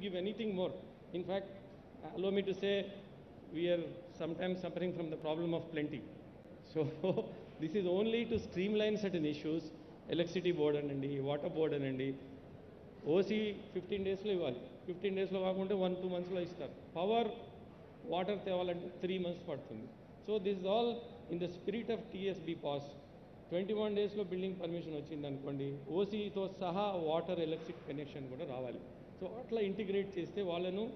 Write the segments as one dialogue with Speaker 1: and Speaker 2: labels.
Speaker 1: give anything more. In fact, allow me to say, we are sometimes suffering from the problem of plenty. So this is only to streamline certain issues. Electricity board anandi, water board anandi, OC 15 daysలో ఇవ్వాలి, 15 daysలో కాకుంటే 1-2 monthsలో ఇస్తారు. Power water తేవాలంటే 3 months పడుతుంది. So this is all in the spirit of TSB pass. 21 daysలో building permission వచ్చింది అనుకోండి, ఓసీతో సహా వాటర్ ఎలక్ట్రిక్ కనెక్షన్ కూడా రావాలి. సో అట్లా ఇంటిగ్రేట్ చేస్తే వాళ్ళను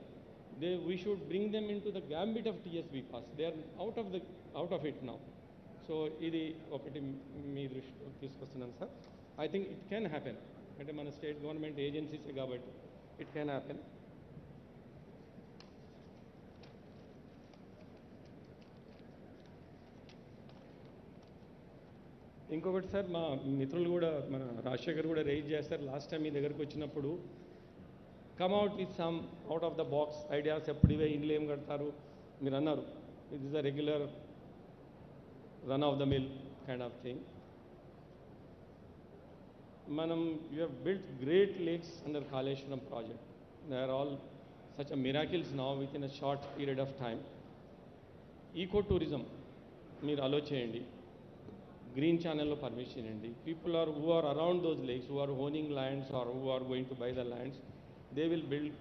Speaker 1: we should bring them into the gambit of TSB pass. They are out of it now. So ఇది ఒకటి మీ దృష్టికి తీసుకొస్తున్నాను sir. I think it can happen. అంటే మన స్టేట్ గవర్నమెంట్ ఏజెన్సీసే కాబట్టి ఇట్ కెన్ హ్యాపెన్. ఇంకొకటి సార్, మా మిత్రులు కూడా మన రాజశేఖర్ కూడా రైజ్ చేస్తారు. లాస్ట్ టైం మీ దగ్గరకు వచ్చినప్పుడు come out with some out of the box ideas. ఎప్పుడు ఇవే ఇండ్లు ఏం కడతారు మీరు అన్నారు, it is the regular run of the mill kind of thing. మనం you have built great lakes under Kaleshwaram project. They are all such a miracles now within a short period of time. Eco tourism మీరు allow చేయండి, green ఛానల్లో permission ఇవ్వండి. People are who are around those lakes, who are owning lands or who are going to buy the lands, they will build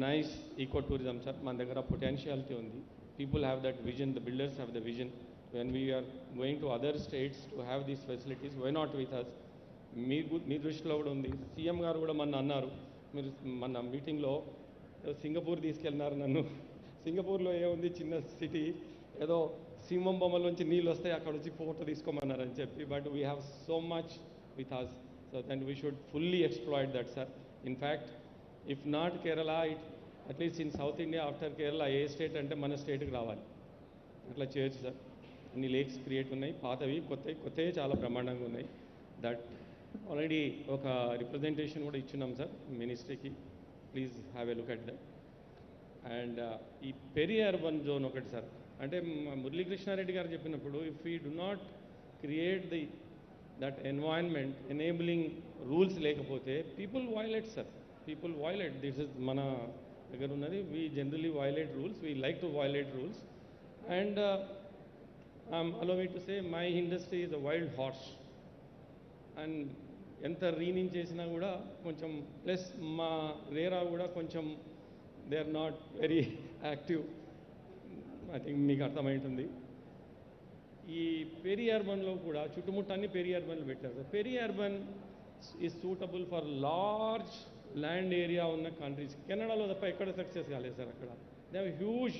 Speaker 1: nice eco tourism sir. మన దగ్గర potentiality ఉంది. People have that vision, the builders have the vision. When we are going to other states to have these facilities, why not with us? మీ దృష్టిలో కూడా ఉంది. CM గారు కూడా మొన్న అన్నారు, మీరు మన మీటింగ్లో సింగపూర్ తీసుకెళ్ళినారు నన్ను. సింగపూర్లో ఏముంది, చిన్న సిటీ, ఏదో సింహం బొమ్మలోంచి నీళ్ళు వస్తాయి, అక్కడ వచ్చి ఫోటో తీసుకోమన్నారని చెప్పి. But we have so much with us, so then we should fully exploit that sir. In fact if not Kerala, at least in south India after Kerala a state అంటే మన స్టేట్కి రావాలి. అట్లా చేయొచ్చు సార్. అన్ని లేక్స్ క్రియేట్ ఉన్నాయి, పాతవి కొత్తవి చాలా బ్రహ్మాండంగా ఉన్నాయి. దట్ ఆల్రెడీ ఒక రిప్రజెంటేషన్ కూడా ఇచ్చున్నాం సార్ మినిస్ట్రీకి. Please have a look at that. And ఈ పెరి అర్బన్ జోన్ ఒకటి సార్, అంటే మురళీకృష్ణారెడ్డి గారు చెప్పినప్పుడు, if we do not create that environment enabling rules లేకపోతే people violate sir, people violate. This is మన దగ్గర ఉన్నది. We generally violate rules, we like to violate rules. And allow me to say, my industry is a wild horse. And ఎంత రీనింగ్ చేసినా కూడా కొంచెం, plus మా RERA కూడా కొంచెం they are not very active. I think మీకు అర్థమవుతుంది. ఈ పెరి అర్బన్లో కూడా చుట్టుముట్టన్ని పెరి అర్బన్లు పెట్టారు. Peri urban is suitable for large land area ఉన్న కంట్రీస్. కెనడాలో తప్ప ఎక్కడ సక్సెస్ కాలేదు సార్. అక్కడ దే హ్యావ్ హ్యూజ్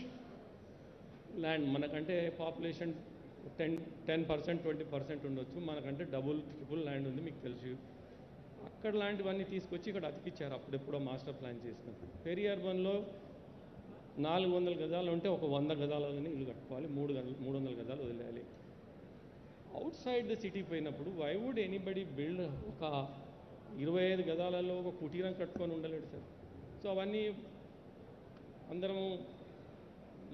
Speaker 1: ల్యాండ్. మనకంటే పాపులేషన్ 10%, 20% ఉండొచ్చు. మనకంటే డబుల్, ట్రిపుల్ ల్యాండ్ ఉంది, మీకు తెలుసు. అక్కడ లాంటివన్నీ తీసుకొచ్చి ఇక్కడ అతికిచ్చారు అప్పుడెప్పుడో మాస్టర్ ప్లాన్ చేసినప్పుడు. పెరి అర్బన్లో 400 గజాలు ఉంటే ఒక 100 గజాలని ఇల్లు కట్టుకోవాలి, 300 గజాలు వదిలేయాలి. అవుట్ సైడ్ ద సిటీ పోయినప్పుడు వై వుడ్ ఎనీబడి బిల్డ్ ఒక 25 గజాలలో ఒక కుటీరం కట్టుకొని ఉండలేడు సార్. సో అవన్నీ అందరము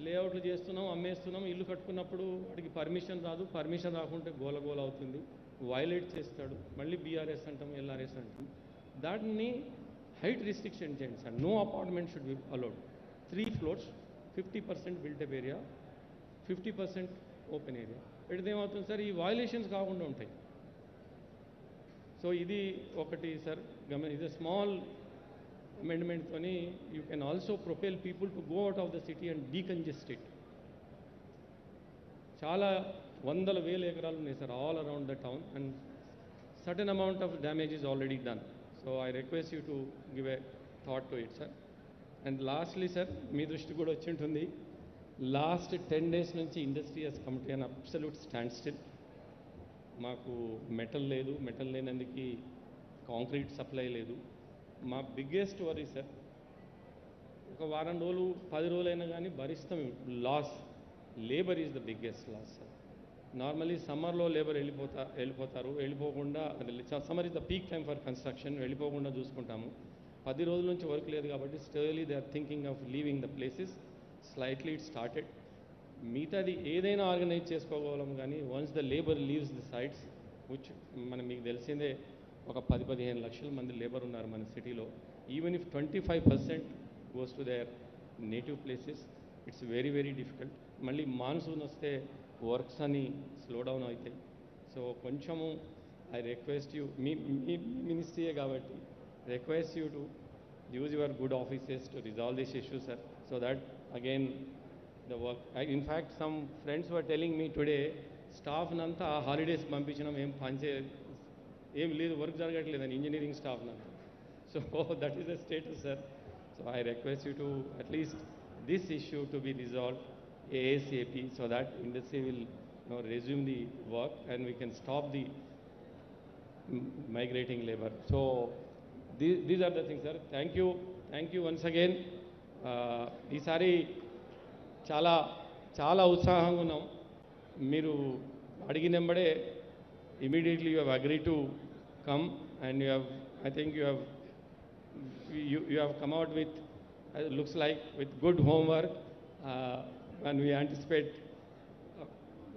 Speaker 1: లేఅవుట్లు చేస్తున్నాం, అమ్మేస్తున్నాం. ఇల్లు కట్టుకున్నప్పుడు వాడికి పర్మిషన్ రాదు, పర్మిషన్ రాకుంటే గోల అవుతుంది, వైలేట్ చేస్తాడు. మళ్ళీ బీఆర్ఎస్ అంటాం, ఎల్ఆర్ఎస్ అంటాం. దాన్ని హైట్ రిస్ట్రిక్షన్ చేయండి sir. No apartment should be allowed. 3 floors, 50% built up area, 50% open area పెడితే ఏమవుతుంది సార్, ఈ వయలేషన్స్ కాకుండా ఉంటాయి. సో ఇది ఒకటి సార్ ఇది స్మాల్ అమెండ్మెంట్తోని you can also propel people to go out of the city and decongest it. చాలా 100,000 ఎకరాలు ఉన్నాయి sir all around the town, and certain amount of damage is already done. So I request you to give a thought to it sir. And lastly sir, మీ దృష్టి కూడా వచ్చి ఉంటుంది, last 10 days నుంచి industry has come to an absolute standstill. మాకు metal లేదు, metal లేనందుకు concrete supply లేదు. మా బిగ్గెస్ట్ వరీ సార్, ఒక వారం రోజులు 10 రోజులైనా కానీ భరిస్తాం loss. Labour is the biggest loss sir. Normally సమ్మర్లో లేబర్ వెళ్ళిపోకుండా, summer is the peak time for construction, వెళ్ళిపోకుండా చూసుకుంటాము. 10 రోజుల నుంచి వర్క్ లేదు కాబట్టి surely they are thinking of leaving the places. Slightly it started. మిగతాది ఏదైనా ఆర్గనైజ్ చేసుకోగలం, కానీ once the labour leaves the sites, which మీకు తెలిసిందే, ఒక 10-15 లక్షల మంది లేబర్ ఉన్నారు మన సిటీలో. Even if 25% goes to their native places. It's very, very difficult. Mali monsoon vaste works ani slow down aitayi. So konchamu I request you, me ministry kabatti, request you to use your good offices to resolve this issue, sir, so that again the work. In fact, some friends were telling me today, staff nanta holidays pampichinam em panche em ledu work jaragatledani engineering staff nanta. So that is the status, sir. So I request you to at least this issue to be resolved ASAP, so that industry will resume the work and we can stop the migrating labor. So these are the things, sir. Thank you once again. ఈసారి చాలా ఉత్సాహంగా ఉన్నాం. మీరు అడిగినంబడే immediately you have agreed to come, and I think you have come out with looks like with good homework, and we anticipate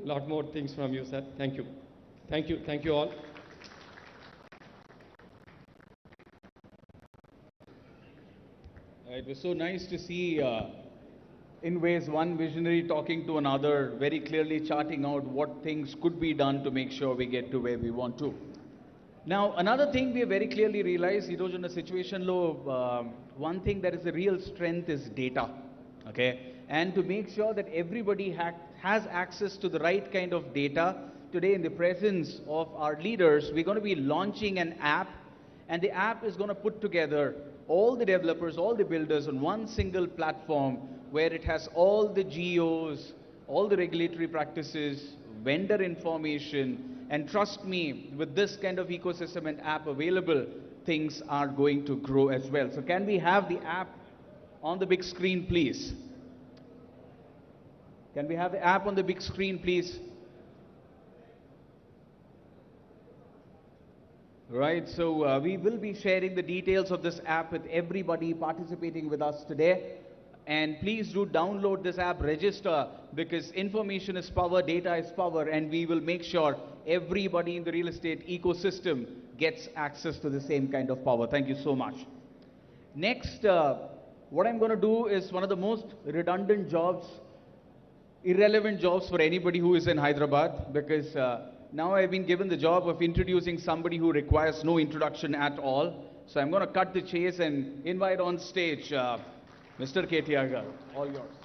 Speaker 1: a lot more things from you, sir. Thank you all.
Speaker 2: It was so nice to see in ways one visionary talking to another, very clearly charting out what things could be done to make sure we get to where we want to. Now, another thing we have very clearly realized, in a situation low, one thing that is a real strength is data, okay? And to make sure that everybody has access to the right kind of data, today in the presence of our leaders, we're going to be launching an app, and the app is going to put together all the developers, all the builders on one single platform where it has all the GOs, all the regulatory practices, vendor information, and trust me, with this kind of ecosystem and app available, things are going to grow as well. So can we have the app on the big screen, please? Can we have the app on the big screen, please? Right, so we will be sharing the details of this app with everybody participating with us today. And please do download this app, register, because information is power, data is power, and we will make sure everybody in the real estate ecosystem gets access to the same kind of power. Thank you so much. Next, what I'm going to do is one of the most redundant jobs, irrelevant jobs for anybody who is in Hyderabad, because now I've been given the job of introducing somebody who requires no introduction at all. So I'm going to cut the chase and invite on stage Mr. KTR garu. All yours.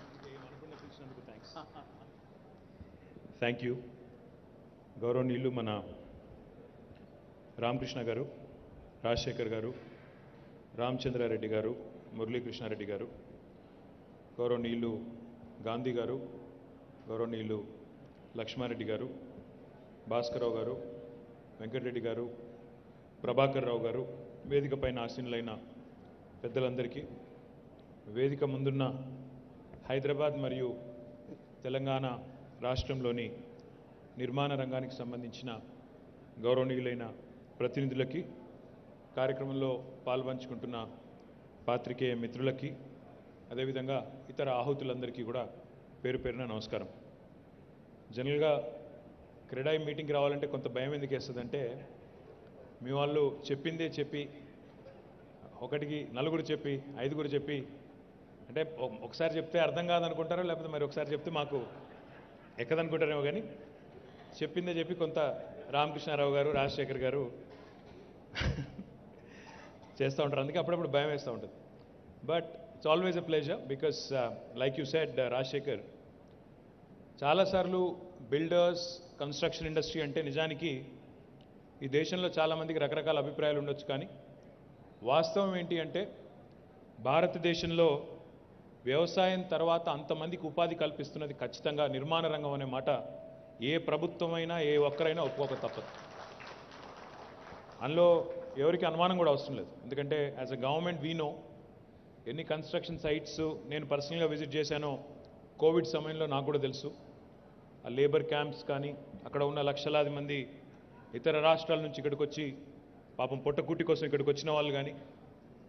Speaker 3: Thank you. గౌరవనీయులు మన రామకృష్ణ గారు, రాజశేఖర్ గారు, రామచంద్రారెడ్డి గారు, మురళీకృష్ణారెడ్డి గారు, గౌరవనీయులు గాంధీ గారు, గౌరవనీయులు లక్ష్మారెడ్డి గారు, భాస్కరరావు గారు, వెంకటరెడ్డి గారు, ప్రభాకర్ రావు గారు, వేదిక పైన ఆసీనులైన పెద్దలందరికీ, వేదిక ముందున్న హైదరాబాద్ మరియు తెలంగాణ రాష్ట్రంలోని నిర్మాణ రంగానికి సంబంధించిన గౌరవనీయులైన ప్రతినిధులకి, కార్యక్రమంలో పాల్పంచుకుంటున్న పాత్రికేయ మిత్రులకి, అదేవిధంగా ఇతర ఆహుతులందరికీ కూడా పేరు పేరున నమస్కారం. జనరల్గా క్రెడాయి మీటింగ్కి రావాలంటే కొంత భయం ఎందుకు వేస్తుందంటే, మీ వాళ్ళు చెప్పిందే చెప్పి, ఒకటికి నలుగురు చెప్పి, ఐదుగురు చెప్పి, అంటే ఒకసారి చెప్తే అర్థం కాదనుకుంటారో, లేకపోతే మరి ఒకసారి చెప్తే మాకు ఎక్కదనుకుంటారేమో, కానీ చెప్పిందే చెప్పి కొంత రామకృష్ణారావు గారు, రాజశేఖర్ గారు చేస్తూ ఉంటారు. అందుకే అప్పుడప్పుడు భయం వేస్తూ ఉంటుంది. But it's always a pleasure, because like you said Rajasekhar, చాలాసార్లు బిల్డర్స్, కన్స్ట్రక్షన్ ఇండస్ట్రీ అంటే నిజానికి ఈ దేశంలో చాలామందికి రకరకాల అభిప్రాయాలు ఉండొచ్చు, కానీ వాస్తవం ఏంటి అంటే భారతదేశంలో వ్యవసాయం తర్వాత అంతమందికి ఉపాధి కల్పిస్తున్నది ఖచ్చితంగా నిర్మాణ రంగం అనే మాట ఏ ప్రభుత్వమైనా ఏ ఒక్కరైనా ఒప్పుకోక తప్పదు. అందులో ఎవరికి అనుమానం కూడా అవసరం లేదు. ఎందుకంటే as a government we know ఎన్ని కన్స్ట్రక్షన్ సైట్స్ నేను పర్సనల్గా విజిట్ చేశానో కోవిడ్ సమయంలో నాకు కూడా తెలుసు. ఆ లేబర్ క్యాంప్స్ కానీ, అక్కడ ఉన్న లక్షలాది మంది ఇతర రాష్ట్రాల నుంచి ఇక్కడికి వచ్చి పాపం పొట్టకుట్టి కోసం ఇక్కడికి వచ్చిన వాళ్ళు కానీ,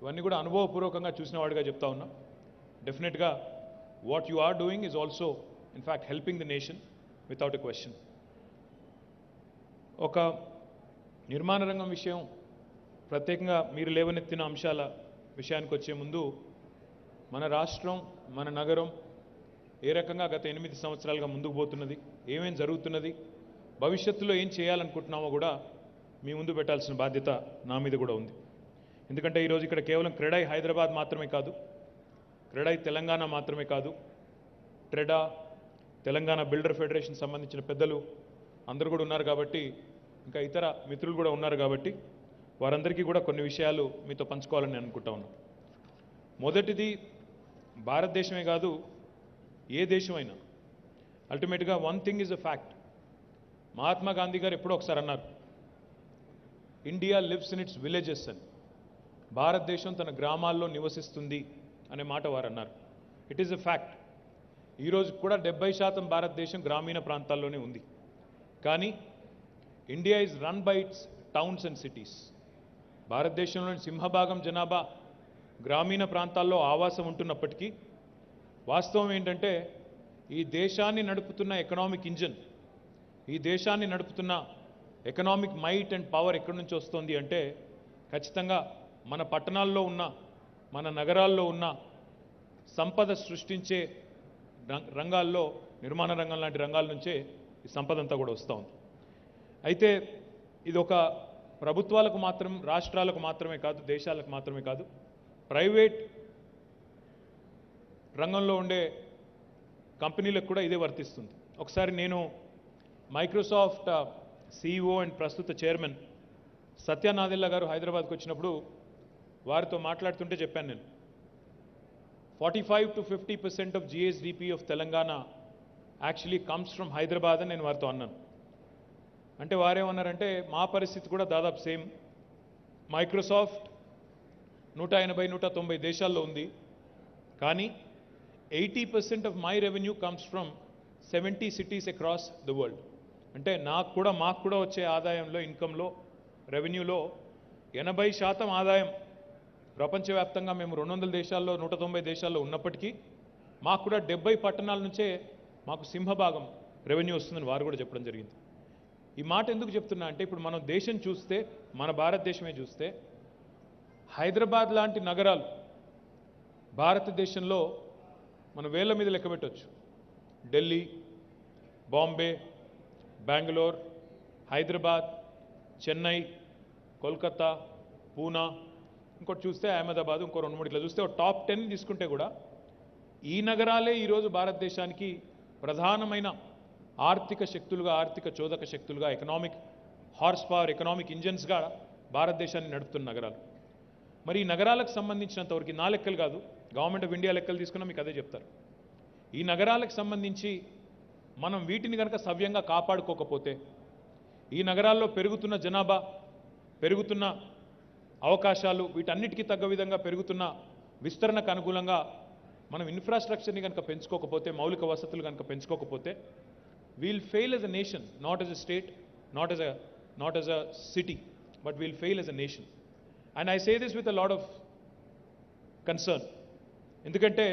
Speaker 3: ఇవన్నీ కూడా అనుభవపూర్వకంగా చూసిన వాడిగా చెప్తా ఉన్నా. డెఫినెట్గా what you are doing is also in fact helping the nation without a question. ఒక నిర్మాణ రంగం విషయం, ప్రత్యేకంగా మీరు లేవనెత్తిన అంశాల విషయానికి వచ్చే ముందు మన రాష్ట్రం మన నగరం ఏ రకంగా గత 8 సంవత్సరాలుగా ముందుకు పోతున్నది, ఏమేం జరుగుతున్నది, భవిష్యత్తులో ఏం చేయాలనుకుంటున్నామో కూడా మీ ముందు పెట్టాల్సిన బాధ్యత నా మీద కూడా ఉంది. ఎందుకంటే ఈరోజు ఇక్కడ కేవలం క్రెడై హైదరాబాద్ మాత్రమే కాదు, క్రెడై తెలంగాణ మాత్రమే కాదు, ట్రెడా తెలంగాణ బిల్డర్ ఫెడరేషన్ సంబంధించిన పెద్దలు అందరూ కూడా ఉన్నారు కాబట్టి, ఇంకా ఇతర మిత్రులు కూడా ఉన్నారు కాబట్టి వారందరికీ కూడా కొన్ని విషయాలు మీతో పంచుకోవాలని నేను అనుకుంటా ఉన్నాను. మొదటిది, భారతదేశమే కాదు ఏ దేశమైనా అల్టిమేట్గా one thing is a fact. Mahatma Gandhi గారు ఎప్పుడో ఒకసారి అన్నారు, India lives in it's villages అని. భారతదేశం తన గ్రామాల్లో నివసిస్తుంది అనే మాట వారు అన్నారు. It is a fact. ఈరోజు కూడా 70% భారతదేశం గ్రామీణ ప్రాంతాల్లోనే ఉంది. కానీ India is run by it's towns and cities. భారతదేశంలోని సింహభాగం జనాభా గ్రామీణ ప్రాంతాల్లో ఆవాసం ఉంటున్నప్పటికీ వాస్తవం ఏంటంటే ఈ దేశాన్ని నడుపుతున్న ఎకనామిక్ ఇంజిన్, ఈ దేశాన్ని నడుపుతున్న ఎకనామిక్ మైట్ అండ్ పవర్ ఎక్కడి నుంచి వస్తుంది అంటే ఖచ్చితంగా మన పట్టణాల్లో ఉన్న, మన నగరాల్లో ఉన్న సంపద సృష్టించే రంగాల్లో, నిర్మాణ రంగం లాంటి రంగాల నుంచే ఈ సంపద అంతా కూడా వస్తూ ఉంది. అయితే ఇది ఒక ప్రభుత్వాలకు మాత్రం, రాష్ట్రాలకు మాత్రమే కాదు, దేశాలకు మాత్రమే కాదు, ప్రైవేట్ రంగంలో ఉండే కంపెనీలకు కూడా ఇదే వర్తిస్తుంది. ఒకసారి నేను మైక్రోసాఫ్ట్ CEO అండ్ ప్రస్తుత చైర్మన్ సత్య నాదెల్లా గారు హైదరాబాద్కి వచ్చినప్పుడు వారితో మాట్లాడుతుంటే చెప్పాను నేను, 45 to 50% of GSDP of Telangana actually comes from Hyderabad అని నేను వారితో అన్నాను. అంటే వారేమన్నారంటే మా పరిస్థితి కూడా దాదాపు సేమ్. మైక్రోసాఫ్ట్ 180-190 దేశాల్లో ఉంది, కానీ 80% of my revenue comes from 70 cities across the world. అంటే మాకు కూడా వచ్చే ఆదాయంలో, ఇన్కంలో, రెవెన్యూలో 80% ఆదాయం ప్రపంచవ్యాప్తంగా మేము 200 దేశాల్లో, 190 దేశాల్లో ఉన్నప్పటికీ మాకు కూడా 70 పట్టణాల నుంచే మాకు సింహభాగం రెవెన్యూ వస్తుందని వారు కూడా చెప్పడం జరిగింది. ఈ మాట ఎందుకు చెప్తున్నా అంటే, ఇప్పుడు మనం దేశం చూస్తే, మన భారతదేశమే చూస్తే, హైదరాబాద్ లాంటి నగరాలు భారతదేశంలో మనం వేళ్ల మీద లెక్క పెట్టవచ్చు. ఢిల్లీ, బాంబే, బెంగళూరు, హైదరాబాద్, చెన్నై, కోల్కతా, పూనా, ఇంకోటి చూస్తే అహ్మదాబాద్, ఇంకో 2-3 ఇట్లా చూస్తే టాప్ 10 తీసుకుంటే కూడా ఈ నగరాలే ఈరోజు భారతదేశానికి ప్రధానమైన ఆర్థిక శక్తులుగా, ఆర్థిక చోదక శక్తులుగా, ఎకనామిక్ హార్స్ పవర్, ఎకనామిక్ ఇంజన్స్గా భారతదేశాన్ని నడుపుతున్న నగరాలు. మరి ఈ నగరాలకు సంబంధించినంతవరకు నా లెక్కలు కాదు, గవర్నమెంట్ ఆఫ్ ఇండియా లెక్కలు తీసుకున్నా మీకు అదే చెప్తారు. ఈ నగరాలకు సంబంధించి మనం వీటిని కనుక సవ్యంగా కాపాడుకోకపోతే, ఈ నగరాల్లో పెరుగుతున్న జనాభా, పెరుగుతున్న అవకాశాలు, వీటన్నిటికీ తగ్గ విధంగా పెరుగుతున్న విస్తరణకు అనుకూలంగా మనం ఇన్ఫ్రాస్ట్రక్చర్ని కనుక పెంచుకోకపోతే, మౌలిక వసతులు కనుక పెంచుకోకపోతే, we'll fail as a nation, not as a state, not as a city, but we'll fail as a nation. And I say this with a lot of concern. ఎందుకంటే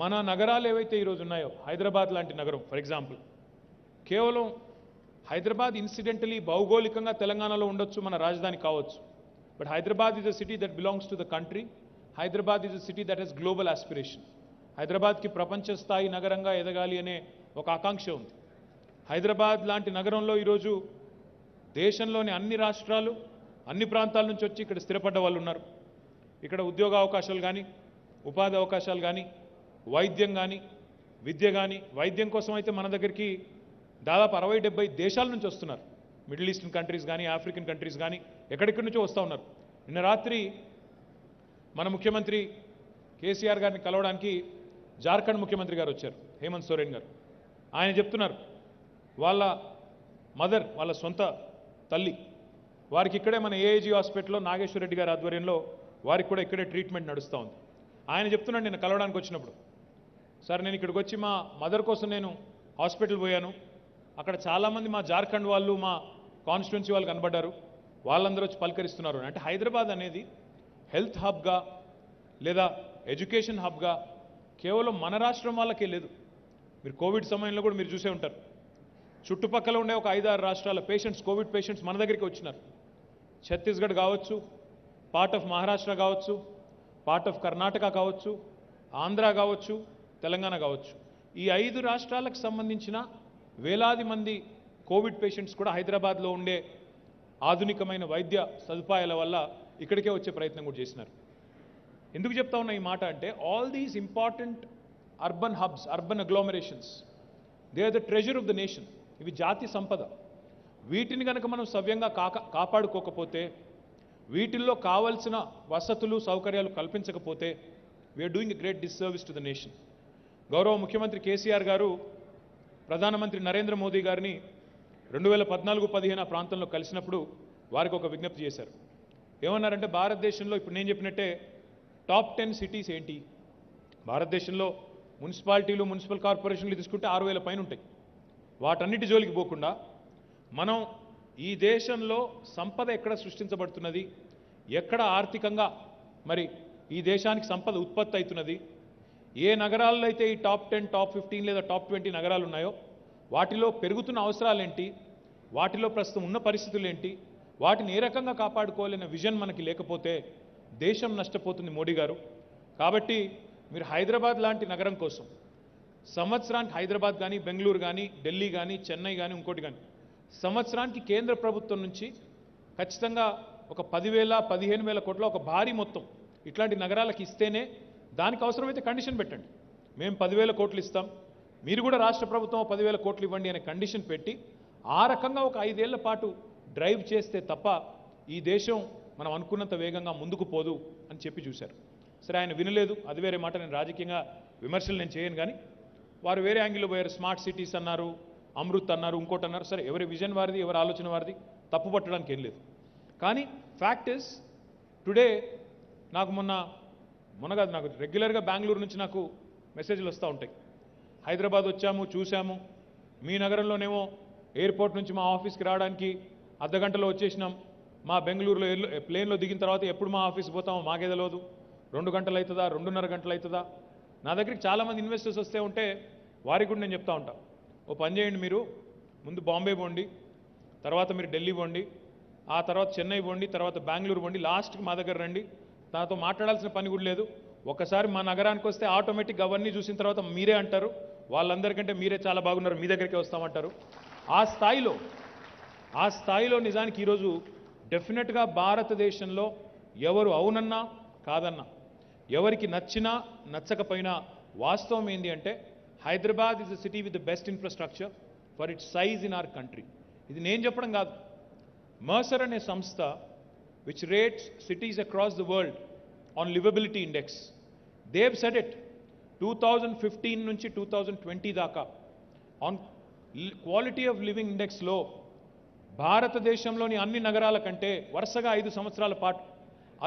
Speaker 3: మన నగరాలు ఏవైతే ఈరోజు ఉన్నాయో, హైదరాబాద్ లాంటి నగరం ఫర్ ఎగ్జాంపుల్, కేవలం హైదరాబాద్ ఇన్సిడెంటలీ భౌగోళికంగా తెలంగాణలో ఉండొచ్చు, మన రాజధాని కావచ్చు, but Hyderabad is a city that belongs to the country. Hyderabad is a city that has global aspiration. హైదరాబాద్కి ప్రపంచ స్థాయి నగరంగా ఎదగాలి అనే ఒక ఆకాంక్ష ఉంది. హైదరాబాద్ లాంటి నగరంలో ఈరోజు దేశంలోని అన్ని రాష్ట్రాలు, అన్ని ప్రాంతాల నుంచి వచ్చి ఇక్కడ స్థిరపడ్డ వాళ్ళు ఉన్నారు. ఇక్కడ ఉద్యోగ అవకాశాలు కానీ, ఉపాధి అవకాశాలు కానీ, వైద్యం కానీ, విద్య కానీ, వైద్యం కోసం అయితే మన దగ్గరికి దాదాపు 60-70 దేశాల నుంచి వస్తున్నారు. మిడిల్ ఈస్టర్న్ కంట్రీస్ కానీ, ఆఫ్రికన్ కంట్రీస్ కానీ, ఎక్కడెక్కడి నుంచో వస్తూ ఉన్నారు. నిన్న రాత్రి మన ముఖ్యమంత్రి కేసీఆర్ గారిని కలవడానికి జార్ఖండ్ ముఖ్యమంత్రి గారు వచ్చారు, హేమంత్ సోరెన్ గారు. ఆయన చెప్తున్నారు, వాళ్ళ మదర్, వాళ్ళ సొంత తల్లి, వారికి ఇక్కడే మన ఏఐజీ హాస్పిటల్లో నాగేశ్వర రెడ్డి గారి ఆధ్వర్యంలో వారికి కూడా ఇక్కడే ట్రీట్మెంట్ నడుస్తూ ఉంది. ఆయన చెప్తున్నాడు, నేను కలవడానికి వచ్చినప్పుడు, సార్ నేను ఇక్కడికి వచ్చి మా మదర్ కోసం నేను హాస్పిటల్ పోయాను, అక్కడ చాలామంది మా జార్ఖండ్ వాళ్ళు, మా కాన్స్టిట్యున్సీ వాళ్ళు కనబడ్డారు, వాళ్ళందరూ వచ్చి పలకరిస్తున్నారు. అంటే హైదరాబాద్ అనేది హెల్త్ హబ్గా లేదా ఎడ్యుకేషన్ హబ్గా కేవలం మన రాష్ట్రం వాళ్ళకే లేదు. మీరు కోవిడ్ సమయంలో కూడా మీరు చూసే ఉంటారు, చుట్టుపక్కల ఉండే ఒక 5-6 రాష్ట్రాల పేషెంట్స్, కోవిడ్ పేషెంట్స్ మన దగ్గరికి వచ్చినారు. ఛత్తీస్గఢ్ కావచ్చు, పార్ట్ ఆఫ్ మహారాష్ట్ర కావచ్చు, పార్ట్ ఆఫ్ కర్ణాటక కావచ్చు, ఆంధ్ర కావచ్చు, తెలంగాణ కావచ్చు, ఈ 5 రాష్ట్రాలకు సంబంధించిన వేలాది మంది కోవిడ్ పేషెంట్స్ కూడా హైదరాబాద్లో ఉండే ఆధునికమైన వైద్య సదుపాయాల వల్ల ఇక్కడికే వచ్చే ప్రయత్నం కూడా చేసినారు. ఎందుకు చెప్తా ఉన్నా ఈ మాట అంటే all these important urban hubs, urban agglomerations, they are the treasure of the nation. ఇవి జాతి సంపద. వీటిని కనుక మనం సవ్యంగా కాపాడుకోకపోతే, వీటిల్లో కావాల్సిన వసతులు సౌకర్యాలు కల్పించకపోతే we are doing a great disservice to the nation. గౌరవ ముఖ్యమంత్రి కేసీఆర్ గారు ప్రధానమంత్రి నరేంద్ర మోదీ గారిని 2014-15 ఆ ప్రాంతంలో కలిసినప్పుడు వారికి ఒక విజ్ఞప్తి చేశారు. ఏమన్నారంటే, భారతదేశంలో ఇప్పుడు నేను చెప్పినట్టే టాప్ 10 సిటీస్ ఏంటి, భారతదేశంలో మున్సిపాలిటీలు, మున్సిపల్ కార్పొరేషన్లు తీసుకుంటే 6,000 పైన ఉంటాయి. వాటన్నిటి జోలికి పోకుండా మనం ఈ దేశంలో సంపద ఎక్కడ సృష్టించబడుతున్నది, ఎక్కడ ఆర్థికంగా మరి ఈ దేశానికి సంపద ఉత్పత్తి అవుతున్నది, ఏ నగరాల్లో అయితే ఈ టాప్ 10, టాప్ 15 లేదా టాప్ 20 నగరాలు ఉన్నాయో వాటిలో పెరుగుతున్న అవసరాలేంటి, వాటిలో ప్రస్తుతం ఉన్న పరిస్థితులు ఏంటి, వాటిని ఏ రకంగా కాపాడుకోవాలనే విజన్ మనకి లేకపోతే దేశం నష్టపోతుంది మోడీ గారు. కాబట్టి మీరు హైదరాబాద్ లాంటి నగరం కోసం సంవత్సరానికి హైదరాబాద్ కానీ, బెంగళూరు కానీ, ఢిల్లీ కానీ, చెన్నై కానీ, ఇంకోటి కానీ సంవత్సరానికి కేంద్ర ప్రభుత్వం నుంచి ఖచ్చితంగా ఒక 10,000-15,000 కోట్ల ఒక భారీ మొత్తం ఇట్లాంటి నగరాలకు ఇస్తేనే, దానికి అవసరమైతే కండిషన్ పెట్టండి, మేము 10,000 కోట్లు ఇస్తాం, మీరు కూడా రాష్ట్ర ప్రభుత్వం 10,000 కోట్లు ఇవ్వండి అనే కండిషన్ పెట్టి ఆ రకంగా ఒక 5 ఏళ్ల పాటు డ్రైవ్ చేస్తే తప్ప ఈ దేశం మనం అనుకున్నంత వేగంగా ముందుకు పోదు అని చెప్పి చూశారు. సరే, ఆయన వినలేదు, అది వేరే మాట. నేను రాజకీయంగా విమర్శలు నేను చేయను, కానీ వారు వేరే యాంగిల్లో పోయారు. స్మార్ట్ సిటీస్ అన్నారు, అమృత్ అన్నారు, ఇంకోటి అన్నారు. సరే, ఎవరి విజన్ వారిది, ఎవరి ఆలోచన వారిది, తప్పు పట్టడానికి ఏం లేదు. కానీ ఫ్యాక్ట్ ఇస్ టుడే నాకు మొన్న కాదు, నాకు రెగ్యులర్గా బెంగళూరు నుంచి నాకు మెసేజ్లు వస్తూ ఉంటాయి. హైదరాబాద్ వచ్చాము, చూసాము, మీ నగరంలోనేమో ఎయిర్పోర్ట్ నుంచి మా ఆఫీస్కి రావడానికి అర్ధగంటలో వచ్చేసినాం, మా బెంగళూరులో ప్లేన్లో దిగిన తర్వాత ఎప్పుడు మా ఆఫీస్కి పోతామో మాకే తెలియదు, 2 గంటలు అవుతుందా, 2.5 గంటలు అవుతుందా. నా దగ్గరికి చాలామంది ఇన్వెస్టర్స్ వస్తే ఉంటే వారికి కూడా నేను చెప్తా ఉంటాను, ఓ పని చేయండి, మీరు ముందు బాంబే పోండి, తర్వాత మీరు ఢిల్లీ పోండి, ఆ తర్వాత చెన్నై పోండి, తర్వాత బెంగళూరు పోండి, లాస్ట్కి మా దగ్గర రండి, నాతో మాట్లాడాల్సిన పని కూడా లేదు. ఒకసారి మా నగరానికి వస్తే ఆటోమేటిక్గా అవన్నీ చూసిన తర్వాత మీరే అంటారు, వాళ్ళందరికంటే మీరే చాలా బాగున్నారు, మీ దగ్గరికే వస్తామంటారు. ఆ స్థాయిలో నిజానికి ఈరోజు డెఫినెట్గా భారతదేశంలో ఎవరు అవునన్నా కాదన్నా, ఎవరికి నచ్చినా నచ్చకపోయినా వాస్తవం ఏంటి అంటే Hyderabad is the city with the best infrastructure for it's size in our country. ఇది నేను చెప్పడం కాదు, మర్సర్ అనే సంస్థ which rates cities across the world on livability index, they've said it 2015 నుంచి 2020 దాకా on quality of living index లో భారతదేశంలోని అన్ని నగరాల కంటే వరుసగా 5 సంవత్సరాల పాటు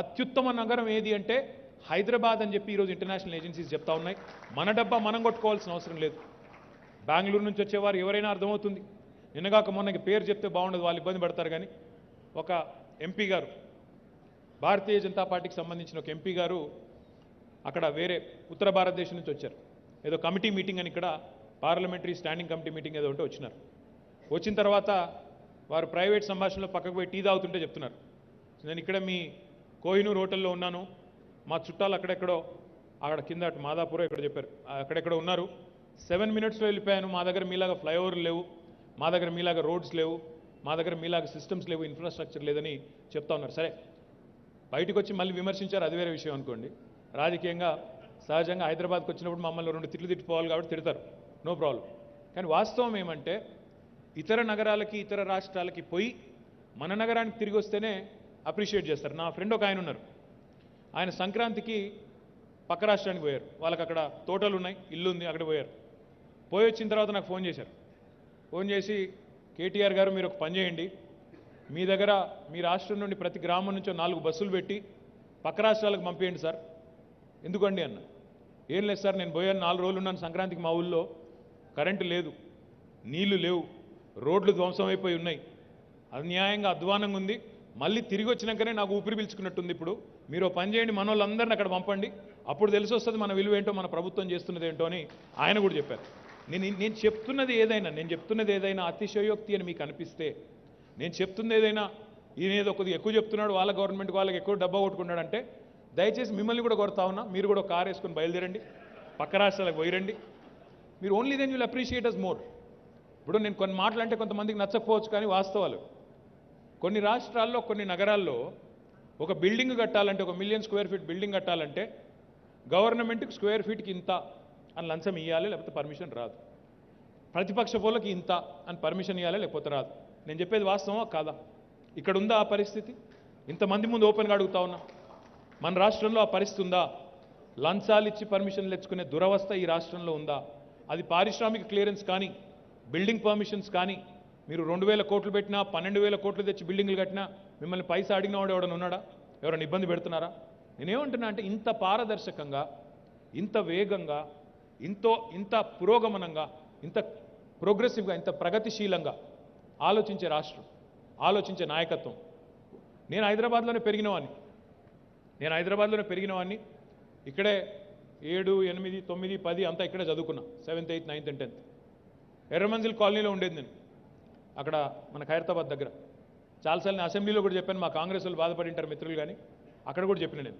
Speaker 3: అత్యుత్తమ నగరం ఏది అంటే హైదరాబాద్ అని చెప్పి ఈరోజు ఇంటర్నేషనల్ ఏజెన్సీస్ చెప్తా ఉన్నాయి. మన డబ్బా మనం కొట్టుకోవాల్సిన అవసరం లేదు. బెంగళూరు నుంచి వచ్చేవారు ఎవరైనా అర్థమవుతుంది, నిన్నగాక మొన్నకి పేరు చెప్తే బాగుండదు, వాళ్ళు ఇబ్బంది పడతారు. కానీ ఒక ఎంపీ గారు, భారతీయ జనతా పార్టీకి సంబంధించిన ఒక ఎంపీ గారు అక్కడ వేరే ఉత్తర భారతదేశం నుంచి వచ్చారు. ఏదో కమిటీ మీటింగ్ అని, ఇక్కడ పార్లమెంటరీ స్టాండింగ్ కమిటీ మీటింగ్ ఏదో ఉంటే వచ్చినారు. వచ్చిన తర్వాత వారు ప్రైవేట్ సంభాషణలో పక్కకు పోయి టీ తాగుతుంటే చెప్తున్నారు, నేను ఇక్కడ మీ కోహినూర్ హోటల్లో ఉన్నాను, మా చుట్టాలు అక్కడెక్కడో అక్కడ కింద అటు మాదాపూర్ ఎక్కడ చెప్పారు అక్కడెక్కడో ఉన్నారు, 7 మినిట్స్లో వెళ్ళిపోయాను, మా దగ్గర మీలాగా ఫ్లైఓవర్లు లేవు, మా దగ్గర మీలాగా రోడ్స్ లేవు, మా దగ్గర మీలాగా సిస్టమ్స్ లేవు, ఇన్ఫ్రాస్ట్రక్చర్ లేదని చెప్తా ఉన్నారు. సరే, బయటకు వచ్చి మళ్ళీ విమర్శించారు, అది వేరే విషయం అనుకోండి. రాజకీయంగా సహజంగా హైదరాబాద్కి వచ్చినప్పుడు మమ్మల్ని 2 తిట్లు తిట్టిపోవాలి కాబట్టి తిడతారు, నో ప్రాబ్లం. కానీ వాస్తవం ఏమంటే ఇతర నగరాలకి, ఇతర రాష్ట్రాలకి పోయి మన నగరానికి తిరిగి వస్తేనే అప్రిషియేట్ చేస్తారు. నా ఫ్రెండ్ ఒక ఆయన ఉన్నారు, ఆయన సంక్రాంతికి పక్క రాష్ట్రానికి పోయారు, వాళ్ళకి అక్కడ తోటలు ఉన్నాయి, ఇల్లు ఉంది, అక్కడ పోయారు. పోయి వచ్చిన తర్వాత నాకు ఫోన్ చేశారు. ఫోన్ చేసి, కేటీఆర్ గారు మీరు ఒక పని చేయండి, మీ దగ్గర మీ రాష్ట్రం నుండి ప్రతి గ్రామం నుంచో 4 బస్సులు పెట్టి పక్క రాష్ట్రాలకు పంపేయండి సార్. ఎందుకండి అన్న. ఏం లేదు సార్, నేను పోయాను 4 రోజులు ఉన్నాను సంక్రాంతికి, మా ఊళ్ళో కరెంటు లేదు, నీళ్లు లేవు, రోడ్లు ధ్వంసం అయిపోయి ఉన్నాయి, అన్యాయంగా అధ్వానంగా ఉంది, మళ్ళీ తిరిగి వచ్చినాకనే నాకు ఊపిరి పీల్చుకున్నట్టుంది. ఇప్పుడు మీరు పని చేయండి, మన వాళ్ళందరినీ అక్కడ పంపండి, అప్పుడు తెలిసి వస్తుంది మన విలువ ఏంటో, మన ప్రభుత్వం చేస్తున్నది ఏంటో అని ఆయన కూడా చెప్పారు. నేను చెప్తున్నది ఏదైనా అతిశయోక్తి అని మీకు అనిపిస్తే, నేను చెప్తున్నది ఏదైనా ఈయన ఏదో కొద్దిగా ఎక్కువ చెప్తున్నాడు, వాళ్ళ గవర్నమెంట్ వాళ్ళకి ఎక్కువ డబ్బా కొట్టుకున్నాడంటే దయచేసి మిమ్మల్ని కూడా కొడతా ఉన్నా, మీరు కూడా కారు వేసుకొని బయలుదేరండి, పక్క రాష్ట్రాలకు పోయిరండి. మీరు only then you'll appreciate us more. ఇప్పుడు నేను కొన్ని మాటలు అంటే కొంతమందికి నచ్చకపోవచ్చు, కానీ వాస్తవాలు. కొన్ని రాష్ట్రాల్లో కొన్ని నగరాల్లో ఒక బిల్డింగ్ కట్టాలంటే, 1 మిలియన్ స్క్వేర్ ఫీట్ బిల్డింగ్ కట్టాలంటే గవర్నమెంట్కి స్క్వేర్ ఫీట్కి ఇంత అని లంచం ఇవ్వాలి, లేకపోతే పర్మిషన్ రాదు. ప్రతిపక్ష పోలకి ఇంత అని పర్మిషన్ ఇవ్వాలి, లేకపోతే రాదు. నేను చెప్పేది వాస్తవమా కాదా? ఇక్కడ ఉందా ఆ పరిస్థితి? ఇంతమంది ముందు ఓపెన్గా అడుగుతా ఉన్నా, మన రాష్ట్రంలో ఆ పరిస్థితి ఉందా? లంచాలు ఇచ్చి పర్మిషన్లు తెచ్చుకునే దురవస్థ ఈ రాష్ట్రంలో ఉందా? అది పారిశ్రామిక క్లియరెన్స్ కానీ, బిల్డింగ్ పర్మిషన్స్ కానీ, మీరు 2,000 కోట్లు పెట్టినా, 12,000 కోట్లు తెచ్చి బిల్డింగ్లు కట్టినా మిమ్మల్ని పైసా అడిగిన వాడు ఎవడన్నా ఉన్నాడా? ఎవరైనా ఇబ్బంది పెడుతున్నారా? నేనేమంటున్నా అంటే, ఇంత పారదర్శకంగా, ఇంత వేగంగా, ఇంత పురోగమనంగా, ఇంత ప్రోగ్రెసివ్గా, ఇంత ప్రగతిశీలంగా ఆలోచించే రాష్ట్రం, ఆలోచించే నాయకత్వం. నేను హైదరాబాద్లోనే పెరిగిన వాడిని. ఇక్కడే 7, 8, 9, 10 అంతా ఇక్కడే చదువుకున్నా. 7th, 8th, 9th and 10th. Erram Manzil కాలనీలో ఉండేది నేను, అక్కడ మన హైదరాబాద్ దగ్గర. చాలాసార్లు నేను అసెంబ్లీలో కూడా చెప్పాను, మా కాంగ్రెస్ వాళ్ళు బాధపడింటారు మిత్రులు, కానీ అక్కడ కూడా చెప్పిన నేను.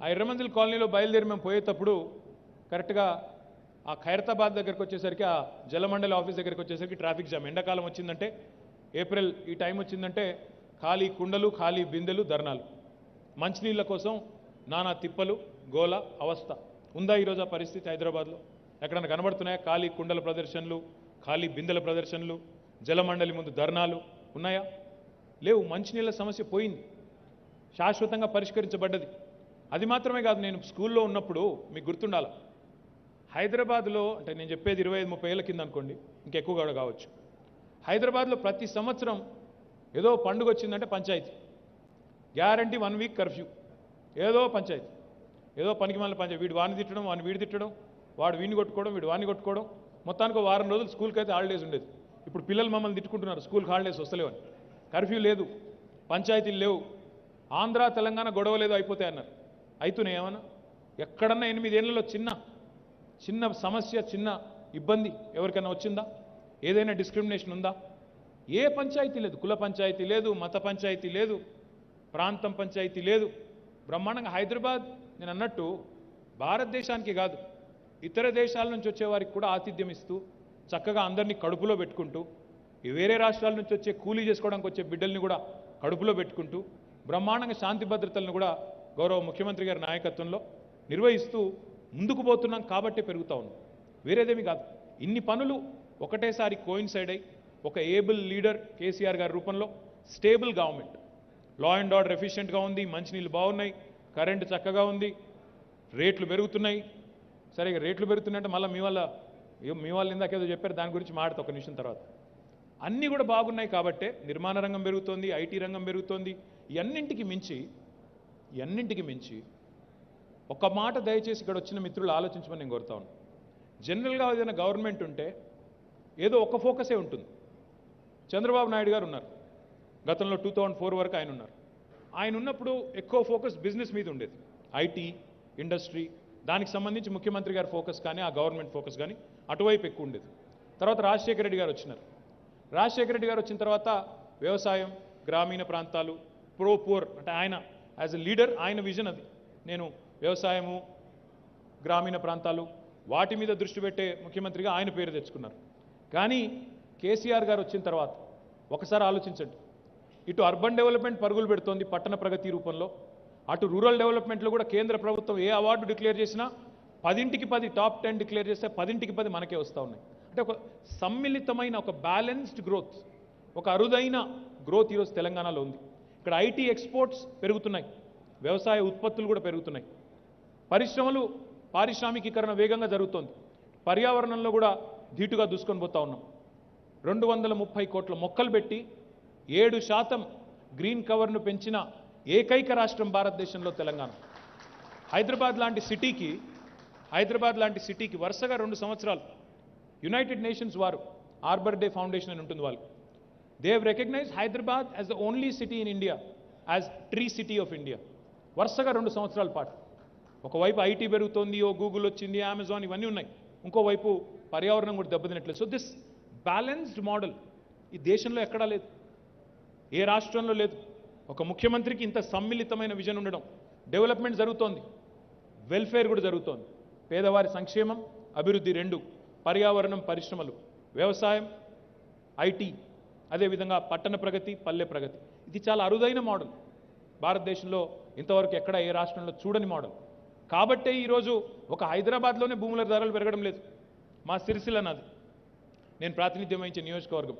Speaker 3: ఆ ఎర్రమంజిల్ కాలనీలో బయలుదేరి మేము పోయేటప్పుడు కరెక్ట్గా ఆ ఖైరతాబాద్ దగ్గరికి వచ్చేసరికి, ఆ జలమండలి ఆఫీస్ దగ్గరికి వచ్చేసరికి ట్రాఫిక్ జామ్. ఎండాకాలం వచ్చిందంటే, ఏప్రిల్ ఈ టైం వచ్చిందంటే ఖాళీ కుండలు, ఖాళీ బిందెలు, ధర్నాలు. మంచినీళ్ళ కోసం నానా తిప్పలు, గోల, అవస్థ. ఉందా ఈరోజు ఆ పరిస్థితి హైదరాబాద్లో? ఎక్కడన్నా కనబడుతున్నాయా ఖాళీ కుండల ప్రదర్శనలు, ఖాళీ బిందెల ప్రదర్శనలు, జలమండలి ముందు ధర్నాలు ఉన్నాయా? లేవు. మంచినీళ్ళ సమస్య పోయింది, శాశ్వతంగా పరిష్కరించబడ్డది. అది మాత్రమే కాదు, నేను స్కూల్లో ఉన్నప్పుడు మీకు గుర్తుండాలి, హైదరాబాద్లో అంటే నేను చెప్పేది 25-30 ఏళ్ళ కింద అనుకోండి, ఇంకెక్కువ కూడా కావచ్చు. హైదరాబాద్లో ప్రతి సంవత్సరం ఏదో పండుగ వచ్చిందంటే పంచాయతీ, గ్యారంటీ 1 వీక్ కర్ఫ్యూ, ఏదో పంచాయతీ, ఏదో పనికి మళ్ళీ పంచాయతీ. వీడు వాడిని తిట్టడం, వాడిని వీడి తిట్టడం, వాడు వీడిని కొట్టుకోవడం, వీడు వాడిని కొట్టుకోవడం. మొత్తానికి 1 వారం రోజులు స్కూల్కి అయితే హాలిడేస్ ఉండేది. ఇప్పుడు పిల్లలు మమ్మల్ని తిట్టుకుంటున్నారు, స్కూల్కి హాలిడేస్ వస్తలేవని. కర్ఫ్యూ లేదు, పంచాయతీలు లేవు, ఆంధ్ర తెలంగాణ గొడవ లేదు, అయిపోతాయి అన్నారు. అవుతున్నాయి ఏమన్నా? ఎక్కడన్నా 8 ఏళ్లలో చిన్న సమస్య, చిన్న ఇబ్బంది ఎవరికైనా వచ్చిందా? ఏదైనా డిస్క్రిమినేషన్ ఉందా? ఏ పంచాయతీ లేదు. కుల పంచాయతీ లేదు, మత పంచాయతీ లేదు, ప్రాంతం పంచాయతీ లేదు. బ్రహ్మాండంగా హైదరాబాద్, నేను అన్నట్టు భారతదేశానికి కాదు, ఇతర దేశాల నుంచి వచ్చేవారికి కూడా ఆతిథ్యం ఇస్తూ, చక్కగా అందరినీ కడుపులో పెట్టుకుంటూ, వేరే రాష్ట్రాల నుంచి వచ్చే కూలీ చేసుకోవడానికి వచ్చే బిడ్డల్ని కూడా కడుపులో పెట్టుకుంటూ, బ్రహ్మాండంగా శాంతి భద్రతలను కూడా గౌరవ ముఖ్యమంత్రి గారి నాయకత్వంలో నిర్వహిస్తూ ముందుకు పోతున్నాం కాబట్టే పెరుగుతూ ఉన్నాం, వేరేదేమీ కాదు. ఇన్ని పనులు ఒకటేసారి కోయిన్సైడ్ అయ్యి, ఒక ఏబుల్ లీడర్ కేసీఆర్ గారి రూపంలో, stable government, law and order ఎఫిషియెంట్గా ఉంది, మంచినీళ్ళు బాగున్నాయి, కరెంటు చక్కగా ఉంది, రేట్లు పెరుగుతున్నాయి. సరే, ఇక రేట్లు పెరుగుతున్నాయంటే మళ్ళీ మీ వాళ్ళు ఇందాకేదో చెప్పారు, దాని గురించి మాట్లాడతా ఒక నిమిషం తర్వాత. అన్నీ కూడా బాగున్నాయి కాబట్టే నిర్మాణ రంగం పెరుగుతోంది, ఐటీ రంగం పెరుగుతోంది. ఇవన్నింటికి మించి ఒక మాట దయచేసి ఇక్కడ వచ్చిన మిత్రులు ఆలోచించమని నేను కోరుతా ఉన్నాను. జనరల్గా ఏదైనా గవర్నమెంట్ ఉంటే ఏదో ఒక ఫోకసే ఉంటుంది. చంద్రబాబు నాయుడు గారు ఉన్నారు, గతంలో 2004 వరకు ఆయన ఉన్నారు. ఆయన ఉన్నప్పుడు ఎక్కువ ఫోకస్ బిజినెస్ మీద ఉండేది, ఐటీ ఇండస్ట్రీ, దానికి సంబంధించి ముఖ్యమంత్రి గారి ఫోకస్ కానీ, ఆ గవర్నమెంట్ ఫోకస్ కానీ అటువైపు ఎక్కువ ఉండేది. తర్వాత రాజశేఖర రెడ్డి గారు వచ్చినారు. రాజశేఖర రెడ్డి గారు వచ్చిన తర్వాత వ్యవసాయం, గ్రామీణ ప్రాంతాలు, పూర్ అంటే ఆయన యాజ్ ఎ లీడర్, ఆయన విజన్ అది. నేను వ్యవసాయము, గ్రామీణ ప్రాంతాలు, వాటి మీద దృష్టి పెట్టే ముఖ్యమంత్రిగా ఆయన పేరు తెచ్చుకున్నారు. కానీ కేసీఆర్ గారు వచ్చిన తర్వాత ఒకసారి ఆలోచించండి, ఇటు అర్బన్ డెవలప్మెంట్ పరుగులు పెడుతోంది పట్టణ ప్రగతి రూపంలో, అటు రూరల్ డెవలప్మెంట్లో కూడా కేంద్ర ప్రభుత్వం ఏ అవార్డు డిక్లేర్ చేసినా 10కి 10 టాప్ 10 డిక్లేర్ చేస్తే 10కి 10 మనకే వస్తూ ఉన్నాయి. అంటే ఒక సమ్మిళితమైన, ఒక బ్యాలెన్స్డ్ గ్రోత్, ఒక అరుదైన గ్రోత్ ఈరోజు తెలంగాణలో ఉంది. ఇక్కడ ఐటీ ఎక్స్పోర్ట్స్ పెరుగుతున్నాయి, వ్యవసాయ ఉత్పత్తులు కూడా పెరుగుతున్నాయి, పరిశ్రమలు, పారిశ్రామికీకరణ వేగంగా జరుగుతోంది, పర్యావరణంలో కూడా ధీటుగా దూసుకొని పోతా ఉన్నాం. 230 కోట్ల మొక్కలు పెట్టి 7% గ్రీన్ కవర్ను పెంచిన ఏకైక రాష్ట్రం భారతదేశంలో తెలంగాణ. హైదరాబాద్ లాంటి సిటీకి వరుసగా 2 సంవత్సరాలు యునైటెడ్ నేషన్స్ వారు, ఆర్బర్ డే ఫౌండేషన్ అని ఉంటుంది వాళ్ళు, they have recognized Hyderabad as the only city in India as tree city of India. వరుసగా 2 సంవత్సరాల పాటు ఒకవైపు ఐటీ పెరుగుతోంది, ఓ గూగుల్ వచ్చింది, అమెజాన్, ఇవన్నీ ఉన్నాయి, ఇంకోవైపు పర్యావరణం కూడా దెబ్బతినట్లేదు. సో దిస్ బ్యాలెన్స్డ్ మోడల్ ఈ దేశంలో ఎక్కడా లేదు, ఏ రాష్ట్రంలో లేదు. ఒక ముఖ్యమంత్రికి ఇంత సమ్మిళితమైన విజన్ ఉండడం, డెవలప్మెంట్ జరుగుతోంది, వెల్ఫేర్ కూడా జరుగుతోంది. పేదవారి సంక్షేమం, అభివృద్ధి రెండు, పర్యావరణం, పరిశ్రమలు, వ్యవసాయం, ఐటీ, అదేవిధంగా పట్టణ ప్రగతి, పల్లె ప్రగతి. ఇది చాలా అరుదైన మోడల్. భారతదేశంలో ఇంతవరకు ఎక్కడ ఏ రాష్ట్రంలో చూడని మోడల్. కాబట్టే ఈరోజు ఒక హైదరాబాద్లోనే భూముల ధరలు పెరగడం లేదు. మా సిరిసిల్ల నాది, నేను ప్రాతినిధ్యం వహించే నియోజకవర్గం.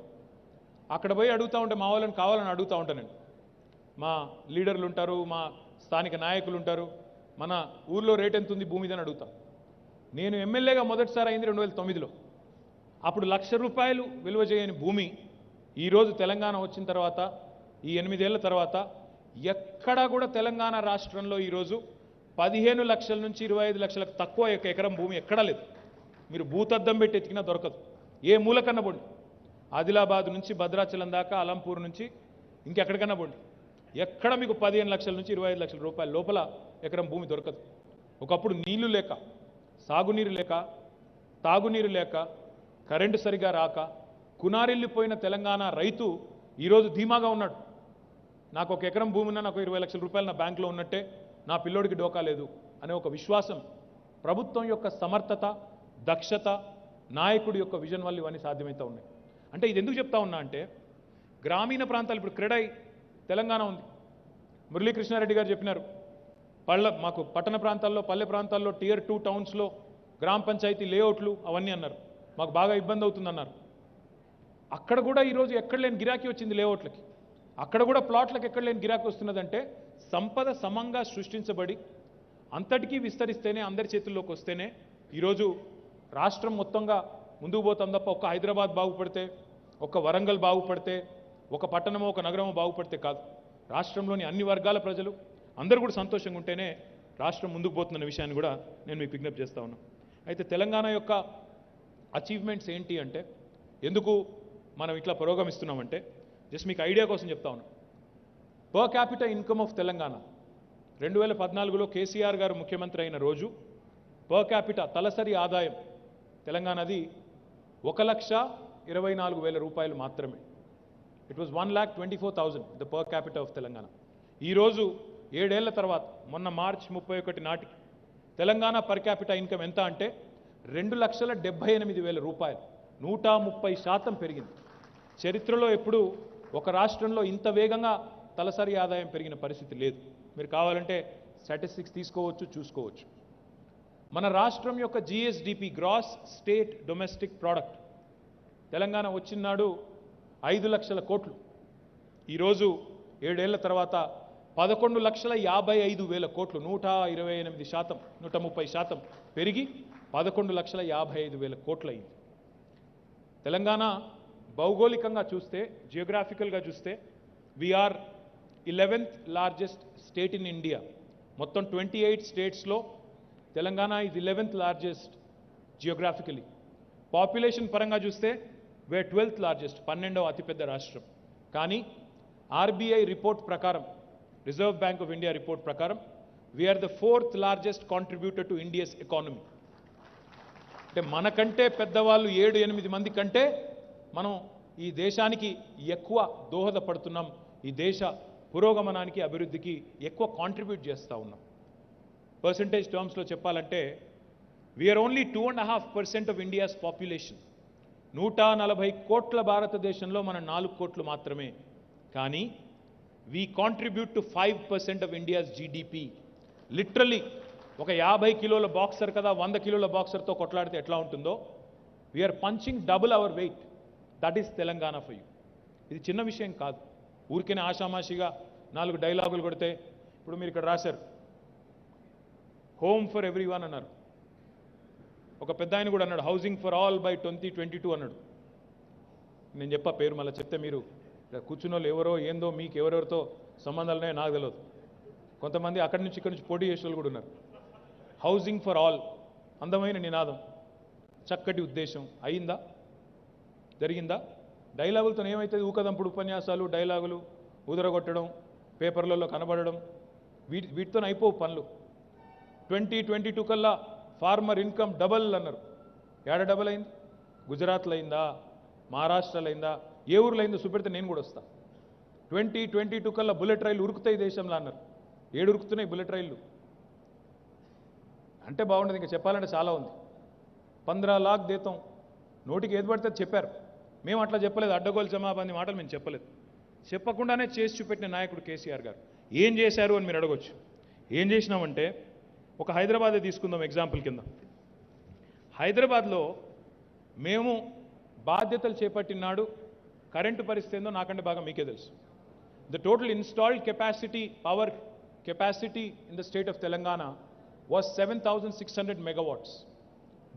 Speaker 3: అక్కడ పోయి అడుగుతూ ఉంటే మా వాళ్ళని కావాలని అడుగుతూ ఉంటానండి. మా లీడర్లు ఉంటారు, మా స్థానిక నాయకులు ఉంటారు, మన ఊర్లో రేట్ ఎంత ఉంది భూమిదని అడుగుతాం. నేను ఎమ్మెల్యేగా మొదటిసారి అయింది 2009లో. అప్పుడు ₹1,00,000 విలువ చేయని భూమి ఈరోజు తెలంగాణ వచ్చిన తర్వాత, ఈ 8 ఏళ్ల తర్వాత ఎక్కడా కూడా తెలంగాణ రాష్ట్రంలో ఈరోజు 15 లక్షల నుంచి 25 లక్షలకు తక్కువ ఎకరం భూమి ఎక్కడా లేదు. మీరు భూతద్దం పెట్టి ఎతికినా దొరకదు. ఏ మూలకన్నా పోండి, ఆదిలాబాద్ నుంచి భద్రాచలం దాకా, అలంపూర్ నుంచి ఇంకెక్కడికన్నా పోండి, ఎక్కడ మీకు 15 లక్షల నుంచి 25 లక్షల రూపాయల లోపల ఎకరం భూమి దొరకదు. ఒకప్పుడు నీళ్లు లేక, సాగునీరు లేక, తాగునీరు లేక, కరెంటు సరిగా రాక కునారిల్లిపోయిన తెలంగాణ రైతు ఈరోజు ధీమాగా ఉన్నాడు. నాకు ఒక ఎకరం భూమి ఉన్నా నాకు 20 లక్షల రూపాయలు నా బ్యాంకులో ఉన్నట్టే, నా పిల్లోడికి డోకా లేదు అనే ఒక విశ్వాసం, ప్రభుత్వం యొక్క సమర్థత, దక్షత, నాయకుడి యొక్క విజన్ వల్ల ఇవన్నీ సాధ్యమవుతూ ఉన్నాయి. అంటే ఇది ఎందుకు చెప్తా ఉన్నా అంటే, గ్రామీణ ప్రాంతాలు, ఇప్పుడు క్రెడై తెలంగాణ ఉంది, మురళీకృష్ణారెడ్డి గారు చెప్పినారు, మాకు పట్టణ ప్రాంతాల్లో, పల్లె ప్రాంతాల్లో, Tier 2 టౌన్స్లో గ్రామ పంచాయతీ లేఅవుట్లు అవన్నీ అన్నారు, మాకు బాగా ఇబ్బంది అవుతుందన్నారు. అక్కడ కూడా ఈరోజు ఎక్కడ లేని గిరాకీ వచ్చింది లేఅవుట్లకి, అక్కడ కూడా ప్లాట్లకు ఎక్కడ లేని గిరాకీ వస్తున్నదంటే, సంపద సమంగా సృష్టించబడి అంతటికీ విస్తరిస్తేనే, అందరి చేతుల్లోకి వస్తేనే ఈరోజు రాష్ట్రం మొత్తంగా ముందుకు పోతాం తప్ప, ఒక హైదరాబాద్ బాగుపడితే, ఒక వరంగల్ బాగుపడితే, ఒక పట్టణమో ఒక నగరమో బాగుపడితే కాదు. రాష్ట్రంలోని అన్ని వర్గాల ప్రజలు అందరూ కూడా సంతోషంగా ఉంటేనే రాష్ట్రం ముందుకు పోతుందన్న విషయాన్ని కూడా నేను మీకు విజ్ఞప్తి చేస్తా ఉన్నాను. అయితే తెలంగాణ యొక్క అచీవ్మెంట్స్ ఏంటి అంటే, ఎందుకు మనం ఇట్లా పురోగమిస్తున్నామంటే, జస్ట్ మీకు ఐడియా కోసం చెప్తా ఉన్నాం. Per capital income of Telangana 2014లో కేసీఆర్ గారు ముఖ్యమంత్రి అయిన రోజు పర్ క్యాపిటల్ తలసరి ఆదాయం తెలంగాణది 1,24,000 రూపాయలు మాత్రమే. It was 1,24,000 the per capital of Telangana. ఈరోజు 7 ఏళ్ల తర్వాత, మొన్న మార్చి 31 నాటికి తెలంగాణ పర్ క్యాపిటల్ ఇన్కమ్ ఎంత అంటే 2,78,000 రూపాయలు, 130% పెరిగింది. చరిత్రలో ఎప్పుడు ఒక రాష్ట్రంలో ఇంత వేగంగా తలసరి ఆదాయం పెరిగిన పరిస్థితి లేదు. మీరు కావాలంటే స్టాటిస్టిక్స్ తీసుకోవచ్చు, చూసుకోవచ్చు. మన రాష్ట్రం యొక్క GSDP, gross state domestic product, Telangana వచ్చినాడు 5 లక్షల కోట్లు. ఈరోజు 7 ఏళ్ల తర్వాత 11,55,000 కోట్లు, 128%, 130% పెరిగి 11,55,000 కోట్లు అయింది. తెలంగాణ భౌగోళికంగా చూస్తే, జియోగ్రాఫికల్గా చూస్తే, we're 11th largest state in India. మొత్తం 28 స్టేట్స్లో Telangana is 11th largest geographically. Population పరంగా చూస్తే వేర్ 12th లార్జెస్ట్, 12వ అతిపెద్ద రాష్ట్రం. కానీ RBI రిపోర్ట్ ప్రకారం, reserve bank of India report ప్రకారం, we are the 4th largest contributor to India's economy. అంటే మనకంటే పెద్దవాళ్ళు 7-8 మంది కంటే మనం ఈ దేశానికి ఎక్కువ దోహదపడుతున్నాం, ఈ దేశ పురోగమనానికి, అభివృద్ధికి ఎక్కువ కాంట్రిబ్యూట్ చేస్తూ ఉన్నాం. పర్సంటేజ్ టర్మ్స్లో చెప్పాలంటే we're only 2.5% of India's population. 140 కోట్ల భారతదేశంలో మనం 4 కోట్లు మాత్రమే. కానీ we contribute to 5% of India's GDP. Literally ఒక 50 కిలోల బాక్సర్ కదా 100 కిలోల బాక్సర్తో కొట్లాడితే ఎట్లా ఉంటుందో, we're punching double our weight. That is Telangana for you. ఇది చిన్న విషయం కాదు. ఊరికేనే ఆషామాషిగా 4 డైలాగులు కొడితే, ఇప్పుడు మీరు ఇక్కడ రాశారు హోమ్ ఫర్ ఎవ్రీ వన్ అన్నారు. ఒక పెద్ద ఆయన కూడా అన్నాడు హౌసింగ్ ఫర్ ఆల్ బై 2022 అన్నాడు. నేను చెప్పా పేరు, మళ్ళీ చెప్తే మీరు కూర్చున్న వాళ్ళు ఎవరో ఏందో, మీకు ఎవరెవరితో సంబంధాలు ఉన్నాయో నాకు తెలియదు. కొంతమంది అక్కడి నుంచి ఇక్కడి నుంచి పోటీ చేసే వాళ్ళు కూడా ఉన్నారు. హౌసింగ్ ఫర్ ఆల్, అందమైన నినాదం, చక్కటి ఉద్దేశం. అయిందా? జరిగిందా? డైలాగులతో ఏమవుతుంది? ఊకదంపుడు ఉపన్యాసాలు, డైలాగులు ఉదరగొట్టడం, పేపర్లలో కనబడడం, వీటితో అయిపోవు పనులు. 2022 కల్లా ఫార్మర్ ఇన్కమ్ డబల్ అన్నారు. ఏడ డబల్ అయింది? గుజరాత్లో అయిందా, మహారాష్ట్రలో అయిందా, ఏ ఊర్లో అయిందో చూపెడితే నేను కూడా వస్తా. 2022 కల్లా బుల్లెట్ రైలు ఉరుకుతాయి దేశంలో అన్నారు. ఏడు ఉరుకుతున్నాయి బుల్లెట్ రైళ్లు అంటే బాగుండదు. ఇంకా చెప్పాలంటే చాలా ఉంది. 15 लाख దేతం నోటికి ఏది పడితే చెప్పారు. మేము అట్లా చెప్పలేదు. అడ్డగోలు జమాబంది మాటలు మేము చెప్పలేదు. చెప్పకుండానే చేసి చూపెట్టిన నాయకుడు కేసీఆర్ గారు. ఏం చేశారు అని మీరు అడగొచ్చు. ఏం చేసినామంటే ఒక హైదరాబాదే తీసుకుందాం ఎగ్జాంపుల్ కింద. హైదరాబాద్లో మేము బాధ్యతలు చేపట్టినాడు కరెంటు పరిస్థితి ఏందో నాకంటే బాగా మీకే తెలుసు. The total installed capacity power capacity in the state of Telangana was 7,600 megawatts.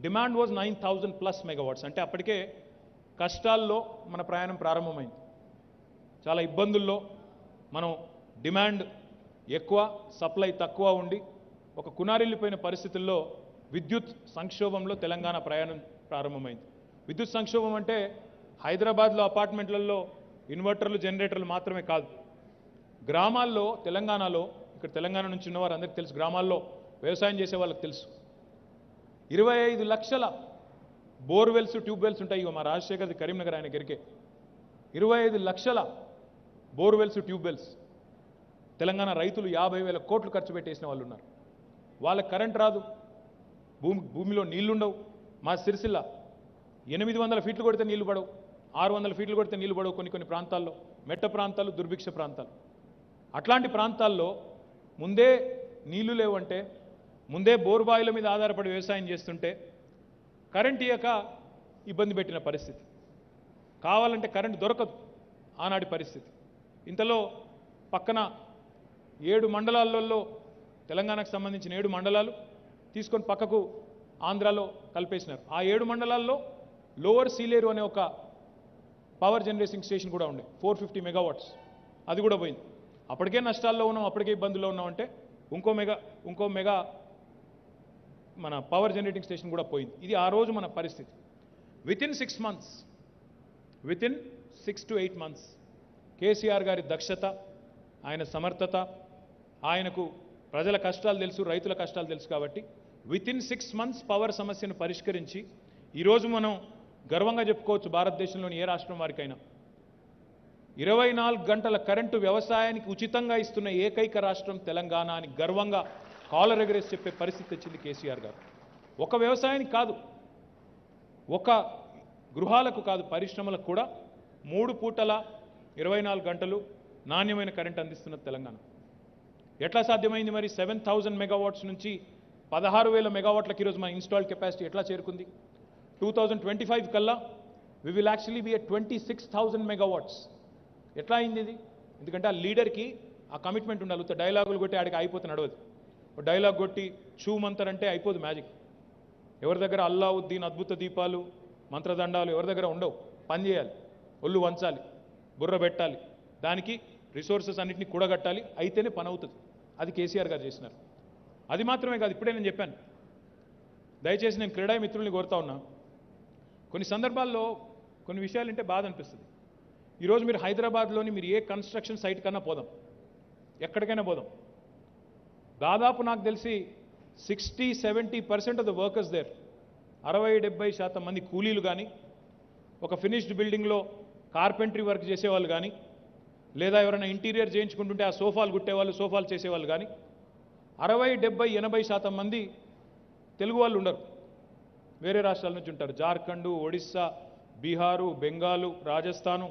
Speaker 3: Demand was 9,000+ megawatts. అంటే అప్పటికే కష్టాల్లో మన ప్రయాణం ప్రారంభమైంది. చాలా ఇబ్బందుల్లో మనం డిమాండ్ ఎక్కువ సప్లై తక్కువ ఉండి ఒక కునారిల్లిపోయిన పరిస్థితుల్లో విద్యుత్ సంక్షోభంలో తెలంగాణ ప్రయాణం ప్రారంభమైంది. విద్యుత్ సంక్షోభం అంటే హైదరాబాద్లో అపార్ట్మెంట్లలో ఇన్వర్టర్లు జనరేటర్లు మాత్రమే కాదు. గ్రామాల్లో తెలంగాణలో ఇక్కడ తెలంగాణ నుంచి ఉన్నవారు అందరికీ తెలుసు, గ్రామాల్లో వ్యవసాయం చేసే వాళ్ళకి తెలుసు. 25 లక్షల బోర్వెల్స్ ట్యూబ్వెల్స్ ఉంటాయి. ఇక మా రాజశేఖర్ కరీంనగర్ ఆయన గరికే 25 లక్షల బోర్వెల్స్ ట్యూబ్వెల్స్. తెలంగాణ రైతులు 50,000 కోట్లు ఖర్చు పెట్టేసిన వాళ్ళు ఉన్నారు. వాళ్ళకి కరెంట్ రాదు, భూమిలో నీళ్లుండవు. మా సిరిసిల్ల 800 ఫీట్లు కొడితే నీళ్లు పడవు, 600 ఫీట్లు కొడితే నీళ్లు పడవు. కొన్ని ప్రాంతాల్లో మెట్ట ప్రాంతాలు, దుర్భిక్ష ప్రాంతాలు. అట్లాంటి ప్రాంతాల్లో ముందే నీళ్లు లేవంటే, ముందే బోర్బాయిల మీద ఆధారపడి వ్యవసాయం చేస్తుంటే కరెంట్ ఇయ్యక ఇబ్బంది పెట్టిన పరిస్థితి. కావాలంటే కరెంట్ దొరకదు ఆనాటి పరిస్థితి. ఇంతలో పక్కన 7 మండలాలలో తెలంగాణకు సంబంధించిన 7 మండలాలు తీసుకొని పక్కకు ఆంధ్రాలో కలిపేసినారు. ఆ 7 మండలాల్లో లోవర్ సీలేరు అనే ఒక పవర్ జనరేటింగ్ స్టేషన్ కూడా ఉండే 450 megawatts. అది కూడా పోయింది. అప్పటికే నష్టాల్లో ఉన్నాం, అప్పటికే ఇబ్బందుల్లో ఉన్నామంటే ఇంకో మెగా మన పవర్ జనరేటింగ్ స్టేషన్ కూడా పోయింది. ఇది ఆ రోజు మన పరిస్థితి. వితిన్ 6 to 8 months కేసీఆర్ గారి దక్షత, ఆయన సమర్థత, ఆయనకు ప్రజల కష్టాలు తెలుసు, రైతుల కష్టాలు తెలుసు కాబట్టి వితిన్ 6 months పవర్ సమస్యను పరిష్కరించి ఈరోజు మనం గర్వంగా చెప్పుకోవచ్చు భారతదేశంలోని ఏ రాష్ట్రం వారికైనా 24 గంటల కరెంటు వ్యవసాయానికి ఉచితంగా ఇస్తున్న ఏకైక రాష్ట్రం తెలంగాణ అని గర్వంగా కాలర్ ఎగరేసి చెప్పే పరిస్థితి వచ్చింది కేసీఆర్ గారు. ఒక వ్యవసాయానికి కాదు, ఒక గృహాలకు కాదు, పరిశ్రమలకు కూడా 3 పూటల 24 గంటలు నాణ్యమైన కరెంట్ అందిస్తున్న తెలంగాణ. ఎట్లా సాధ్యమైంది మరి? 7,000 megawatts నుంచి 16,000 megawatలకు ఈరోజు మన ఇన్స్టాల్డ్ కెపాసిటీ ఎట్లా చేరుకుంది? 2025 కల్లా we will actually be at 26,000 megawatts. ఎట్లా అయింది ఇది? ఎందుకంటే ఆ లీడర్కి ఆ కమిట్మెంట్ ఉండాలి. డైలాగులు కొట్టి ఆడికి అయిపోతే నడవదు. డైలాగ్ కొట్టి చూమంతరంటే అయిపోదు మ్యాజిక్. ఎవరి దగ్గర అల్లావుద్దీన్ అద్భుత దీపాలు మంత్రదండాలు ఎవరి దగ్గర ఉండవు. పని చేయాలి, ఒళ్ళు వంచాలి, బుర్ర పెట్టాలి, దానికి రిసోర్సెస్ అన్నింటినీ కూడగట్టాలి, అయితేనే పని అవుతుంది. అది కేసీఆర్ గారు చేసినారు. అది మాత్రమే కాదు, ఇప్పుడే నేను చెప్పాను, దయచేసి నేను క్రీడాయి మిత్రుల్ని కోరుతా ఉన్నా, కొన్ని సందర్భాల్లో కొన్ని విషయాలు అంటే బాధ అనిపిస్తుంది. ఈరోజు మీరు హైదరాబాద్లోని మీరు ఏ కన్స్ట్రక్షన్ సైట్ కన్నా పోదాం, ఎక్కడికైనా పోదాం, దాదాపు నాకు తెలిసి 60-70% ఆఫ్ ద వర్కర్స్ దేర్, 60-70% మంది కూలీలు కానీ, ఒక ఫినిష్డ్ బిల్డింగ్లో కార్పెంటరీ వర్క్ చేసేవాళ్ళు కానీ, లేదా ఎవరైనా ఇంటీరియర్ చేయించుకుంటుంటే ఆ సోఫాలు కుట్టేవాళ్ళు, సోఫాలు చేసేవాళ్ళు కానీ 60-70-80% మంది తెలుగు వాళ్ళు ఉండరు, వేరే రాష్ట్రాల నుంచి ఉంటారు. జార్ఖండ్, ఒడిస్సా, బీహారు, బెంగాలు, రాజస్థాను,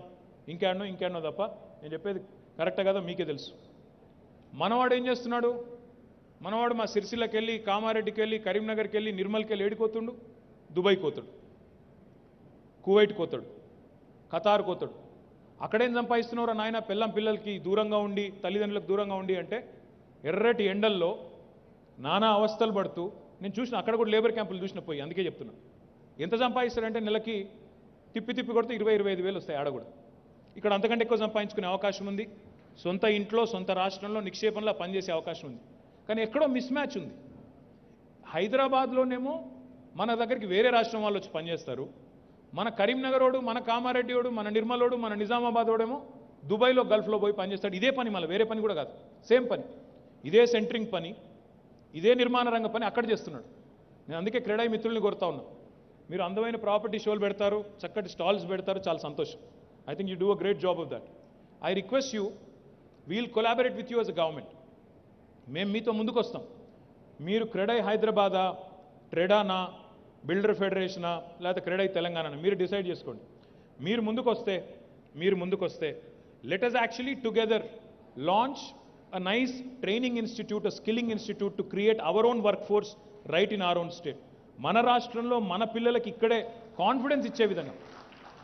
Speaker 3: ఇంకేనో తప్ప. నేను చెప్పేది కరెక్టే కదా మీకే తెలుసు. మనవాడు ఏం చేస్తున్నాడు? మనవాడు మా సిరిసిల్లకి వెళ్ళి, కామారెడ్డికి వెళ్ళి, కరీంనగర్కి వెళ్ళి, నిర్మల్కి వెళ్ళి ఏడిపోతుండు, దుబాయ్కి పోతాడు, కువైట్ పోతాడు, ఖతార్ పోతాడు. అక్కడేం సంపాదిస్తున్నారో నాయన, పిల్లలకి దూరంగా ఉండి, తల్లిదండ్రులకు దూరంగా ఉండి అంటే ఎర్రటి ఎండల్లో నానా అవస్థలు పడుతూ నేను చూసిన, అక్కడ కూడా లేబర్ క్యాంపులు చూసిన పోయి, అందుకే చెప్తున్నా. ఎంత సంపాదిస్తారంటే నెలకి తిప్పి కొడితే 20-25 వేలు వస్తాయి ఆడ కూడా. ఇక్కడ అంతకంటే ఎక్కువ సంపాదించుకునే అవకాశం ఉంది. సొంత ఇంట్లో, సొంత రాష్ట్రంలో నిక్షేపంలో పనిచేసే అవకాశం ఉంది. కానీ ఎక్కడో మిస్ మ్యాచ్ ఉంది. హైదరాబాద్లోనేమో మన దగ్గరికి వేరే రాష్ట్రం వాళ్ళు వచ్చి పనిచేస్తారు, మన కరీంనగరోడు, మన కామారెడ్డిోడు, మన నిర్మలోడు, మన నిజామాబాదోడేమో దుబాయ్లో, గల్ఫ్లో పోయి పనిచేస్తాడు. ఇదే పని, మళ్ళీ వేరే పని కూడా కాదు, సేమ్ పని, ఇదే సెంటరింగ్ పని, ఇదే నిర్మాణ రంగ పని అక్కడ చేస్తున్నాడు. నేను అందుకే క్రీడాయి మిత్రుల్ని కోరుతా ఉన్నా, మీరు అందమైన ప్రాపర్టీ షోలు పెడతారు, చక్కటి స్టాల్స్ పెడతారు, చాలా సంతోషం. I think you do a great job of that. I request you, we'll collaborate with you as a government. మేము మీతో ముందుకు వస్తాం. మీరు క్రెడై హైదరాబాదా, ట్రెడానా, బిల్డర్ ఫెడరేషనా, లేకపోతే క్రెడై తెలంగాణ మీరు డిసైడ్ చేసుకోండి. మీరు ముందుకు వస్తే let us actually together launch a nice training institute, a skilling institute to create our own workforce right in our own state. మన రాష్ట్రంలో మన పిల్లలకి ఇక్కడే కాన్ఫిడెన్స్ ఇచ్చే విధంగా.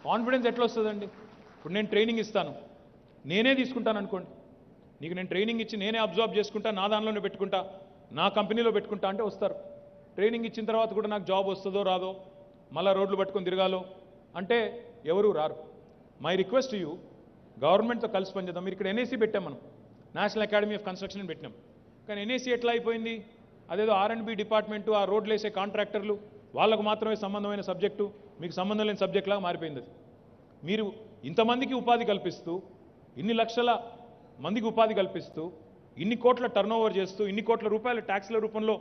Speaker 3: కాన్ఫిడెన్స్ ఎట్లా వస్తుందండి? ఇప్పుడు నేను ట్రైనింగ్ ఇస్తాను, నేనే తీసుకుంటాను అనుకోండి, నీకు నేను ట్రైనింగ్ ఇచ్చి నేనే అబ్జర్వ్ చేసుకుంటా, నా దానిలోనే పెట్టుకుంటా, నా కంపెనీలో పెట్టుకుంటా అంటే వస్తారు. ట్రైనింగ్ ఇచ్చిన తర్వాత కూడా నాకు జాబ్ వస్తుందో రాదో, మళ్ళీ రోడ్లు పట్టుకొని తిరగాలో అంటే ఎవరు రారు. మై రిక్వెస్ట్ యూ, గవర్నమెంట్తో కలిసి పనిచేద్దాం. మీరు ఇక్కడ ఎన్ఏసీ పెట్టాం, మనం నేషనల్ అకాడమీ ఆఫ్ కన్స్ట్రక్షన్ పెట్టినాం. కానీ ఎన్ఏసీ ఎట్లా అయిపోయింది? అదేదో R&B డిపార్ట్మెంటు, ఆ రోడ్లు వేసే కాంట్రాక్టర్లు, వాళ్ళకు మాత్రమే సంబంధమైన సబ్జెక్టు, మీకు సంబంధం లేని సబ్జెక్ట్ లాగా మారిపోయింది అది. మీరు ఇంతమందికి ఉపాధి కల్పిస్తూ, ఇన్ని లక్షల మందికి ఉపాధి కల్పిస్తూ, ఇన్ని కోట్ల టర్నోవర్ చేస్తూ, ఇన్ని కోట్ల రూపాయల ట్యాక్స్ల రూపంలో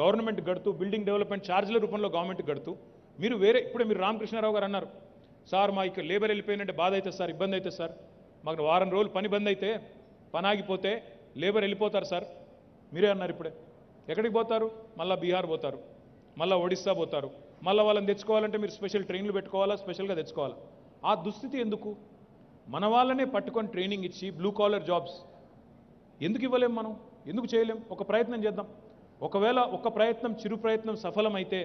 Speaker 3: గవర్నమెంట్ గడుతూ, బిల్డింగ్ డెవలప్మెంట్ ఛార్జీల రూపంలో గవర్నమెంట్ గడుతూ, మీరు ఇప్పుడే మీరు రామకృష్ణారావు గారు అన్నారు, సార్ మా ఇక్కడ లేబర్ వెళ్ళిపోయినంటే బాధ అవుతుంది సార్, ఇబ్బంది అవుతుంది సార్, మాకు వారం రోజులు పని బంద్ అయితే, పని ఆగిపోతే లేబర్ వెళ్ళిపోతారు సార్. మీరే అన్నారు ఇప్పుడే. ఎక్కడికి పోతారు? మళ్ళీ బీహార్ పోతారు, మళ్ళీ ఒడిస్సా పోతారు. మళ్ళీ వాళ్ళని తెచ్చుకోవాలంటే మీరు స్పెషల్ ట్రైన్లు పెట్టుకోవాలా, స్పెషల్గా తెచ్చుకోవాలా. ఆ దుస్థితి ఎందుకు? మన వాళ్ళనే పట్టుకొని ట్రైనింగ్ ఇచ్చి బ్లూ కాలర్ జాబ్స్ ఎందుకు ఇవ్వలేం? మనం ఎందుకు చేయలేం? ఒక ప్రయత్నం చేద్దాం. ఒకవేళ ఒక ప్రయత్నం, చిరు ప్రయత్నం సఫలమైతే,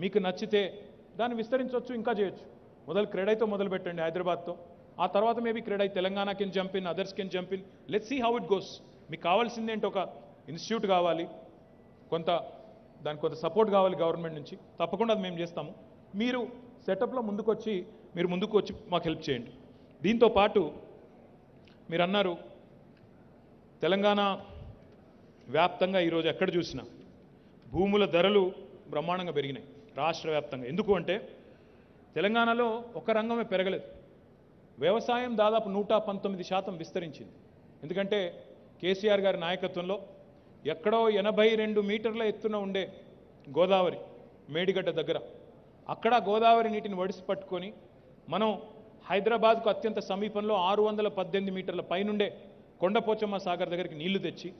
Speaker 3: మీకు నచ్చితే దాన్ని విస్తరించవచ్చు, ఇంకా చేయొచ్చు. క్రెడైతో మొదలు పెట్టండి, హైదరాబాద్తో. ఆ తర్వాత maybe CREDAI Telangana can jump in, others can jump in. Let's see how it goes. మీకు కావాల్సింది ఏంటి? ఒక ఇన్స్టిట్యూట్ కావాలి, దానికి కొంత సపోర్ట్ కావాలి గవర్నమెంట్ నుంచి. తప్పకుండా అది మేము చేస్తాము. మీరు సెటప్లో ముందుకు వచ్చి మాకు హెల్ప్ చేయండి. దీంతో పాటు మీరు అన్నారు తెలంగాణ వ్యాప్తంగా ఈరోజు ఎక్కడ చూసినా భూముల ధరలు బ్రహ్మాండంగా పెరిగినాయి రాష్ట్ర వ్యాప్తంగా. ఎందుకు అంటే తెలంగాణలో ఒక రంగమే పెరగలేదు. వ్యవసాయం దాదాపు 119% విస్తరించింది. ఎందుకంటే కేసీఆర్ గారి నాయకత్వంలో ఎక్కడో 82 మీటర్ల ఎత్తున ఉండే గోదావరి మేడిగడ్డ దగ్గర, అక్కడ గోదావరి నీటిని వడిసి పట్టుకొని మనం హైదరాబాద్కు అత్యంత సమీపంలో 618 మీటర్ల పైనుండే కొండపోచమ్మ సాగర్ దగ్గరికి నీళ్లు తెచ్చి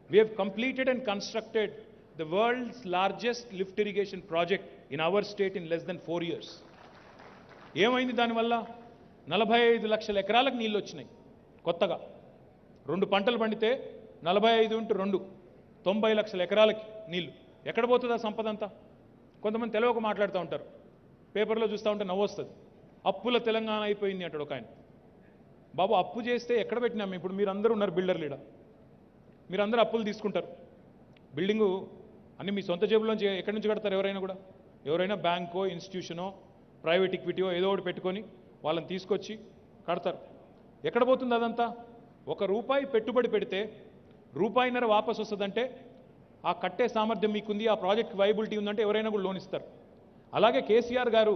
Speaker 3: we have completed and constructed the world's largest lift irrigation project in our state in less than 4 years. ఏమైంది దానివల్ల? 45 లక్షల ఎకరాలకు నీళ్ళు వచ్చినాయి కొత్తగా. 2 పంటలు పండితే 45 × 2 90 లక్షల ఎకరాలకి నీళ్లు. ఎక్కడ పోతుంది ఆ సంపద అంతా? కొంతమంది తెలియక మాట్లాడుతూ ఉంటారు, పేపర్లో చూస్తూ ఉంటే నవ్వొస్తుంది. అప్పుల తెలంగాణ అయిపోయింది అంటాడు ఒక ఆయన. బాబు, అప్పు చేస్తే ఎక్కడ పెట్టినాము? ఇప్పుడు మీరందరూ ఉన్నారు బిల్డర్ లీడ, మీరందరూ అప్పులు తీసుకుంటారు. బిల్డింగు అన్ని మీ సొంత జేబులోంచి ఎక్కడి నుంచి కడతారు? ఎవరైనా బ్యాంకో, ఇన్స్టిట్యూషనో, ప్రైవేట్ ఈక్విటీయో ఏదో ఒకటి పెట్టుకొని వాళ్ళని తీసుకొచ్చి కడతారు. ఎక్కడ పోతుంది అదంతా? ₹1 పెట్టుబడి పెడితే ₹1.5 వాపసు వస్తుందంటే ఆ కట్టే సామర్థ్యం మీకుంది, ఆ ప్రాజెక్ట్ వైబిలిటీ ఉందంటే ఎవరైనా కూడా లోన్ ఇస్తారు. అలాగే కేసీఆర్ గారు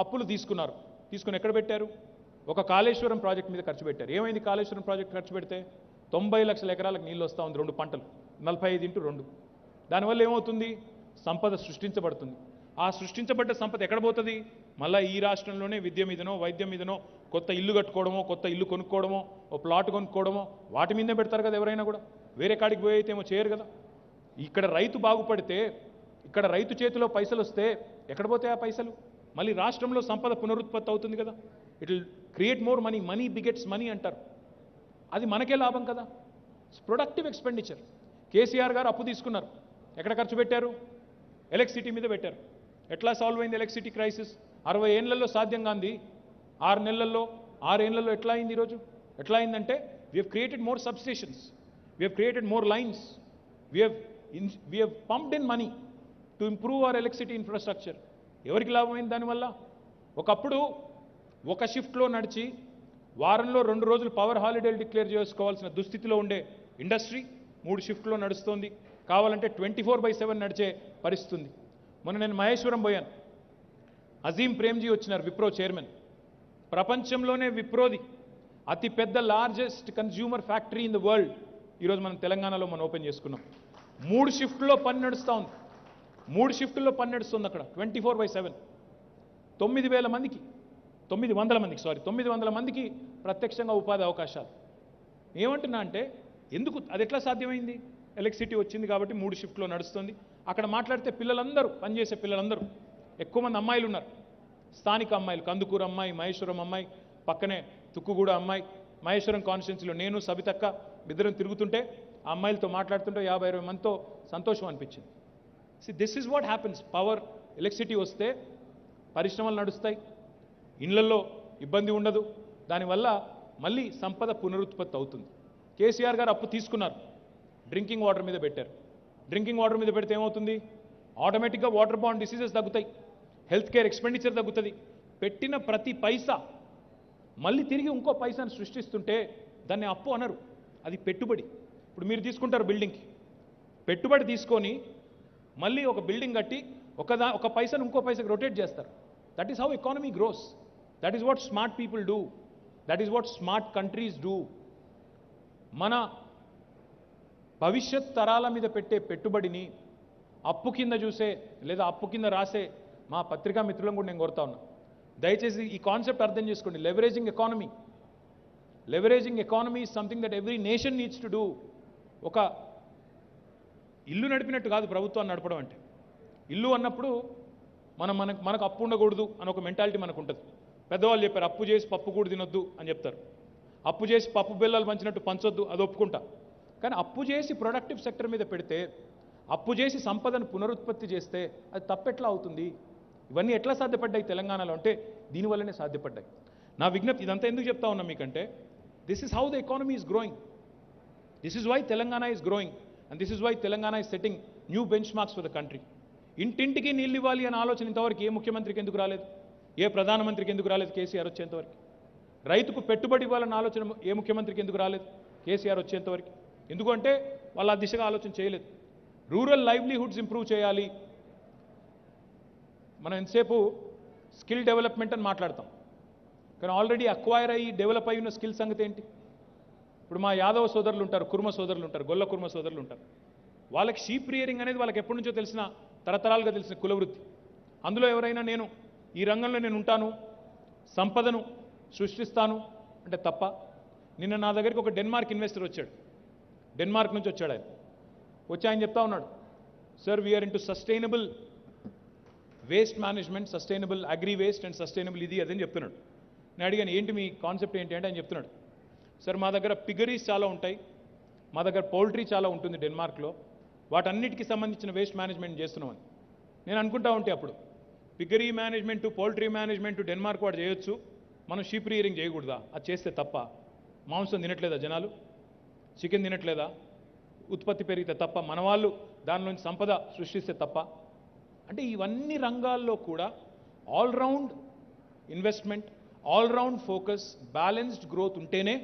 Speaker 3: అప్పులు తీసుకుని ఎక్కడ పెట్టారు? ఒక కాళేశ్వరం ప్రాజెక్ట్ మీద ఖర్చు పెట్టారు. ఏమైంది కాళేశ్వరం ప్రాజెక్ట్ ఖర్చు పెడితే? 90 లక్షల ఎకరాలకు నీళ్ళు వస్తూ ఉంది, 2 పంటలు, 45 × 2. దానివల్ల ఏమవుతుంది? సంపద సృష్టించబడుతుంది. ఆ సృష్టించబడ్డ సంపద ఎక్కడ పోతుంది? మళ్ళీ ఈ రాష్ట్రంలోనే విద్య మీదనో, వైద్యం మీదనో, కొత్త ఇల్లు కట్టుకోవడమో, కొత్త ఇల్లు కొనుక్కోవడమో, ఓ ప్లాట్ కొనుక్కోవడమో, వాటి మీదే పెడతారు కదా ఎవరైనా కూడా. వేరే కాడికి పోయి అయితే ఏమో చేయరు కదా. ఇక్కడ రైతు బాగుపడితే, ఇక్కడ రైతు చేతిలో పైసలు వస్తే ఎక్కడ పోతాయి ఆ పైసలు? మళ్ళీ రాష్ట్రంలో సంపద పునరుత్పత్తి అవుతుంది కదా. It will create more money, money begets money అంటారు. అది మనకే లాభం కదా. Productive expenditure. కేసీఆర్ గారు అప్పు తీసుకున్నారు, ఎక్కడ ఖర్చు పెట్టారు? ఎలక్ట్రిసిటీ మీద పెట్టారు. ఎట్లా సాల్వ్ అయింది ఎలక్ట్రిసిటీ క్రైసిస్? 60 ఏళ్లలో సాధ్యం కాంది 6 ఏళ్లలో ఎట్లా అయింది ఈరోజు? ఎట్లా అయిందంటే we have created more substations, we have created more lines, we have pumped in money to improve our electricity infrastructure. ఎవరికి లాభమైంది దానివల్ల? ఒకప్పుడు ఒక షిఫ్ట్లో నడిచి వారంలో 2 రోజులు పవర్ హాలిడేలు డిక్లేర్ చేసుకోవాల్సిన దుస్థితిలో ఉండే ఇండస్ట్రీ 3 షిఫ్ట్లో నడుస్తోంది. కావాలంటే 24/7 నడిచే పరిస్థితి ఉంది. మొన్న నేను మహేశ్వరం పోయాను. అజీం ప్రేమ్జీ వచ్చినారు, విప్రో చైర్మన్. ప్రపంచంలోనే విప్రోది అతిపెద్ద largest consumer factory in the world ఈరోజు మనం తెలంగాణలో ఓపెన్ చేసుకున్నాం. 3 షిఫ్ట్లో పని నడుస్తూ ఉంది. 3 షిఫ్టుల్లో పని నడుస్తుంది అక్కడ 24/7. 900 మందికి ప్రత్యక్షంగా ఉపాధి అవకాశాలు. ఏమంటున్నా అంటే ఎందుకు అది ఎట్లా సాధ్యమైంది? ఎలక్ట్రిసిటీ వచ్చింది కాబట్టి 3 షిఫ్ట్లో నడుస్తుంది. అక్కడ మాట్లాడితే పిల్లలందరూ, పనిచేసే పిల్లలందరూ, ఎక్కువ మంది అమ్మాయిలు ఉన్నారు, స్థానిక అమ్మాయిలు, కందుకూరు అమ్మాయి, మహేశ్వరం అమ్మాయి, పక్కనే తుక్కుగూడ అమ్మాయి, మహేశ్వరం కాన్స్టిట్యున్సీలో నేను సబితక్క ఇద్దరం తిరుగుతుంటే ఆ అమ్మాయిలతో మాట్లాడుతుంటే 50-60 మందితో సంతోషం అనిపించింది. This is what happens. Power, electricity వస్తే పరిశ్రమలు నడుస్తాయి, ఇళ్లలో ఇబ్బంది ఉండదు, దానివల్ల మళ్ళీ సంపద పునరుత్పత్తి అవుతుంది. కేసీఆర్ గారు అప్పు తీసుకున్నారు, డ్రింకింగ్ వాటర్ మీద పెట్టారు. డ్రింకింగ్ వాటర్ మీద పెడితే ఏమవుతుంది? ఆటోమేటిక్గా వాటర్ బాండ్ డిసీజెస్ తగ్గుతాయి, హెల్త్ కేర్ ఎక్స్పెండిచర్ తగ్గుతుంది. పెట్టిన ప్రతి పైసా మళ్ళీ తిరిగి ఇంకో పైసాను సృష్టిస్తుంటే దాన్ని అప్పు అనరు, అది పెట్టుబడి. ఇప్పుడు మీరు తీసుకుంటారు బిల్డింగ్కి, పెట్టుబడి తీసుకొని మళ్ళీ ఒక బిల్డింగ్ కట్టి ఒక పైసాను ఇంకో పైసకి రొటేట్ చేస్తారు. That is how economy gross. That is what smart people do. That is what smart countries do. మన భవిష్యత్ తరాల మీద పెట్టే పెట్టుబడిని అప్పు కింద చూసే లేదా అప్పు కింద రాసే మా పత్రికా మిత్రులను కూడా నేను కోరుతా ఉన్నా, దయచేసి ఈ కాన్సెప్ట్ అర్థం చేసుకోండి. Leveraging economy. Leveraging economy is something that every nation needs to do. ఒక ఇల్లు నడిపినట్టు కాదు ప్రభుత్వాన్ని నడపడం అంటే. ఇల్లు అన్నప్పుడు మనకు అప్పు ఉండకూడదు అని ఒక మెంటాలిటీ మనకు ఉంటుంది. పెద్దవాళ్ళు చెప్పారు, అప్పు చేసి పప్పు కూడా తినొద్దు అని చెప్తారు. అప్పు చేసి పప్పు బెల్లాలు పంచినట్టు పంచొద్దు, అది ఒప్పుకుంటా. కానీ అప్పు చేసి ప్రొడక్టివ్ సెక్టర్ మీద పెడితే, అప్పు చేసి సంపదను పునరుత్పత్తి చేస్తే అది తప్పెట్లా అవుతుంది? ఇవన్నీ ఎట్లా సాధ్యపడ్డాయి తెలంగాణలో అంటే దీనివల్లనే సాధ్యపడ్డాయి. నా విజ్ఞప్తి ఇదంతా ఎందుకు చెప్తా ఉన్నా మీకంటే, this is how the economy is growing. This is why Telangana is growing and this is why Telangana is setting new benchmarks for the country. ఇంటింటికి నీళ్ళు ఇవ్వాలి అనే ఆలోచన ఇంతవరకు ఏ ముఖ్యమంత్రికి ఎందుకు రాలేదు, ఏ ప్రధానమంత్రికి ఎందుకు రాలేదు కేసీఆర్ వచ్చేంతవరకు? రైతుకు పెట్టుబడి ఇవ్వాలన్న ఆలోచన ఏ ముఖ్యమంత్రికి ఎందుకు రాలేదు కేసీఆర్ వచ్చేంతవరకు? ఎందుకంటే వాళ్ళు ఆ దిశగా ఆలోచన చేయలేదు. రూరల్ లైవ్లీహుడ్స్ ఇంప్రూవ్ చేయాలి. మనం ఎంతసేపు స్కిల్ డెవలప్మెంట్ అని మాట్లాడతాం, కానీ ఆల్రెడీ అక్వైర్ అయ్యి డెవలప్ అయి ఉన్న స్కిల్ సంగతి ఏంటి? ఇప్పుడు మా యాదవ సోదరులు ఉంటారు, కుర్మ సోదరులు ఉంటారు, గొల్ల కుర్మ సోదరులు ఉంటారు. వాళ్ళకి షీప్ రియరింగ్ అనేది వాళ్ళకి ఎప్పటి నుంచో తెలిసిన, తరతరాలుగా తెలిసిన కులవృత్తి. అందులో ఎవరైనా నేను ఈ రంగంలో నేను ఉంటాను, సంపదను సృష్టిస్తాను అంటే తప్ప? నిన్న నా దగ్గరికి ఒక డెన్మార్క్ ఇన్వెస్టర్ వచ్చాడు, డెన్మార్క్ నుంచి వచ్చాడు. ఆయన చెప్తా ఉన్నాడు, sir we're into sustainable waste management, sustainable agri waste and sustainable ఇది అదని చెప్తున్నాడు. నేను అడిగాను ఏంటి మీ కాన్సెప్ట్ ఏంటి అంటే ఆయన చెప్తున్నాడు, సార్ మా దగ్గర పిగరీస్ చాలా ఉంటాయి, మా దగ్గర పౌల్ట్రీ చాలా ఉంటుంది డెన్మార్క్లో, వాటన్నిటికీ సంబంధించిన వేస్ట్ మేనేజ్మెంట్ చేస్తున్నామని. నేను అనుకుంటా ఉంటే అప్పుడు పిగరీ మేనేజ్మెంటు, పౌల్ట్రీ మేనేజ్మెంటు డెన్మార్క్ వాడు చేయొచ్చు, మనం షీప్ రియరింగ్ చేయకూడదా? అది చేస్తే తప్ప? మాంసం తినట్లేదా జనాలు? చికెన్ తినట్లేదా? ఉత్పత్తి పెరిగితే తప్ప? మన వాళ్ళు దానిలోంచి సంపద సృష్టిస్తే తప్ప? అంటే ఇవన్నీ రంగాల్లో కూడా all round investment, all round focus, balanced growth ఉంటేనే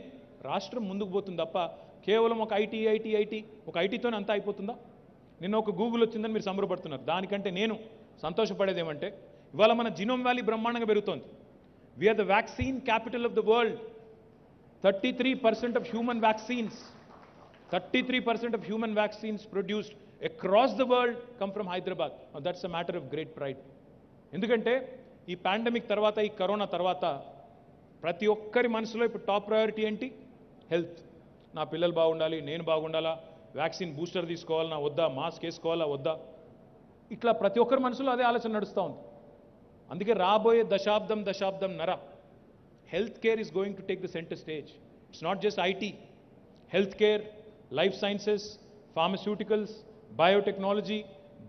Speaker 3: రాష్ట్రం ముందుకు పోతుంది తప్ప కేవలం ఒక ఒక ఐటీతోనే అంతా అయిపోతుందా? నిన్న ఒక గూగుల్ వచ్చిందని మీరు సంబరపడుతున్నారు. దానికంటే నేను సంతోషపడేది ఏమంటే ఇవాళ మన జినోమ్ వ్యాలీ బ్రహ్మాండంగా పెరుగుతోంది. We're the vaccine capital of the world. 33% of human vaccines, 33% of human vaccines produced across the world come from Hyderabad. Now that's a matter of great pride. ఎందుకంటే ఈ పాండమిక్ తర్వాత, ఈ కరోనా తర్వాత ప్రతి ఒక్కరి మనసులో ఇప్పుడు టాప్ ప్రయారిటీ ఏంటి? హెల్త్. నా పిల్లలు బాగుండాలి, నేను బాగుండాలా, వ్యాక్సిన్ బూస్టర్ తీసుకోవాలన్నా వద్దా, మాస్క్ వేసుకోవాలా వద్దా, ఇట్లా ప్రతి ఒక్కరి మనసులో అదే ఆలోచన నడుస్తూ ఉంది. అందుకే రాబోయే దశాబ్దం నర healthcare is going to take the center stage. It's not just IT. Healthcare, life sciences, pharmaceuticals, biotechnology,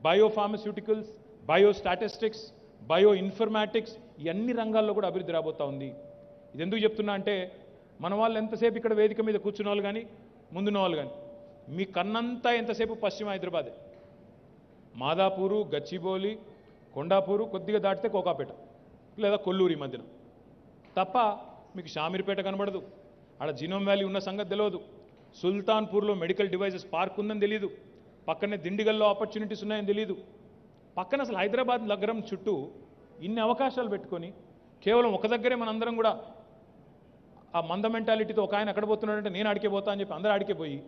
Speaker 3: biopharmaceuticals, biostatistics, bioinformatics, ఈ అన్ని రంగాల్లో కూడా అభివృద్ధి రాబోతా ఉంది. ఇది ఎందుకు చెప్తున్నా అంటే మన వాళ్ళు ఎంతసేపు ఇక్కడ వేదిక మీద కూర్చున్న వాళ్ళు కానీ ముందున్న వాళ్ళు కానీ మీ కన్నంతా ఎంతసేపు పశ్చిమ హైదరాబాదే. మాదాపూరు, గచ్చిబౌలి, కొండాపూరు, కొద్దిగా దాటితే కోకాపేట లేదా కొల్లూరి మధ్యన తప్ప మీకు షామీర్పేట కనబడదు. ఆడ జినోమ్ వ్యాలీ ఉన్న సంగతి తెలియదు. సుల్తాన్పూర్లో మెడికల్ డివైజెస్ పార్క్ ఉందని తెలియదు. పక్కనే దిండిగల్లో ఆపర్చునిటీస్ ఉన్నాయని తెలియదు. పక్కన అసలు హైదరాబాద్ నగరం చుట్టూ ఇన్ని అవకాశాలు పెట్టుకొని కేవలం ఒక దగ్గరే మనందరం కూడా ఆ మంద మెంటాలిటీతో ఒక ఆయన అక్కడ పోతున్నాడంటే నేను ఆడికే పోతా అని చెప్పి అందరూ ఆడికే పోయి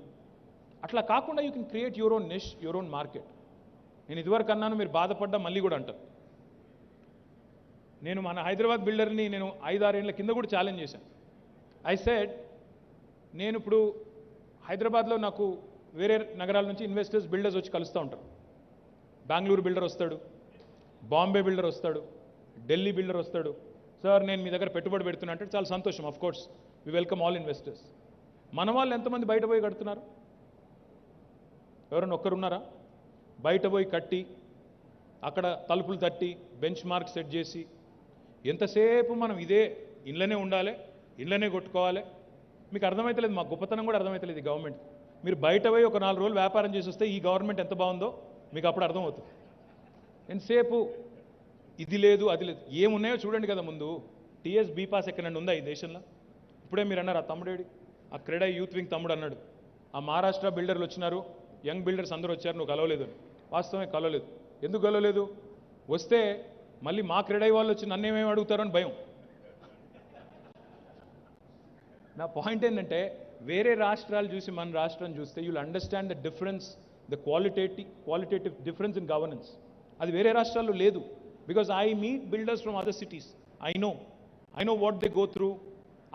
Speaker 3: అట్లా కాకుండా you can create your own niche, your own market. నేను ఇదివరకు అన్నాను, మీరు బాధపడ్డా మళ్ళీ కూడా అంటారు. నేను మన హైదరాబాద్ బిల్డర్ని నేను 5-6 ఏళ్ల కింద కూడా ఛాలెంజ్ చేశాను. ఐ సెడ్ నేను ఇప్పుడు హైదరాబాద్లో నాకు వేరే నగరాల నుంచి ఇన్వెస్టర్స్ బిల్డర్స్ వచ్చి కలుస్తూ ఉంటారు. బెంగళూరు బిల్డర్ వస్తాడు, బాంబే బిల్డర్ వస్తాడు, ఢిల్లీ బిల్డర్ వస్తాడు. సార్ నేను మీ దగ్గర పెట్టుబడి పెడుతున్నా అంటే చాలా సంతోషం, of course we welcome all investors. మన వాళ్ళు ఎంతమంది బయట పోయి కడుతున్నారు? ఎవరైనా ఒక్కరున్నారా? బయట పోయి కట్టి అక్కడ తలుపులు తట్టి బెంచ్ మార్క్ సెట్ చేసి ఎంతసేపు మనం ఇదే ఇళ్ళనే ఉండాలి, ఇళ్ళనే కొట్టుకోవాలి. మీకు అర్థమైతలేదు, మా గొప్పతనం కూడా అర్థమైతలేదు ఈ గవర్నమెంట్. మీరు బయట పోయి ఒక 4 రోజులు వ్యాపారం చేసి వస్తే ఈ గవర్నమెంట్ ఎంత బాగుందో మీకు అప్పుడు అర్థమవుతుంది. ఎంతసేపు ఇది లేదు అది లేదు, ఏమున్నాయో చూడండి కదా. ముందు టీఎస్ బీ పాస్ ఎక్కడన్నా ఉందా ఈ దేశంలో? ఇప్పుడే మీరు అన్నారు ఆ తమ్ముడేడి, ఆ క్రెడై యూత్ వింగ్ తమ్ముడు అన్నాడు, ఆ మహారాష్ట్ర బిల్డర్లు వచ్చినారు, యంగ్ బిల్డర్స్ అందరూ వచ్చారు, నువ్వు కలవలేదు అని. వాస్తవమే కలవలేదు. ఎందుకు కలవలేదు? వస్తే మళ్ళీ మా క్రెడై వాళ్ళు వచ్చి నన్నేమేమి అడుగుతారో అని భయం. నా పాయింట్ ఏంటంటే వేరే రాష్ట్రాలు చూసి మన రాష్ట్రం చూస్తే you'll understand the difference, the qualitative difference in governance. అది వేరే రాష్ట్రాల్లో లేదు. Because I meet builders from other cities, I know what they go through.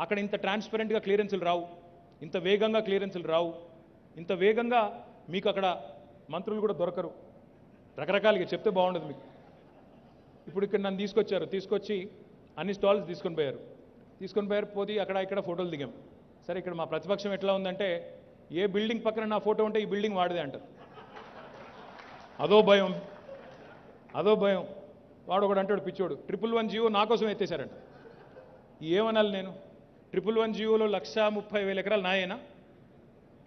Speaker 3: అక్కడ ఇంత ట్రాన్స్పరెంట్గా క్లియరెన్సులు రావు, ఇంత వేగంగా క్లియరెన్సులు రావు, ఇంత వేగంగా మీకు అక్కడ మంత్రులు కూడా దొరకరు. రకరకాలుగా చెప్తే బాగుండదు మీకు. ఇప్పుడు ఇక్కడ నన్ను తీసుకొచ్చి అన్ని స్టాల్స్ తీసుకొని పోయారు, పోతే అక్కడ ఇక్కడ ఫోటోలు దిగాం. సరే ఇక్కడ మా ప్రతిపక్షం ఎట్లా ఉందంటే ఏ బిల్డింగ్ పక్కన నా ఫోటో ఉంటే ఈ బిల్డింగ్ వాడిదే అంటారు. అదో భయం. వాడు ఒకడు అంటాడు పిచ్చోడు, 111 జియో నా కోసం ఎత్తేసారంట. ఏమనాలి నేను? 111 జియోలో 1,30,000 ఎకరాలు నాయేనా?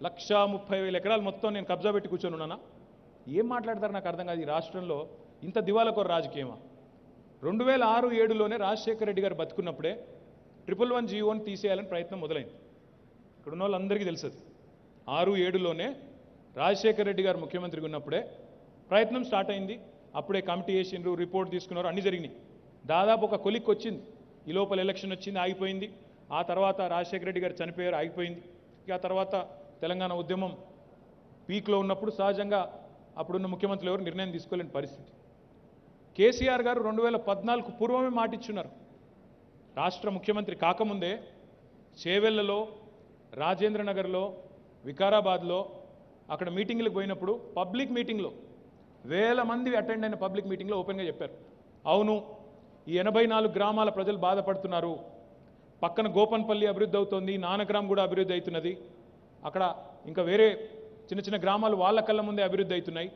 Speaker 3: 1,30,000 ఎకరాలు మొత్తం నేను కబ్జా పెట్టి కూర్చొని ఉన్నానా? ఏం మాట్లాడతారు నాకు అర్థం కాదు. ఈ రాష్ట్రంలో ఇంత దివాలకోర రాజకీయమా? 2006-7లోనే రాజశేఖర రెడ్డి గారు బతుకున్నప్పుడే 111 జియోని తీసేయాలని ప్రయత్నం మొదలైంది. ఇక్కడ ఉన్న వాళ్ళందరికీ తెలుసు. 6-7లోనే రాజశేఖర రెడ్డి గారు ముఖ్యమంత్రిగా ఉన్నప్పుడే ప్రయత్నం స్టార్ట్ అయింది. అప్పుడే కమిటీ వేసిండ్రు, రిపోర్ట్ తీసుకున్నారు, అన్నీ జరిగినాయి. దాదాపు ఒక కొలిక్కి వచ్చింది. ఈ లోపల ఎలక్షన్ వచ్చింది, ఆగిపోయింది. ఆ తర్వాత రాజశేఖర రెడ్డి గారు చనిపోయారు, ఆగిపోయింది. ఇక ఆ తర్వాత తెలంగాణ ఉద్యమం పీక్లో ఉన్నప్పుడు సహజంగా అప్పుడున్న ముఖ్యమంత్రులు ఎవరు నిర్ణయం తీసుకోలేని పరిస్థితి. కేసీఆర్ గారు 2014 పూర్వమే మాటిచ్చున్నారు. రాష్ట్ర ముఖ్యమంత్రి కాకముందే చేవెళ్లలో, రాజేంద్ర నగర్లో, వికారాబాద్లో అక్కడ మీటింగ్లకు పోయినప్పుడు పబ్లిక్ మీటింగ్లో వేల మంది అటెండ్ అయిన పబ్లిక్ మీటింగ్లో ఓపెన్గా చెప్పారు, అవును ఈ 84 గ్రామాల ప్రజలు బాధపడుతున్నారు, పక్కన గోపన్పల్లి అభివృద్ధి అవుతోంది, నానగ్రామ్ కూడా అభివృద్ధి అవుతున్నది, అక్కడ ఇంకా వేరే చిన్న చిన్న గ్రామాలు వాళ్ళ కళ్ళ ముందే అభివృద్ధి అవుతున్నాయి,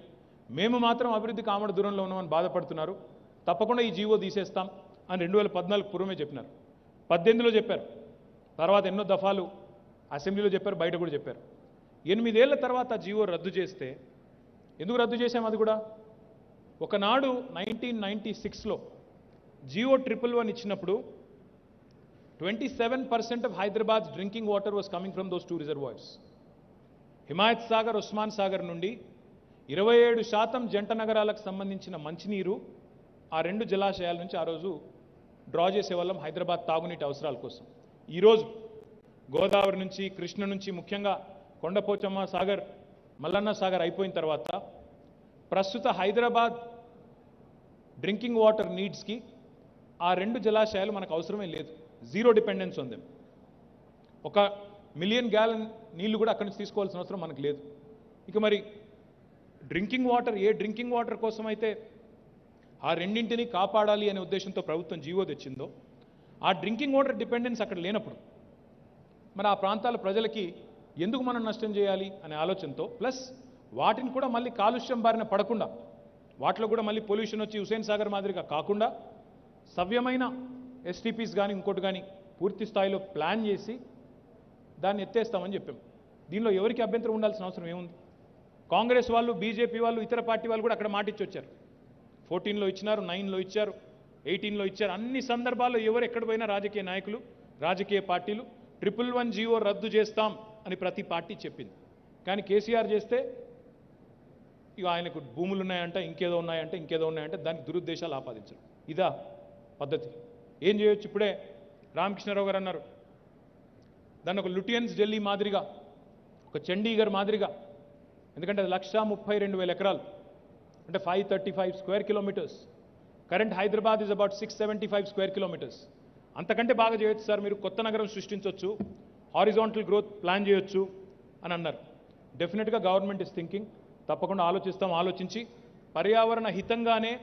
Speaker 3: మేము మాత్రం అభివృద్ధికి ఆమడ దూరంలో ఉన్నామని బాధపడుతున్నారు, తప్పకుండా ఈ జీవో తీసేస్తాం అని 2014 పూర్వమే చెప్పినారు. 18లో చెప్పారు, తర్వాత ఎన్నో దఫాలు అసెంబ్లీలో చెప్పారు, బయట కూడా చెప్పారు. 8 ఏళ్ల తర్వాత జీవో రద్దు చేస్తే ఎందుకు రద్దు చేశాం? అది కూడా ఒకనాడు 1996లో జియో 111 ఇచ్చినప్పుడు 27% of Hyderabad drinking water was coming from those 2 reservoirs. Himayat Sagar, Osman Sagar నుండి 27% జంట నగరాలకు సంబంధించిన మంచినీరు ఆ 2 జలాశయాల నుంచి ఆ రోజు డ్రా చేసేవాళ్ళం హైదరాబాద్ తాగునీటి అవసరాల కోసం. ఈరోజు గోదావరి నుంచి, కృష్ణ నుంచి, ముఖ్యంగా కొండపోచమ్మ సాగర్, మల్లన్న సాగర్ అయిపోయిన తర్వాత ప్రస్తుత హైదరాబాద్ డ్రింకింగ్ వాటర్ నీడ్స్కి ఆ 2 జలాశయాలు మనకు అవసరమే లేదు. జీరో డిపెండెన్స్ ఉంది. 1 మిలియన్ గ్యాలన్ నీళ్లు కూడా అక్కడి నుంచి తీసుకోవాల్సిన అవసరం మనకు లేదు. ఇక మరి డ్రింకింగ్ వాటర్, ఏ డ్రింకింగ్ వాటర్ కోసం అయితే ఆ రెండింటిని కాపాడాలి అనే ఉద్దేశంతో ప్రభుత్వం జీవో తెచ్చిందో, ఆ డ్రింకింగ్ వాటర్ డిపెండెన్స్ అక్కడ లేనప్పుడు మరి ఆ ప్రాంతాల ప్రజలకి ఎందుకు మనం నష్టం చేయాలి అనే ఆలోచనతో, ప్లస్ వాటిని కూడా మళ్ళీ కాలుష్యం బారిన పడకుండా, వాటిలో కూడా మళ్ళీ పొల్యూషన్ వచ్చి హుసేన్ సాగర్ మాదిరిగా కాకుండా సవ్యమైన ఎస్టీపీస్ కానీ ఇంకోటి కానీ పూర్తి స్థాయిలో ప్లాన్ చేసి దాన్ని ఎత్తేస్తామని చెప్పాం. దీనిలో ఎవరికి అభ్యంతరం ఉండాల్సిన అవసరం ఏముంది? కాంగ్రెస్ వాళ్ళు, బీజేపీ వాళ్ళు, ఇతర పార్టీ వాళ్ళు కూడా అక్కడ మాటిచ్చి వచ్చారు. 14లో ఇచ్చినారు, 9లో ఇచ్చారు, 18లో ఇచ్చారు. అన్ని సందర్భాల్లో ఎవరు ఎక్కడ పోయినా రాజకీయ నాయకులు, రాజకీయ పార్టీలు 111 జీవో రద్దు చేస్తాం అని ప్రతి పార్టీ చెప్పింది. కానీ కేసీఆర్ చేస్తే ఇక ఆయనకు భూములు ఉన్నాయంట, ఇంకేదో ఉన్నాయంటే దానికి దురుద్దేశాలు ఆపాదించరు. ఇదా పద్ధతి? ఏం చేయొచ్చు? ఇప్పుడే రామకృష్ణారావు గారు అన్నారు, దాన్ని ఒక లుటియన్స్ ఢిల్లీ మాదిరిగా, ఒక చండీగఢ్ మాదిరిగా, ఎందుకంటే అది 132,000 ఎకరాలు, అంటే 535 square kilometres. Current Hyderabad is about 675 square kilometres. అంతకంటే బాగా చేయొచ్చు సార్, మీరు కొత్త నగరం సృష్టించవచ్చు, హారిజాంటల్ గ్రోత్ ప్లాన్ చేయొచ్చు అని అన్నారు. డెఫినెట్గా గవర్నమెంట్ ఇస్ థింకింగ్, తప్పకుండా ఆలోచించి పర్యావరణ హితంగానే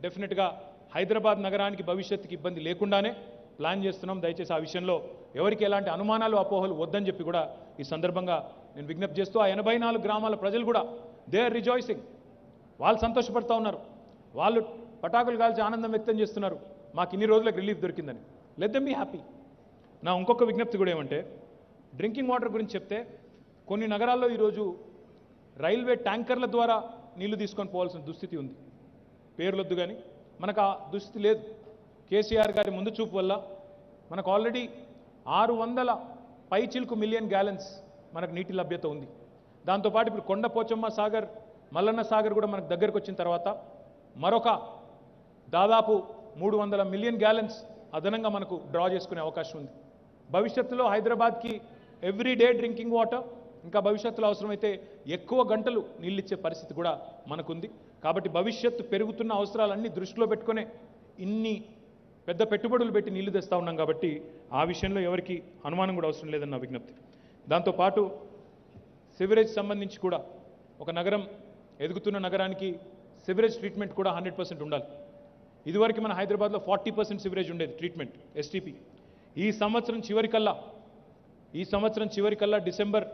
Speaker 3: డెఫినెట్గా హైదరాబాద్ నగరానికి భవిష్యత్తుకి ఇబ్బంది లేకుండానే ప్లాన్ చేస్తున్నాం. దయచేసి ఆ విషయంలో ఎవరికి ఎలాంటి అనుమానాలు అపోహలు వద్దని చెప్పి కూడా ఈ సందర్భంగా నేను విజ్ఞప్తి చేస్తూ, ఆ 84 గ్రామాల ప్రజలు కూడా దే ఆర్ రిజాయిసింగ్, వాళ్ళు సంతోషపడుతూ ఉన్నారు, వాళ్ళు పటాకులు కాల్చి ఆనందం వ్యక్తం చేస్తున్నారు, మాకు ఇన్ని రోజులకు రిలీఫ్ దొరికిందని. Let them be happy. నా ఇంకొక విజ్ఞప్తి కూడా ఏమంటే, డ్రింకింగ్ వాటర్ గురించి చెప్తే కొన్ని నగరాల్లో ఈరోజు రైల్వే ట్యాంకర్ల ద్వారా నీళ్లు తీసుకొని పోవాల్సిన దుస్థితి ఉంది. పేర్లొద్దు కానీ మనకు ఆ దుస్థితి లేదు. కేసీఆర్ గారి ముందు చూపు వల్ల మనకు ఆల్రెడీ 600 పైచిల్కు మిలియన్ గ్యాలన్స్ మనకు నీటి లభ్యత ఉంది. దాంతోపాటు ఇప్పుడు కొండ పోచమ్మ సాగర్, మల్లన్న సాగర్ కూడా మనకు దగ్గరకు వచ్చిన తర్వాత మరొక దాదాపు 300 మిలియన్ గ్యాలన్స్ అదనంగా మనకు డ్రా చేసుకునే అవకాశం ఉంది. భవిష్యత్తులో హైదరాబాద్కి ఎవ్రీడే డ్రింకింగ్ వాటర్, ఇంకా భవిష్యత్తులో అవసరమైతే ఎక్కువ గంటలు నీళ్ళిచ్చే పరిస్థితి కూడా మనకుంది. కాబట్టి భవిష్యత్తు పెరుగుతున్న అవసరాలన్నీ దృష్టిలో పెట్టుకునే ఇన్ని పెద్ద పెట్టుబడులు పెట్టి నీళ్లు తెస్తా ఉన్నాం. కాబట్టి ఆ విషయంలో ఎవరికి అనుమానం కూడా అవసరం లేదన్న విజ్ఞప్తి. దాంతోపాటు సివరేజ్ సంబంధించి కూడా ఒక నగరం ఎదుగుతున్న నగరానికి సివరేజ్ ట్రీట్మెంట్ కూడా 100% ఉండాలి. ఇదివరకు మన హైదరాబాద్లో 40% సివరేజ్ ఉండేది ట్రీట్మెంట్, ఎస్టీపీ. ఈ సంవత్సరం చివరికల్లా డిసెంబర్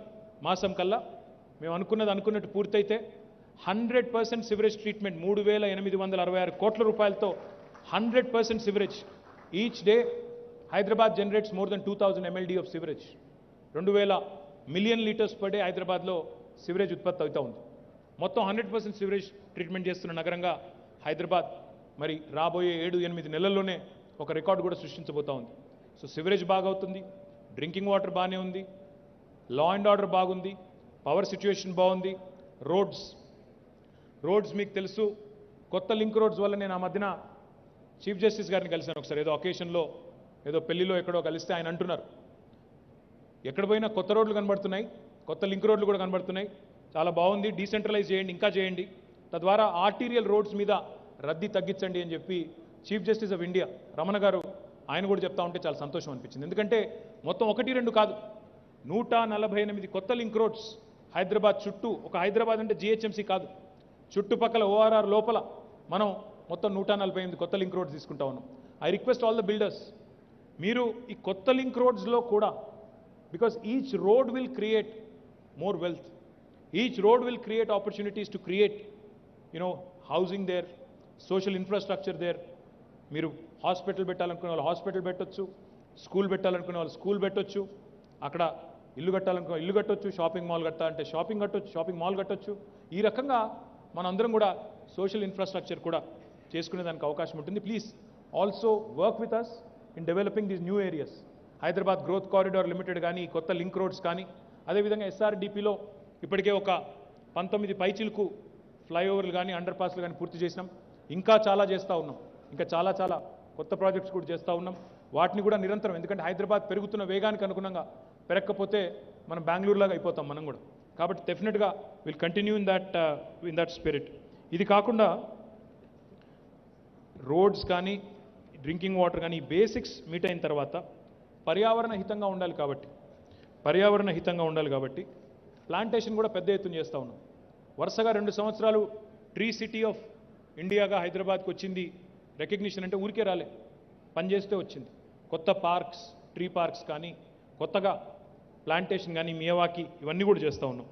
Speaker 3: మాసం కల్లా మేము అనుకున్నట్టు పూర్తయితే 100% సివరేజ్ ట్రీట్మెంట్ 3,866 కోట్ల రూపాయలతో 100% sewerage. Each day Hyderabad generates more than 2000 MLD of sewerage. 2000 million litres per day హైదరాబాద్లో సివరేజ్ ఉత్పత్తి అవుతూ ఉంది. మొత్తం 100% సివరేజ్ ట్రీట్మెంట్ చేస్తున్న నగరంగా హైదరాబాద్ మరి రాబోయే 7-8 నెలల్లోనే ఒక రికార్డు కూడా సృష్టించబోతా ఉంది. సో సివరేజ్ బాగవుతుంది, డ్రింకింగ్ వాటర్ బాగానే ఉంది, లా అండ్ ఆర్డర్ బాగుంది, పవర్ సిచ్యువేషన్ బాగుంది. రోడ్స్ మీకు తెలుసు, కొత్త లింక్ రోడ్స్ వల్ల నేను ఆ మధ్యన చీఫ్ జస్టిస్ గారిని కలిశాను ఒకసారి, ఏదో అకేషన్లో, ఏదో పెళ్లిలో ఎక్కడో కలిస్తే ఆయన అంటున్నారు, ఎక్కడ పోయినా కొత్త రోడ్లు కనబడుతున్నాయి, కొత్త లింక్ రోడ్లు కూడా కనబడుతున్నాయి, చాలా బాగుంది, డీసెంట్రలైజ్ చేయండి, ఇంకా చేయండి, తద్వారా ఆర్టీరియల్ రోడ్స్ మీద రద్దీ తగ్గించండి అని చెప్పి chief justice of India Ramana గారు ఆయన కూడా చెప్తా ఉంటే చాలా సంతోషం అనిపించింది. ఎందుకంటే మొత్తం 1-2 కాదు, 148 కొత్త లింక్ రోడ్స్ హైదరాబాద్ చుట్టూ. ఒక హైదరాబాద్ అంటే జిహెచ్ఎంసీ కాదు, చుట్టుపక్కల ఓఆర్ఆర్ లోపల మనం మొత్తం 148 కొత్త లింక్ రోడ్స్ తీసుకుంటా ఉన్నాం. I request all the builders, మీరు ఈ కొత్త లింక్ రోడ్స్లో కూడా, because each road will create more wealth, each road will create opportunities to create housing there, social infrastructure there. మీరు హాస్పిటల్ పెట్టాలనుకునే వాళ్ళు హాస్పిటల్ పెట్టొచ్చు, స్కూల్ పెట్టాలనుకునే వాళ్ళు స్కూల్ పెట్టొచ్చు, అక్కడ ఇల్లు కట్టాలనుకునే ఇల్లు కట్టొచ్చు, షాపింగ్ మాల్ కట్టాలంటే షాపింగ్ మాల్ కట్టొచ్చు. ఈ రకంగా మనందరం కూడా సోషల్ ఇన్ఫ్రాస్ట్రక్చర్ కూడా చేసుకునే దానికి అవకాశం ఉంటుంది. Please also work with us in developing these new areas. Hyderabad growth corridor limited కానీ, కొత్త లింక్ రోడ్స్ కానీ, అదేవిధంగా ఎస్ఆర్డిపిలో ఇప్పటికే ఒక 19 పైచిలకు ఫ్లైఓవర్లు కానీ, అండర్ పాస్లు కానీ పూర్తి చేసినాం. ఇంకా చాలా చేస్తూ ఉన్నాం, ఇంకా చాలా కొత్త ప్రాజెక్ట్స్ కూడా చేస్తూ ఉన్నాం. వాటిని కూడా నిరంతరం, ఎందుకంటే హైదరాబాద్ పెరుగుతున్న వేగానికి అనుగుణంగా పెరగకపోతే మనం బెంగళూరులాగా అయిపోతాం మనం కూడా. కాబట్టి డెఫినెట్గా will continue in that spirit. ఇది కాకుండా రోడ్స్ కానీ, డ్రింకింగ్ వాటర్ కానీ, ఈ బేసిక్స్ మీట్ అయిన తర్వాత పర్యావరణ హితంగా ఉండాలి కాబట్టి ప్లాంటేషన్ కూడా పెద్ద ఎత్తున చేస్తూ ఉన్నాం. వరుసగా 2 సంవత్సరాలు ట్రీ సిటీ ఆఫ్ ఇండియాగా హైదరాబాద్కి వచ్చింది రికగ్నిషన్. అంటే ఊరికే రాలే, పనిచేస్తే వచ్చింది. కొత్త పార్క్స్, ట్రీ పార్క్స్ కానీ, కొత్తగా ప్లాంటేషన్ కానీ, మియావాకి, ఇవన్నీ కూడా చేస్తూ ఉన్నాం.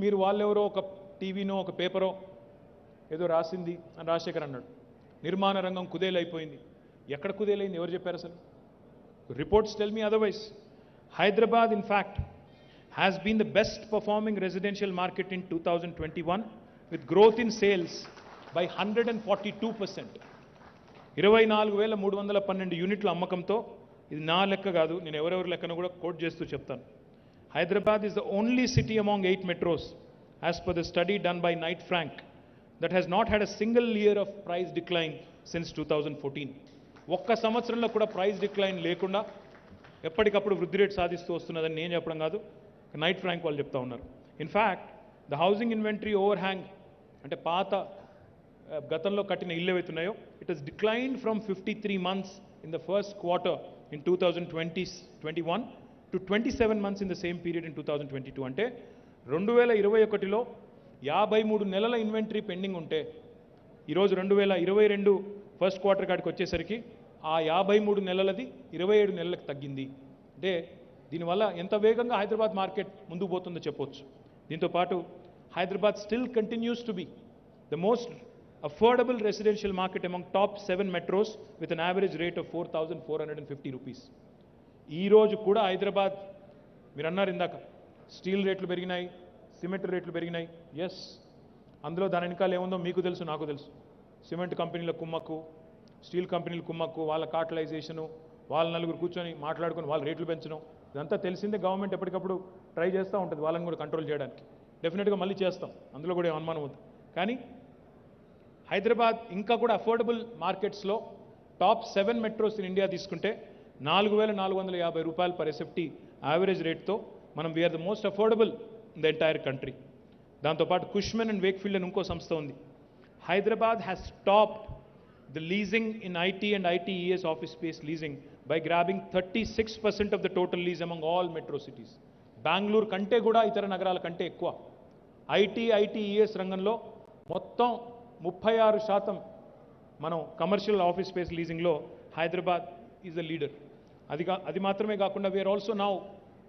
Speaker 3: మీరు వాళ్ళెవరో ఒక టీవీనో ఒక పేపరో ఏదో రాసింది అని రాజశేఖర్ అన్నాడు, నిర్మాణ రంగం కుదేలైపోయింది. ఎక్కడ కుదేలైంది, ఎవరు చెప్పారు అసలు? Reports tell me otherwise. Hyderabad in fact has been the best performing residential market in 2021 with growth in sales by 142%. 24,312 యూనిట్ల అమ్మకంతో, ఇది నా లెక్క కాదు, నేను ఎవరెవరి లెక్కను కూడా కోట్ చేస్తూ చెప్తాను. Hyderabad is the only city among 8 metros as per the study done by Knight Frank that has not had a single year of price decline since 2014. ఒక్క సంవత్సరంలో కూడా ప్రైస్ డిక్లైన్ లేకుండా ఎప్పటికప్పుడు వృద్ధి రేటు సాధిస్తూ వస్తున్నదని నేను చెప్పడం కాదు, నైట్ ఫ్రాంక్ వాళ్ళు చెప్తా ఉన్నారు. In fact the housing inventory over hang, అంటే పాత గతంలో కట్టిన ఇల్లు ఏవైతున్నాయో, it has declined from 53 months in the first quarter in 2021 to 27 months in the same period in 2022. అంటే 2021లో 53 నెలల ఇన్వెంటరీ పెండింగ్ ఉంటే ఈరోజు 2022 ఫస్ట్ క్వార్టర్ కాడికి వచ్చేసరికి ఆ 53 నెలలది 27 నెలలకు తగ్గింది. అంటే దీనివల్ల ఎంత వేగంగా హైదరాబాద్ మార్కెట్ ముందుకు పోతుందో చెప్పొచ్చు. దీంతో పాటు Hyderabad still continues to be the most affordable residential market among top 7 metros with an average rate of 4,450 rupees. ఈ రోజు కూడా హైదరాబాద్ మీరు అన్నారు ఇందాక స్టీల్ రేట్లు పెరిగినాయి, సిమెంట్ రేట్లు పెరిగినాయి. ఎస్, అందులో దాని వెనకాల ఏముందో మీకు తెలుసు, నాకు తెలుసు. సిమెంట్ కంపెనీల కుమ్మక్కు, స్టీల్ కంపెనీల కుమ్మక్కు, వాళ్ళ కార్టలైజేషను, వాళ్ళ నలుగురు కూర్చొని మాట్లాడుకొని వాళ్ళ రేట్లు పెంచడం, ఇదంతా తెలిసిందే. గవర్నమెంట్ ఎప్పటికప్పుడు ట్రై చేస్తూ ఉంటుంది వాళ్ళని కూడా కంట్రోల్ చేయడానికి. డెఫినెట్గా మళ్ళీ చేస్తాం, అందులో కూడా ఏం అనుమానం ఉంది. కానీ హైదరాబాద్ ఇంకా కూడా అఫోర్డబుల్ మార్కెట్స్లో టాప్ 7 మెట్రోస్ ఇన్ ఇండియా తీసుకుంటే 4,450 రూపాయలు పర్ ఎస్ఎఫ్టీ యావరేజ్ రేట్తో మనం we're the most affordable in the entire country. దాంతోపాటు కుష్మెన్ అండ్ వేక్ఫీల్డ్ అని ఇంకో సంస్థ ఉంది. Hyderabad has topped the leasing in IT and ITES office space leasing by grabbing 36% of the total lease among all metro cities. Bengaluru కంటే కూడా ఇతర నగరాల కంటే ఎక్కువ ఐటీఈఎస్ రంగంలో మొత్తం 36% మనం కమర్షియల్ ఆఫీస్ స్పేస్ లీజింగ్లో హైదరాబాద్ ఈజ్ ద లీడర్. అది మాత్రమే కాకుండా we are also now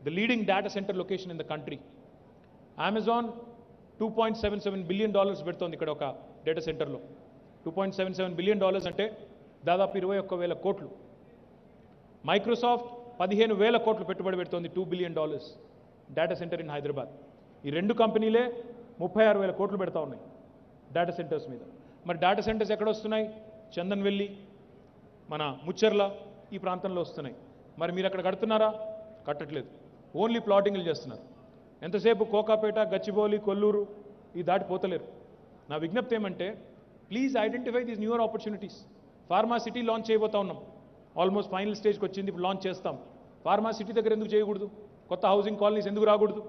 Speaker 3: the leading data centre location in the country. Amazon $2.77 billion పెడుతోంది ఇక్కడ ఒక డేటా సెంటర్లో. $2.77 బిలియన్ అంటే దాదాపు 21,000 కోట్లు. మైక్రోసాఫ్ట్ 15,000 కోట్లు పెట్టుబడి పెడుతోంది, $2 billion data centre in Hyderabad. ఈ రెండు కంపెనీలే 36,000 కోట్లు పెడతా ఉన్నాయి డేటా సెంటర్స్ మీద. మరి డేటా సెంటర్స్ ఎక్కడ వస్తున్నాయి? చందన్వెల్లి, మన ముచ్చర్ల, ఈ ప్రాంతంలో వస్తున్నాయి. మరి మీరు అక్కడ కడుతున్నారా? కట్టట్లేదు, ఓన్లీ ప్లాటింగ్లు చేస్తున్నారు. ఎంతసేపు కోకాపేట, గచ్చిబౌలి, కొల్లూరు ఈ దాటిపోతలేరు. నా విజ్ఞప్తి ఏమంటే please identify these newer opportunities. Pharma city launch చేయబోతా ఉన్నాం, ఆల్మోస్ట్ ఫైనల్ స్టేజ్కి వచ్చింది, ఇప్పుడు లాంచ్ చేస్తాం. ఫార్మా సిటీ దగ్గర ఎందుకు చేయకూడదు? కొత్త హౌసింగ్ కాలనీస్ ఎందుకు రాకూడదు?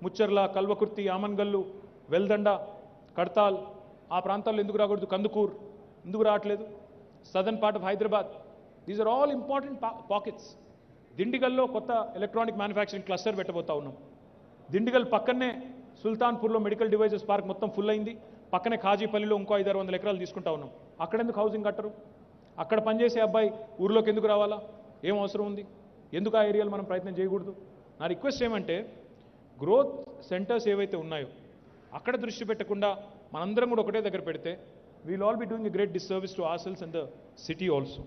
Speaker 3: ముచ్చర్ల, కల్వకుర్తి, ఆమన్గల్లు, వెల్దండ, కడతాల్ ఆ ప్రాంతాల్లో ఎందుకు రాకూడదు? కందుకూర్ ఎందుకు రావట్లేదు? Southern part of Hyderabad, these are all important pockets. దిండిగల్లో కొత్త ఎలక్ట్రానిక్ మ్యానుఫ్యాక్చరింగ్ క్లస్టర్ పెట్టబోతా ఉన్నాం. దిండిగల్ పక్కనే సుల్తాన్పూర్లో మెడికల్ డివైజెస్ పార్క్ మొత్తం ఫుల్ అయింది. పక్కనే కాజీపల్లిలో ఇంకో 500-600 ఎకరాలు తీసుకుంటా ఉన్నాం. అక్కడ ఎందుకు హౌసింగ్ కట్టరు? అక్కడ పనిచేసే అబ్బాయి ఊర్లోకి ఎందుకు రావాలా? ఏం అవసరం ఉంది? ఎందుకు ఆ ఏరియాలో మనం ప్రయత్నం చేయకూడదు? నా రిక్వెస్ట్ ఏమంటే గ్రోత్ సెంటర్స్ ఏవైతే ఉన్నాయో అక్కడ దృష్టి పెట్టకుండా మనందరం కూడా ఒకటే దగ్గర పెడితే we'll all be doing a great disservice to ourselves and the city also.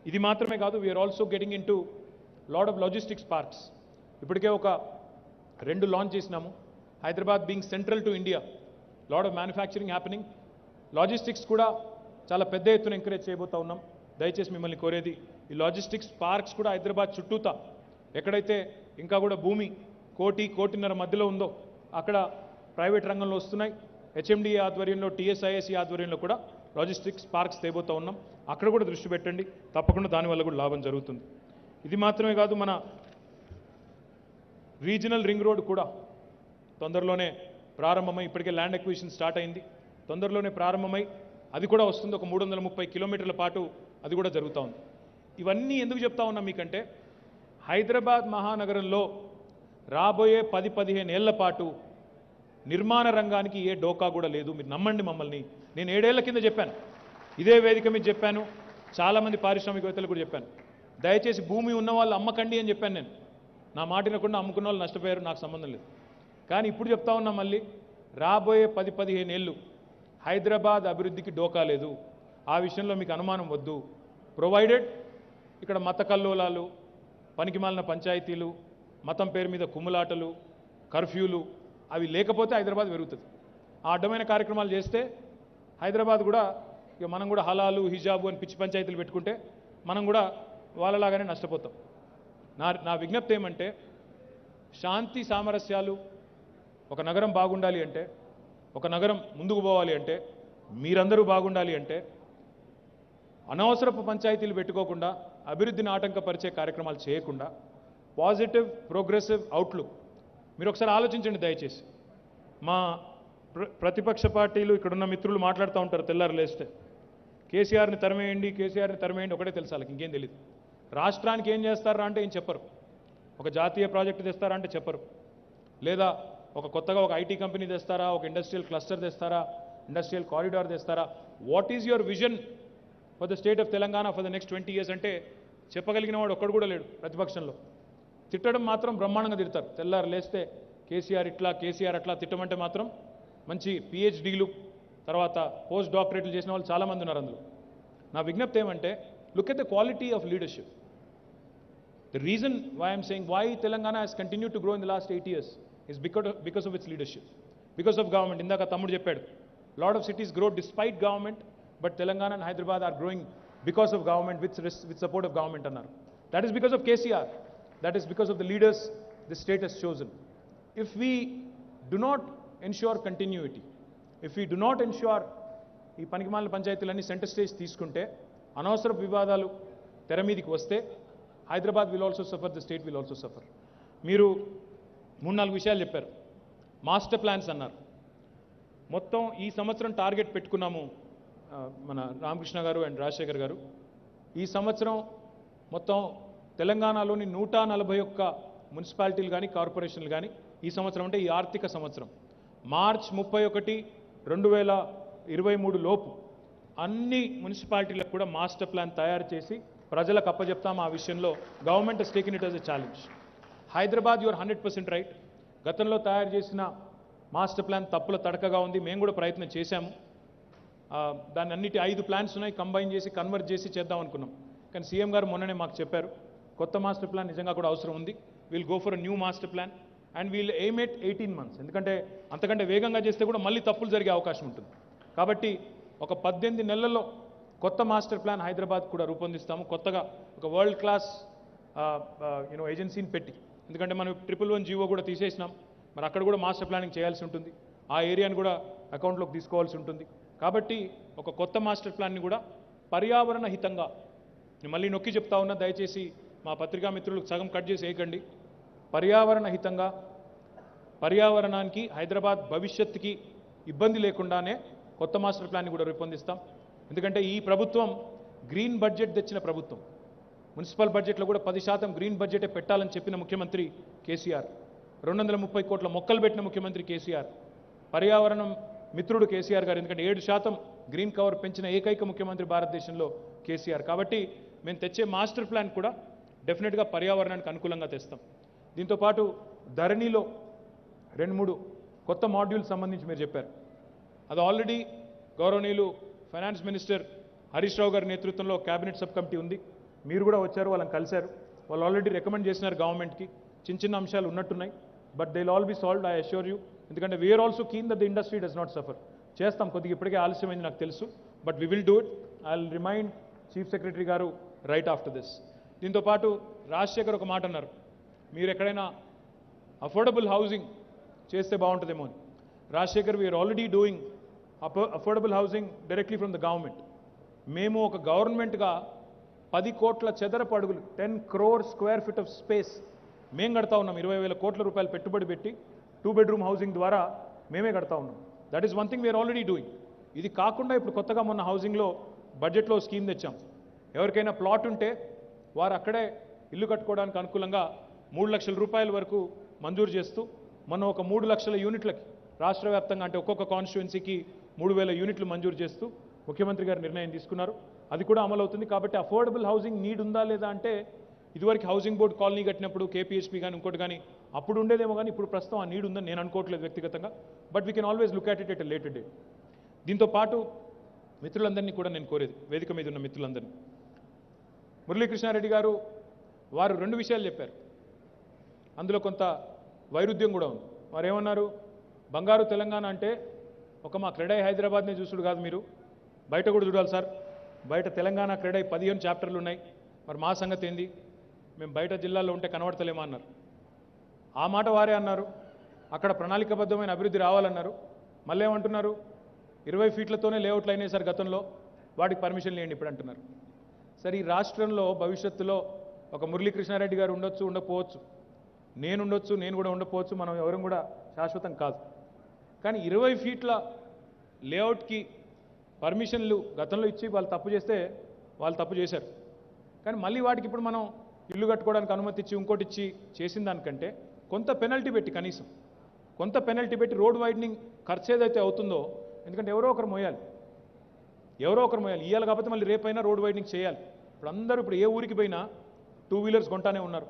Speaker 3: ఇది మాత్రమే కాదు, we are also getting into lot of logistics parks. ఇప్పటికే ఒక 2 లాంచ్ చేసినాము. Hyderabad being central to India, lot of manufacturing happening. Logistics కూడా చాలా పెద్ద ఎత్తున ఎంకరేజ్ చేయబోతా ఉన్నాం. దయచేసి మిమ్మల్ని కోరేది, ఈ లాజిస్టిక్స్ పార్క్స్ కూడా హైదరాబాద్ చుట్టూతా ఎక్కడైతే ఇంకా కూడా భూమి 1-1.5 మధ్యలో ఉందో అక్కడ ప్రైవేట్ రంగంలో వస్తున్నాయి. హెచ్ఎండిఏ ఆధ్వర్యంలో, టీఎస్ఐఎస్సి ఆధ్వర్యంలో కూడా లాజిస్టిక్స్ పార్క్స్ తేబోతా ఉన్నాం. అక్కడ కూడా దృష్టి పెట్టండి, తప్పకుండా దానివల్ల కూడా లాభం జరుగుతుంది. ఇది మాత్రమే కాదు, మన రీజనల్ రింగ్ రోడ్ కూడా తొందరలోనే ప్రారంభమై, ఇప్పటికే ల్యాండ్ ఎక్విజిషన్ స్టార్ట్ అయింది, తొందరలోనే ప్రారంభమై అది కూడా వస్తుంది. ఒక 330 కిలోమీటర్ల పాటు అది కూడా జరుగుతూ ఉంది. ఇవన్నీ ఎందుకు చెప్తా ఉన్నా మీకంటే హైదరాబాద్ మహానగరంలో రాబోయే 10-15 ఏళ్ల పాటు నిర్మాణ రంగానికి ఏ డోకా కూడా లేదు. మీరు నమ్మండి మమ్మల్ని. నేను 7 ఏళ్ల కింద చెప్పాను, ఇదే వేదిక మీద చెప్పాను, చాలామంది పారిశ్రామికవేత్తలు కూడా చెప్పాను, దయచేసి భూమి ఉన్న వాళ్ళు అమ్మకండి అని చెప్పాను. నేను నా మాట వినకుండా అమ్ముకున్న వాళ్ళు నష్టపోయారు, నాకు సంబంధం లేదు. కానీ ఇప్పుడు చెప్తా ఉన్నా మళ్ళీ, రాబోయే 10-15 ఏళ్ళు హైదరాబాద్ అభివృద్ధికి డోకా లేదు. ఆ విషయంలో మీకు అనుమానం వద్దు. ప్రొవైడెడ్ ఇక్కడ మత కల్లోలాలు, పనికిమాలిన పంచాయతీలు, మతం పేరు మీద కుమ్ములాటలు, కర్ఫ్యూలు అవి లేకపోతే హైదరాబాద్ పెరుగుతుంది. ఆ అడ్డమైన కార్యక్రమాలు చేస్తే హైదరాబాద్ కూడా ఇక మనం కూడా హలాలు, హిజాబు అని పిచ్చి పంచాయతీలు పెట్టుకుంటే మనం కూడా వాళ్ళలాగానే నష్టపోతాం. నా విజ్ఞప్తి ఏమంటే శాంతి సామరస్యాలు, ఒక నగరం బాగుండాలి అంటే, ఒక నగరం ముందుకు పోవాలి అంటే, మీరందరూ బాగుండాలి అంటే అనవసరపు పంచాయతీలు పెట్టుకోకుండా, అభివృద్ధిని ఆటంకపరిచే కార్యక్రమాలు చేయకుండా పాజిటివ్ ప్రోగ్రెసివ్ అవుట్లుక్ మీరు ఒకసారి ఆలోచించండి దయచేసి. మా ప్రతిపక్ష పార్టీలు ఇక్కడున్న మిత్రులు మాట్లాడుతూ ఉంటారు తెల్లారు లేస్తే, కేసీఆర్ని తరిమేయండి, కేసీఆర్ని తరిమేయండి, ఒకటే తెలుసు వాళ్ళకి, ఇంకేం తెలియదు. రాష్ట్రానికి ఏం చేస్తారా అంటే ఏం చెప్పరు. ఒక జాతీయ ప్రాజెక్టు తెస్తారా అంటే చెప్పరు. లేదా ఒక కొత్తగా ఒక ఐటీ కంపెనీ తెస్తారా, ఒక ఇండస్ట్రియల్ క్లస్టర్ తెస్తారా, ఇండస్ట్రియల్ కారిడార్ తెస్తారా? What is your vision for the state of Telangana for the next 20 years అంటే చెప్పగలిగిన వాడు ఒక్కడు కూడా లేడు ప్రతిపక్షంలో. తిట్టడం మాత్రం బ్రహ్మాండంగా తిడతారు. తెల్లారు లేస్తే కేసీఆర్ ఇట్లా కేసీఆర్ అట్లా తిట్టమంటే మాత్రం మంచి పిహెచ్డీలు తర్వాత పోస్ట్ డాక్టరేట్లు చేసిన వాళ్ళు చాలామంది ఉన్నారు అందులో. నా విజ్ఞప్తి ఏమంటే look at the quality of leadership. The reason why I'm saying why Telangana has continued to grow in the last 8 years is because of its leadership, because of government. Indaka Tammudu cheppaadu, lot of cities grow despite government, but Telangana and Hyderabad are growing because of government, with support of government annaru. That is because of KCR. That is because of the leaders the state has chosen. If we do not ensure continuity, if we do not ensure ఈ పనికిమాలిన పంచాయతీలన్నీ centre stage తీసుకుంటే అనవసర వివాదాలు తెర మీదికి వస్తే Hyderabad will also suffer, the state will also suffer. మీరు 3-4 విషయాలు చెప్పారు. మాస్టర్ ప్లాన్స్ అన్నారు. మొత్తం ఈ సంవత్సరం టార్గెట్ పెట్టుకున్నాము మన రామకృష్ణ గారు అండ్ రాజశేఖర్ గారు. ఈ సంవత్సరం మొత్తం తెలంగాణలోని 141 మున్సిపాలిటీలు కానీ కార్పొరేషన్లు కానీ ఈ సంవత్సరం అంటే ఈ ఆర్థిక సంవత్సరం మార్చ్ 31, 2023 లోపు అన్ని మున్సిపాలిటీలకు కూడా మాస్టర్ ప్లాన్ తయారు చేసి ప్రజలకు అప్పచెప్తాం. ఆ విషయంలో government has taken it as a challenge. Hyderabad your 100% right. గతంలో తయారు చేసిన మాస్టర్ ప్లాన్ తప్పుల తడకగా ఉంది. మేము కూడా ప్రయత్నం చేశాము. దాన్ని అన్నిటి 5 ప్లాన్స్ ఉన్నాయి, కంబైన్ చేసి కన్వర్ట్ చేసి చేద్దాం అనుకున్నాం. కానీ సీఎం గారు మొన్ననే మాకు చెప్పారు కొత్త మాస్టర్ ప్లాన్ నిజంగా కూడా అవసరం ఉంది. Will go for a new master plan and we'll aim at 18 months. ఎందుకంటే అంతకంటే వేగంగా చేస్తే కూడా మళ్ళీ తప్పులు జరిగే అవకాశం ఉంటుంది. కాబట్టి ఒక 18 నెలల్లో కొత్త మాస్టర్ ప్లాన్ హైదరాబాద్ కూడా రూపొందిస్తాము. కొత్తగా ఒక వరల్డ్ క్లాస్ ఏజెన్సీని పెట్టి, ఎందుకంటే మనం 111 జీవో కూడా తీసేసినాం. మరి అక్కడ కూడా మాస్టర్ ప్లానింగ్ చేయాల్సి ఉంటుంది. ఆ ఏరియాని కూడా అకౌంట్లోకి తీసుకోవాల్సి ఉంటుంది. కాబట్టి ఒక కొత్త మాస్టర్ ప్లాన్ని కూడా పర్యావరణ హితంగా, నేను మళ్ళీ నొక్కి చెప్తా ఉన్నా, దయచేసి మా పత్రికా మిత్రులకు సగం కట్ చేసి వేయకండి. పర్యావరణ హితంగా, పర్యావరణానికి హైదరాబాద్ భవిష్యత్తుకి ఇబ్బంది లేకుండానే కొత్త మాస్టర్ ప్లాన్ని కూడా రూపొందిస్తాం. ఎందుకంటే ఈ ప్రభుత్వం గ్రీన్ బడ్జెట్ తెచ్చిన ప్రభుత్వం. మున్సిపల్ బడ్జెట్లో కూడా 10% గ్రీన్ బడ్జెటే పెట్టాలని చెప్పిన ముఖ్యమంత్రి కేసీఆర్. 230 కోట్ల మొక్కలు పెట్టిన ముఖ్యమంత్రి కేసీఆర్. పర్యావరణం మిత్రుడు కేసీఆర్ గారు. ఎందుకంటే 7% గ్రీన్ కవర్ పెంచిన ఏకైక ముఖ్యమంత్రి భారతదేశంలో కేసీఆర్. కాబట్టి మేము తెచ్చే మాస్టర్ ప్లాన్ కూడా డెఫినెట్గా పర్యావరణానికి అనుకూలంగా తెస్తాం. దీంతోపాటు ధరణిలో 2-3 కొత్త మాడ్యూల్స్ సంబంధించి మీరు చెప్పారు. అది ఆల్రెడీ గౌరవనీయులు ఫైనాన్స్ మినిస్టర్ హరీష్ రావు గారి నేతృత్వంలో క్యాబినెట్ సబ్ కమిటీ ఉంది. మీరు కూడా వచ్చారు, వాళ్ళని కలిశారు. వాళ్ళు ఆల్రెడీ రికమెండ్ చేసినారు గవర్నమెంట్కి. చిన్న అంశాలు ఉన్నట్టున్నాయి, but they will all be solved, I assure you. ఎందుకంటే we are also keen that the industry does not suffer. చేస్తాం, కొద్దిగా ఇప్పటికే ఆలస్యమైంది నాకు తెలుసు, but we will do it. I will remind chief secretary గారు రైట్ ఆఫ్టర్ దిస్. దీంతోపాటు రాజశేఖర్ ఒక మాట అన్నారు, మీరు ఎక్కడైనా అఫోర్డబుల్ హౌసింగ్ చేస్తే బాగుంటుందేమో అని. Rajasekhar, we're already doing affordable housing directly from the government. మేము ఒక గవర్నమెంట్గా 10 కోట్ల చదరపు అడుగులు, 10 crore square feet of space మేము కడతా ఉన్నాం. 20,000 కోట్ల రూపాయలు పెట్టుబడి పెట్టి 2 bedroom హౌసింగ్ ద్వారా మేమే కడతా ఉన్నాం. That is one thing we're already doing. ఇది కాకుండా ఇప్పుడు కొత్తగా మొన్న హౌసింగ్లో బడ్జెట్లో స్కీమ్ తెచ్చాం. ఎవరికైనా ప్లాట్ ఉంటే వారు అక్కడే ఇల్లు కట్టుకోవడానికి అనుకూలంగా 3 లక్షల రూపాయల వరకు మంజూరు చేస్తూ, మొన్న ఒక 3 లక్షల యూనిట్లకి రాష్ట్ర వ్యాప్తంగా, అంటే ఒక్కొక్క కాన్స్టిట్యుయెన్సీకి 3,000 యూనిట్లు మంజూరు చేస్తూ ముఖ్యమంత్రి గారు నిర్ణయం తీసుకున్నారు. అది కూడా అమలు అవుతుంది. కాబట్టి అఫోర్డబుల్ హౌసింగ్ నీడ్ ఉందా లేదా అంటే, ఇదివరకు హౌసింగ్ బోర్డు కాలనీ కట్టినప్పుడు కేపీహెచ్పీ కానీ ఇంకోటి కానీ అప్పుడు ఉండేదేమో, కానీ ఇప్పుడు ప్రస్తుతం ఆ నీడ్ ఉందని నేను అనుకోవట్లేదు వ్యక్తిగతంగా. But we can always look at it at a later date. దీంతో పాటు మిత్రులందరినీ కూడా నేను కోరేది, వేదిక మీద ఉన్న మిత్రులందరినీ, మురళీకృష్ణారెడ్డి గారు వారు 2 విషయాలు చెప్పారు. అందులో కొంత వైరుధ్యం కూడా ఉంది. వారు ఏమన్నారు, బంగారు తెలంగాణ అంటే ఒక మా క్రెడై హైదరాబాద్నే చూసుడు కాదు, మీరు బయట కూడా చూడాలి సార్. బయట తెలంగాణ క్రెడై 15 చాప్టర్లు ఉన్నాయి. మరి మా సంగతి ఏంది, మేము బయట జిల్లాల్లో ఉంటే కనబడతలేమా అన్నారు. ఆ మాట వారే అన్నారు. అక్కడ ప్రణాళికాబద్ధమైన అభివృద్ధి రావాలన్నారు. మళ్ళీ ఏమంటున్నారు, 20 ఫీట్లతోనే లేఅవుట్లు అయినాయి సార్ గతంలో, వాటికి పర్మిషన్ లేండి ఇప్పుడు అంటున్నారు. సరే, ఈ రాష్ట్రంలో భవిష్యత్తులో ఒక మురళీకృష్ణారెడ్డి గారు ఉండొచ్చు, ఉండకపోవచ్చు, నేను ఉండొచ్చు, నేను కూడా ఉండకపోవచ్చు, మనం ఎవరం కూడా శాశ్వతం కాదు. కానీ 20 ఫీట్ల లేఅవుట్కి పర్మిషన్లు గతంలో ఇచ్చి వాళ్ళు తప్పు చేస్తే వాళ్ళు తప్పు చేశారు. కానీ మళ్ళీ వాటికి ఇప్పుడు మనం ఇల్లు కట్టుకోవడానికి అనుమతి ఇచ్చి ఇంకోటి ఇచ్చి చేసిన దానికంటే కొంత పెనల్టీ పెట్టి కనీసం కొంత పెనల్టీ పెట్టి రోడ్ వైడనింగ్ ఖర్చు ఏదైతే అవుతుందో, ఎందుకంటే ఎవరో ఒకరు మోయాలి ఇవ్వాలి కాబట్టి మళ్ళీ రేపైనా రోడ్ వైడనింగ్ చేయాలి. ఇప్పుడు అందరూ ఇప్పుడు ఏ ఊరికి పోయినా 2 వీలర్స్ కొంటానే ఉన్నారు.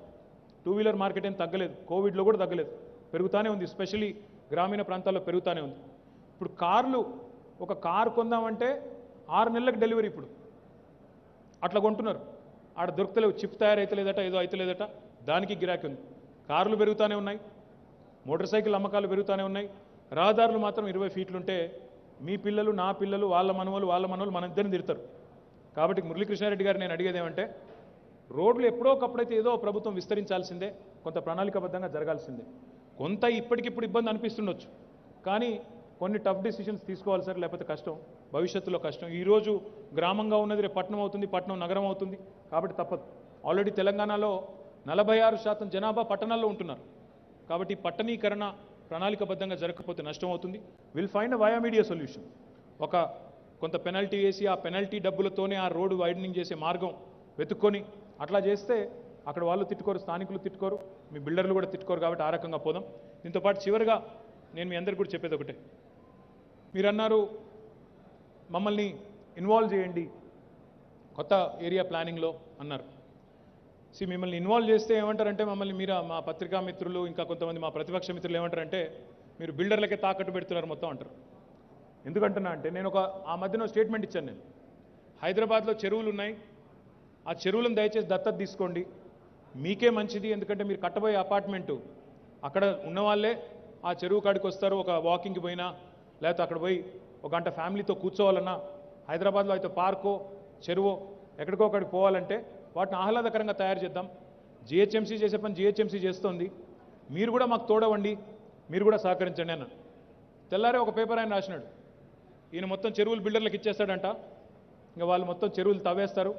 Speaker 3: 2 వీలర్ మార్కెట్ ఏం తగ్గలేదు, కోవిడ్లో కూడా తగ్గలేదు, పెరుగుతానే ఉంది. ఎస్పెషల్లీ గ్రామీణ ప్రాంతాల్లో పెరుగుతానే ఉంది. ఇప్పుడు కార్లు, ఒక కారు కొందామంటే 6 నెలలకు డెలివరీ. ఇప్పుడు అట్లా కొంటున్నారు. ఆడ దొరుకుతలేవు, చిప్ తయారైతలేదట, ఏదో అయితలేదట, దానికి గిరాకీ ఉంది. కార్లు పెరుగుతానే ఉన్నాయి, మోటార్ సైకిల్ అమ్మకాలు పెరుగుతానే ఉన్నాయి. రహదారులు మాత్రం 20 ఫీట్లుంటే మీ పిల్లలు, నా పిల్లలు, వాళ్ళ మనవలు మన ఇద్దరిని తిడతారు. కాబట్టి మురళీకృష్ణారెడ్డి గారు నేను అడిగేది ఏమంటే, రోడ్లు ఎప్పుడో ఒకప్పుడైతే ఏదో ప్రభుత్వం విస్తరించాల్సిందే, కొంత ప్రణాళికాబద్ధంగా జరగాల్సిందే. కొంత ఇప్పటికిప్పుడు ఇబ్బంది అనిపిస్తుండొచ్చు, కానీ కొన్ని టఫ్ డిసిషన్స్ తీసుకోవాలి సార్, లేకపోతే కష్టం, భవిష్యత్తులో కష్టం. ఈరోజు గ్రామంగా ఉన్నది రేపు పట్టణం అవుతుంది, పట్టణం నగరం అవుతుంది, కాబట్టి తప్పదు. ఆల్రెడీ తెలంగాణలో 46% జనాభా పట్టణాల్లో ఉంటున్నారు. కాబట్టి పట్టణీకరణ ప్రణాళికాబద్ధంగా జరగకపోతే నష్టం అవుతుంది. Will find a via media solution. కొంత పెనల్టీ వేసి ఆ పెనల్టీ డబ్బులతోనే ఆ రోడ్డు వైడనింగ్ చేసే మార్గం వెతుక్కొని అట్లా చేస్తే అక్కడ వాళ్ళు తిట్టుకోరు, స్థానికులు తిట్టుకోరు, మీ బిల్డర్లు కూడా తిట్టుకోరు. కాబట్టి ఆ రకంగా పోదాం. దీంతో పాటు చివరిగా నేను మీ అందరికీ కూడా చెప్పేది ఒకటే, మీరు అన్నారు మమ్మల్ని ఇన్వాల్వ్ చేయండి కొత్త ఏరియా ప్లానింగ్లో అన్నారు. మిమ్మల్ని ఇన్వాల్వ్ చేస్తే ఏమంటారంటే, మమ్మల్ని మీరు మా పత్రికా మిత్రులు ఇంకా కొంతమంది మా ప్రతిపక్ష మిత్రులు ఏమంటారంటే, మీరు బిల్డర్లకే తాకట్టు పెడుతున్నారు మొత్తం అంటారు. ఎందుకంటున్నా అంటే, నేను ఆ మధ్యన స్టేట్మెంట్ ఇచ్చాను. నేను హైదరాబాద్లో చెరువులు ఉన్నాయి, ఆ చెరువులను దయచేసి దత్తత తీసుకోండి, మీకే మంచిది. ఎందుకంటే మీరు కట్టబోయే అపార్ట్మెంటు అక్కడ ఉన్నవాళ్ళే ఆ చెరువు కాడికి వస్తారు. ఒక వాకింగ్కి పోయినా లేకపోతే అక్కడ పోయి ఒక గంట ఫ్యామిలీతో కూర్చోవాలన్నా, హైదరాబాద్లో అయితే పార్కో చెరువో ఎక్కడికో అక్కడికి పోవాలంటే వాటిని ఆహ్లాదకరంగా తయారు చేద్దాం. జిహెచ్ఎంసీ చేసే పని జిహెచ్ఎంసీ చేస్తోంది, మీరు కూడా మాకు తోడవండి, మీరు కూడా సహకరించండి అన్న. తెల్లారే ఒక పేపర్ ఆయన రాసినాడు, ఈయన మొత్తం చెరువులు బిల్డర్లకు ఇచ్చేస్తాడంట, ఇంకా వాళ్ళు మొత్తం చెరువులు తవ్వేస్తారు,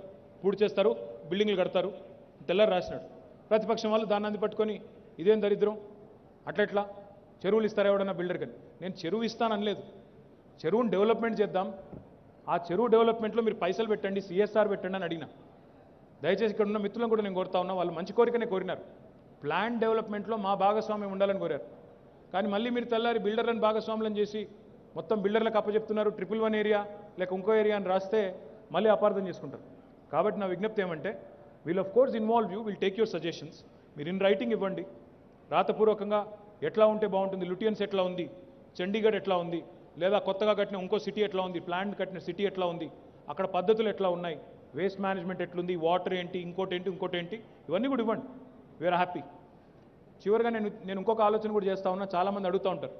Speaker 3: పూడ్చేస్తారు, బిల్డింగ్లు కడతారు. తెల్లారి రాసినాడు. ప్రతిపక్షం వాళ్ళు దాన్ని అంది పట్టుకొని ఇదేం దరిద్రం, అట్లెట్లా చెరువులు ఇస్తారా ఎవడన్నా బిల్డర్ కానీ. నేను చెరువు ఇస్తాననలేదు, చెరువును డెవలప్మెంట్ చేద్దాం, ఆ చెరువు డెవలప్మెంట్లో మీరు పైసలు పెట్టండి, సిఎస్ఆర్ పెట్టండి అని అడిగినా. దయచేసి ఇక్కడ ఉన్న మిత్రులను కూడా నేను కోరుతా ఉన్నా, వాళ్ళు మంచి కోరికనే కోరినారు, ప్లాన్ డెవలప్మెంట్లో మా భాగస్వామ్యం ఉండాలని కోరారు. కానీ మళ్ళీ మీరు తెల్లారి బిల్డర్లను భాగస్వామ్యం చేసి మొత్తం బిల్డర్లకు అప్పచెప్తున్నారు, 111 ఏరియా లేక ఇంకో ఏరియా అని రాస్తే మళ్ళీ అపార్థం చేసుకుంటారు. కాబట్టి నా విజ్ఞప్తి ఏమంటే, will of course involve you, will take your suggestions. మీరు ఇన్ రైటింగ్ ఇవ్వండి, రాతపూర్వకంగా ఎట్లా ఉంటే బాగుంటుంది, లుటియన్స్ ఎట్లా ఉంది, చండీగఢ్ ఎట్లా ఉంది, లేదా కొత్తగా కట్టిన ఇంకో సిటీ ఎట్లా ఉంది, ప్లాన్ కట్టిన సిటీ ఎట్లా ఉంది, అక్కడ పద్ధతులు ఎట్లా ఉన్నాయి, వేస్ట్ మేనేజ్మెంట్ ఎట్లుంది, వాటర్ ఏంటి, ఇంకోటి ఏంటి, ఇవన్నీ కూడా ఇవ్వండి. We're happy. చివరిగా నేను ఇంకొక ఆలోచన కూడా చేస్తా ఉన్నా, చాలామంది అడుగుతూ ఉంటారు,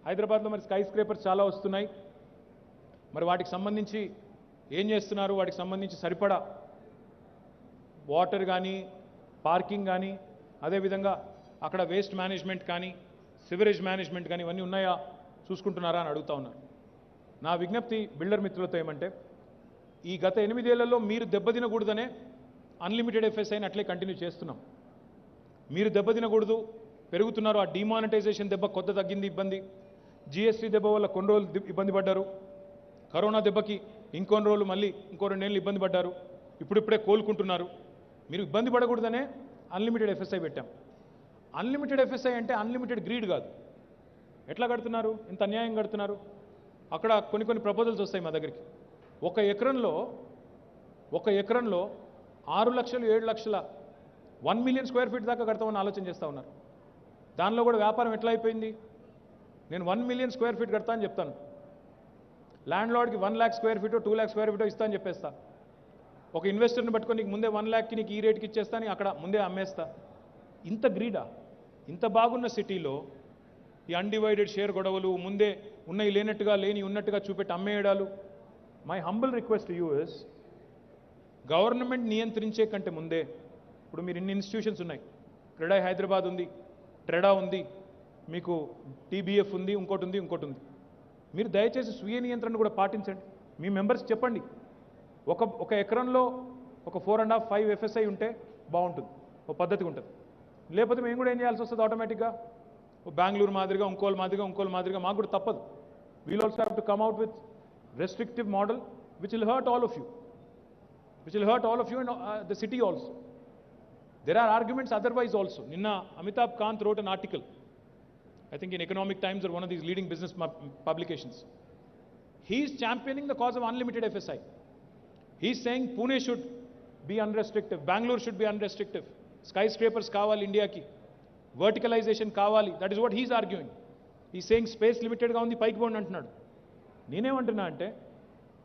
Speaker 3: హైదరాబాద్లో మరి స్కై స్క్రేపర్స్ చాలా వస్తున్నాయి, మరి వాటికి సంబంధించి ఏం చేస్తున్నారు, వాటికి సంబంధించి సరిపడా వాటర్ కానీ పార్కింగ్ కానీ అదేవిధంగా అక్కడ వేస్ట్ మేనేజ్మెంట్ కానీ సివరేజ్ మేనేజ్మెంట్ కానీ ఇవన్నీ ఉన్నాయా చూసుకుంటున్నారా అని అడుగుతూ ఉన్నారు. నా విజ్ఞప్తి బిల్డర్ మిత్రులతో ఏమంటే, ఈ గత 8 ఏళ్లలో మీరు దెబ్బతినకూడదనే అన్లిమిటెడ్ ఎఫ్ఎస్ఐని అట్లే కంటిన్యూ చేస్తున్నాం. మీరు దెబ్బతినకూడదు, పెరుగుతున్నారు. ఆ డిమానిటైజేషన్ దెబ్బ కొత్త తగ్గింది ఇబ్బంది, జిఎస్టీ దెబ్బ వల్ల కొన్ని రోజులు ఇబ్బంది పడ్డారు, కరోనా దెబ్బకి ఇంకొన్ని రోజులు మళ్ళీ ఇంకో 2 నెలలు ఇబ్బంది పడ్డారు, ఇప్పుడిప్పుడే కోలుకుంటున్నారు. మీరు ఇబ్బంది పడకూడదనే అన్లిమిటెడ్ ఎఫ్ఎస్ఐ పెట్టాం. అన్లిమిటెడ్ ఎఫ్ఎస్ఐ అంటే అన్లిమిటెడ్ గ్రీడ్ కాదు. ఎట్లా కడుతున్నారు, ఇంత అన్యాయం కడుతున్నారు. అక్కడ కొన్ని ప్రపోజల్స్ వస్తాయి మా దగ్గరికి. ఒక ఎకరంలో 6 లక్షలు 7 లక్షల 1 మిలియన్ స్క్వేర్ ఫీట్ దాకా కడతామని ఆలోచన చేస్తూ ఉన్నారు. దానిలో కూడా వ్యాపారం ఎట్లా అయిపోయింది, నేను 1 మిలియన్ స్క్వేర్ ఫీట్ కడతా అని చెప్తాను, ల్యాండ్ లార్డ్కి 1 lakh స్క్వేర్ ఫీటో 2 lakh స్క్వేర్ ఫీటో ఇస్తా అని చెప్పేస్తా. ఒక ఇన్వెస్టర్ని పట్టుకొని నీకు ముందే 1 lakh నీకు ఈ రేట్కి ఇచ్చేస్తాను, అక్కడ ముందే అమ్మేస్తా. ఇంత గ్రీడా? ఇంత బాగున్న సిటీలో ఈ అన్డివైడెడ్ షేర్ గొడవలు, ముందే ఉన్నవి లేనట్టుగా లేని ఉన్నట్టుగా చూపెట్టి అమ్మేయడాలు. My humble request you is, government నియంత్రించే కంటే ముందే, ఇప్పుడు మీరు ఇన్ని ఇన్స్టిట్యూషన్స్ ఉన్నాయి, క్రెడాయ్ హైదరాబాద్ ఉంది, ట్రెడా ఉంది, మీకు టీబీఎఫ్ ఉంది, ఇంకోటి ఉంది. మీరు దయచేసి స్వీయ నియంత్రణ కూడా పాటించండి. మీ మెంబర్స్ చెప్పండి, ఒక ఎకరంలో ఒక 4.5 5 ఎఫ్ఎస్ఐ ఉంటే బాగుంటుంది, ఒక పద్ధతిగా ఉంటుంది. లేకపోతే మేము కూడా ఏం చేయాల్సి వస్తుంది ఆటోమేటిక్గా, బెంగళూరు మాదిరిగా ఇంకోళ్ళ మాదిరిగా మాకు కూడా తప్పదు. We'll also have to come out with restrictive model which will hurt all of you, and the city also. There are arguments otherwise also. Ninna Amitabh Kant wrote an article, I think in Economic Times or one of these leading business publications. He is championing the cause of unlimited FSI. He is saying Pune should be unrestrictive, Bangalore should be unrestrictive, skyscrapers kavali India ki, verticalization kavali. That is what he is arguing. He is saying space limited ga undi paiki bondi antunnadu. Nenemantunna ante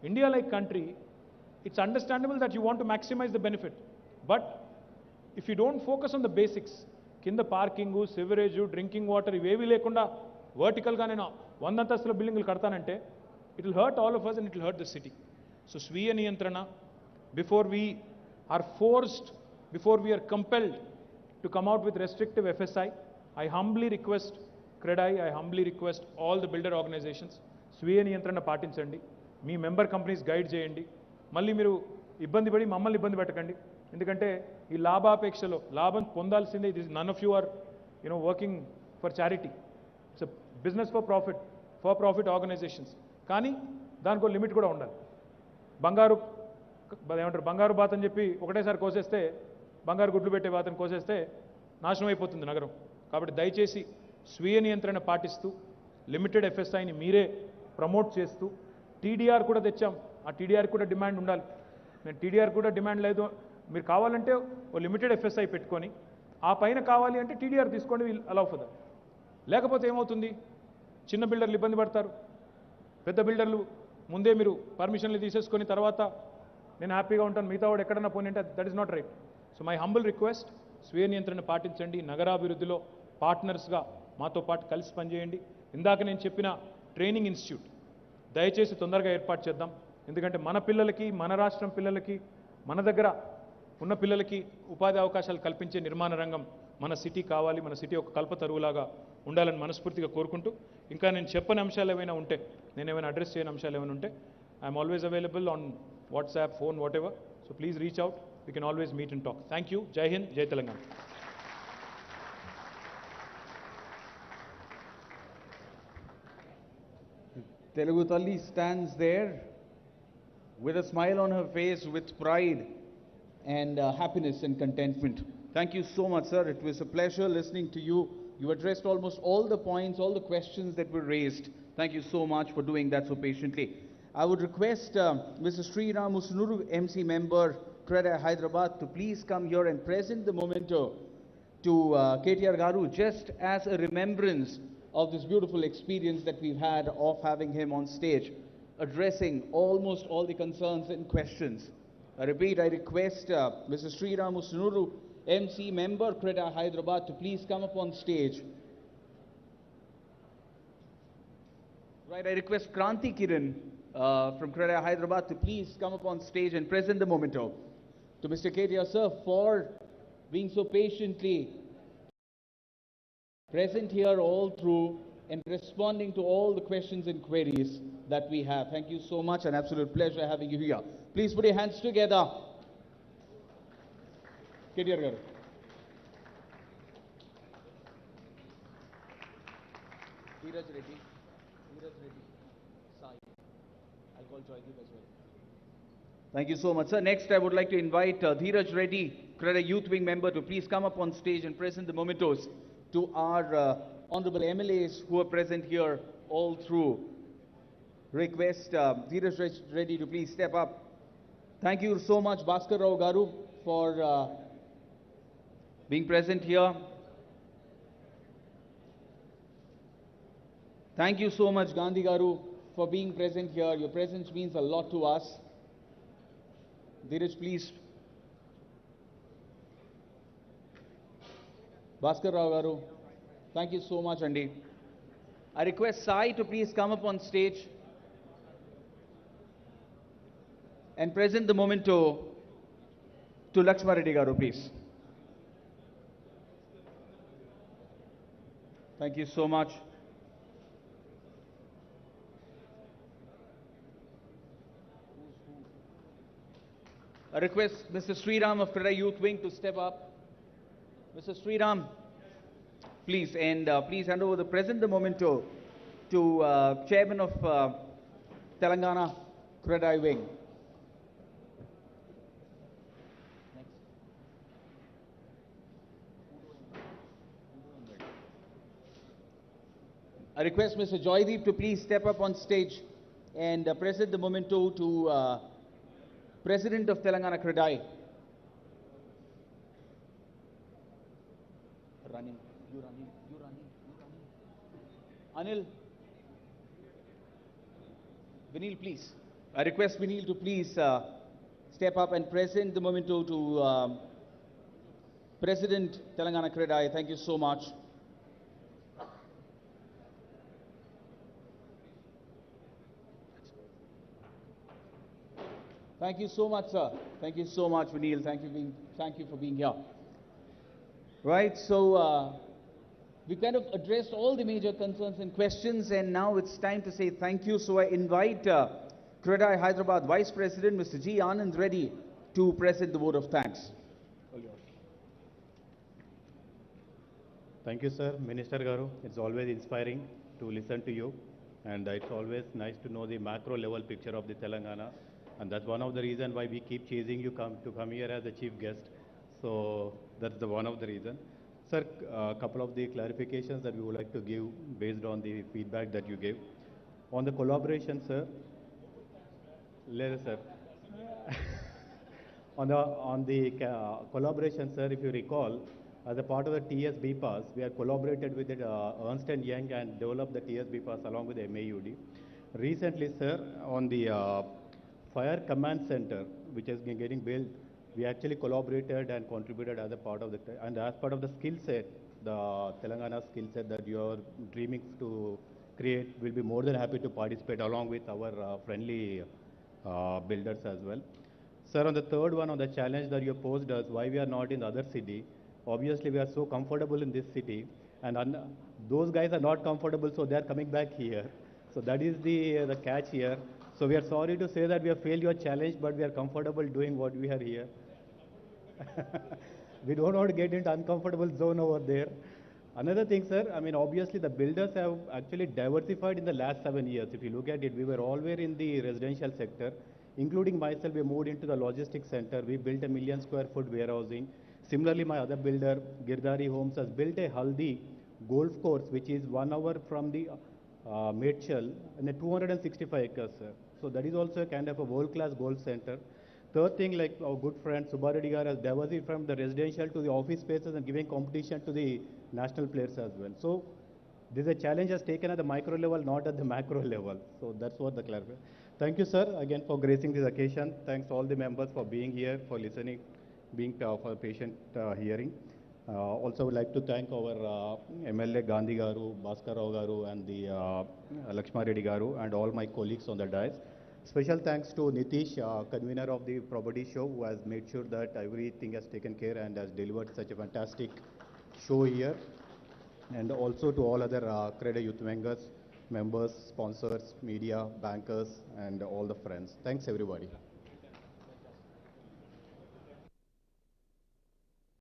Speaker 3: India like country, it's understandable that you want to maximize the benefit, but if you don't focus on the basics, kinda parking, sewerage, drinking water, ivevi lekunda vertical ga nenu 100 antastula building kadtanante, it will hurt all of us and it will hurt the city. So Swiya Niyantrana, before we are forced, before we are compelled to come out with restrictive FSI, I humbly request CREDAI, I humbly request all the builder organizations, Swiya Niyantrana పాటించండి, మీ member companies guide చేయండి, మళ్ళీ మీరు ఇబ్బంది పడి మమ్మల్ని ఇబ్బంది పెట్టకండి. ఎందుకంటే ఈ లాభాపేక్షలో లాభం పొందాల్సిందే. ఇది none of you are working for charity, it's business for profit organizations. కానీ దానికి ఒక లిమిట్ కూడా ఉండాలి. బంగారు బాత్ అని చెప్పి ఒకటేసారి కోసేస్తే, బంగారు గుడ్లు పెట్టే బాతని కోసేస్తే నాశనం అయిపోతుంది నగరం. కాబట్టి దయచేసి స్వీయ నియంత్రణ పాటిస్తూ లిమిటెడ్ ఎఫ్ఎస్ఐని మీరే ప్రమోట్ చేస్తూ, టీడీఆర్ కూడా తెచ్చాం, ఆ టీడీఆర్ కూడా డిమాండ్ ఉండాలి. నేను టీడీఆర్ కూడా డిమాండ్ లేదు, మీరు కావాలంటే ఓ లిమిటెడ్ ఎఫ్ఎస్ఐ పెట్టుకొని ఆ పైన కావాలి అంటే టీడీఆర్ తీసుకోండి, వీల్ అలౌ ఫర్ దట్. లేకపోతే ఏమవుతుంది, చిన్న బిల్డర్లు ఇబ్బంది పడతారు, పెద్ద బిల్డర్లు ముందే మీరు పర్మిషన్లు తీసేసుకొని తర్వాత నేను హ్యాపీగా ఉంటాను, మిగతా వాడు ఎక్కడన్నా పోనీ అంటే that is not right. So my humble request, స్వీయ నియంత్రణ పాటించండి, నగరాభివృద్ధిలో పార్ట్నర్స్గా మాతో పాటు కలిసి పనిచేయండి. ఇందాక నేను చెప్పిన ట్రైనింగ్ ఇన్స్టిట్యూట్ దయచేసి తొందరగా ఏర్పాటు చేద్దాం. ఎందుకంటే మన పిల్లలకి, మన రాష్ట్రం పిల్లలకి, మన దగ్గర ఉన్న పిల్లలకి ఉపాధి అవకాశాలు కల్పించే నిర్మాణ రంగం మన సిటీ కావాలి. మన సిటీ ఒక కల్పతరువులాగా ఉండాలని మనస్ఫూర్తిగా కోరుకుంటూ, ఇంకా నేను చెప్పని అంశాలు ఏమైనా ఉంటే, నేను ఏమైనా అడ్రస్ చేయని అంశాలు ఏమైనా ఉంటే, I'm always available on WhatsApp, phone, what ever. So please reach out, we can always meet and talk. Thank you. జై హింద్, జై Telangana.
Speaker 2: Telugu Talli stands there with a smile on her face, with pride and happiness and contentment. Thank you so much, sir. It was a pleasure listening to you. You addressed almost all the points, all the questions that were raised. Thank you so much for doing that so patiently. I would request Mr. Sriram Musunuru, MC member, CREDAI Hyderabad, to please come here and present the memento to KTR Garu, just as a remembrance of this beautiful experience that we've had of having him on stage, addressing almost all the concerns and questions. I repeat, I request Mr. Sriram Musunuru, MC member, CREDAI Hyderabad, to please come up on stage. Right, I request Kranti Kiran from CREDAI Hyderabad to please come up on stage and present the memento to Mr. KTR, sir, for being so patiently present here all through and responding to all the questions and queries that we have. Thank you so much. An absolute pleasure having you here. Please put your hands together. KTR Garu. Dheeraj Reddy. Sai. I'll call Joydeep as well. Thank you so much, sir. Next, I would like to invite Dheeraj Reddy, CREDAI Youth Wing member, to please come up on stage and present the mementos to our honorable MLAs who are present here all through. Request Dheeraj Reddy to please step up. Thank you so much, Bhaskar Rao Garu, for being present here. Thank you so much, Gandhi Garu, for being present here. Your presence means a lot to us. Dheeraj, please. Bhaskar Rao Garu, thank you so much, Andy. I request Sai to please come up on stage and present the memento to Lakshma Reddy Garu, please. Thank you so much. I request Mr. Sriram of CREDAI Youth Wing to step up. Mr. Sriram, please, and please hand over the present the memento to Chairman of Telangana CREDAI Wing. I request Mr. Joydeep to please step up on stage and present the memento to President of Telangana CREDAI. Running, you running, you running, you running. Anil, Vinil, please. I request Vinil to please step up and present the memento to President Telangana CREDAI. Thank you so much. Thank you so much, sir. Thank you so much, Vinil. Thank you for being here. Right, so we kind of addressed all the major concerns and questions, and now it's time to say thank you. So I invite CREDAI Hyderabad Vice President, Mr. G. Anand Reddy, to present the vote of thanks.
Speaker 4: Thank you, sir. Minister Garu, it's always inspiring to listen to you, and it's always nice to know the macro level picture of the Telangana, and that's one of the reasons why we keep chasing you to come here as a chief guest. So that's the one of the reason. Sir, a couple of the clarifications that we would like to give based on the feedback that you gave. On the collaboration, sir, later, sir. on the collaboration, sir, if you recall, as a part of the TSB Pass, we have collaborated with Ernst & Young and developed the TSB Pass along with the MAUD. Recently, sir, on the Fire Command Center, which has been getting built, we actually collaborated and contributed as a part of and as part of the skill set, the Telangana skill set that you are dreaming to create, we'll be more than happy to participate along with our friendly builders as well. Sir, on the third one, on the challenge that you posed us, why we are not in the other city, obviously we are so comfortable in this city, and those guys are not comfortable, so they are coming back here. So that is the catch here. So we are sorry to say that we have failed your challenge, but we are comfortable doing what we are here. We don't want to get into uncomfortable zone over there. Another thing, sir, I mean, obviously the builders have actually diversified in the last 7 years. If you look at it, we were always in the residential sector, including myself. We moved into the logistics center. We built a 1 million square foot warehousing. Similarly, my other builder, Girdari Homes, has built a Haldi golf course, which is 1 hour from the Medchal, in a 265 acres, sir. So that is also a kind of a world-class golf center. Third thing, like our good friend Subbareddy Garu has diversified from the residential to the office spaces and giving competition to the national players as well. So this is a challenge has taken at the micro level, not at the macro level. So that's what the clarification. Thank you, sir, again for gracing this occasion. Thanks all the members for being here, for listening, being for patient hearing. Also would like to thank our MLA Gandhi Garu, Bhaskar Rao Garu, and the Lakshma Reddy Garu, and all my colleagues on the dais. Special thanks to Nitish, convener of the property show, who has made sure that everything has taken care and has delivered such a fantastic show here. And also to all other CREDAI Youth members, sponsors, media, bankers, and all the friends. Thanks, everybody.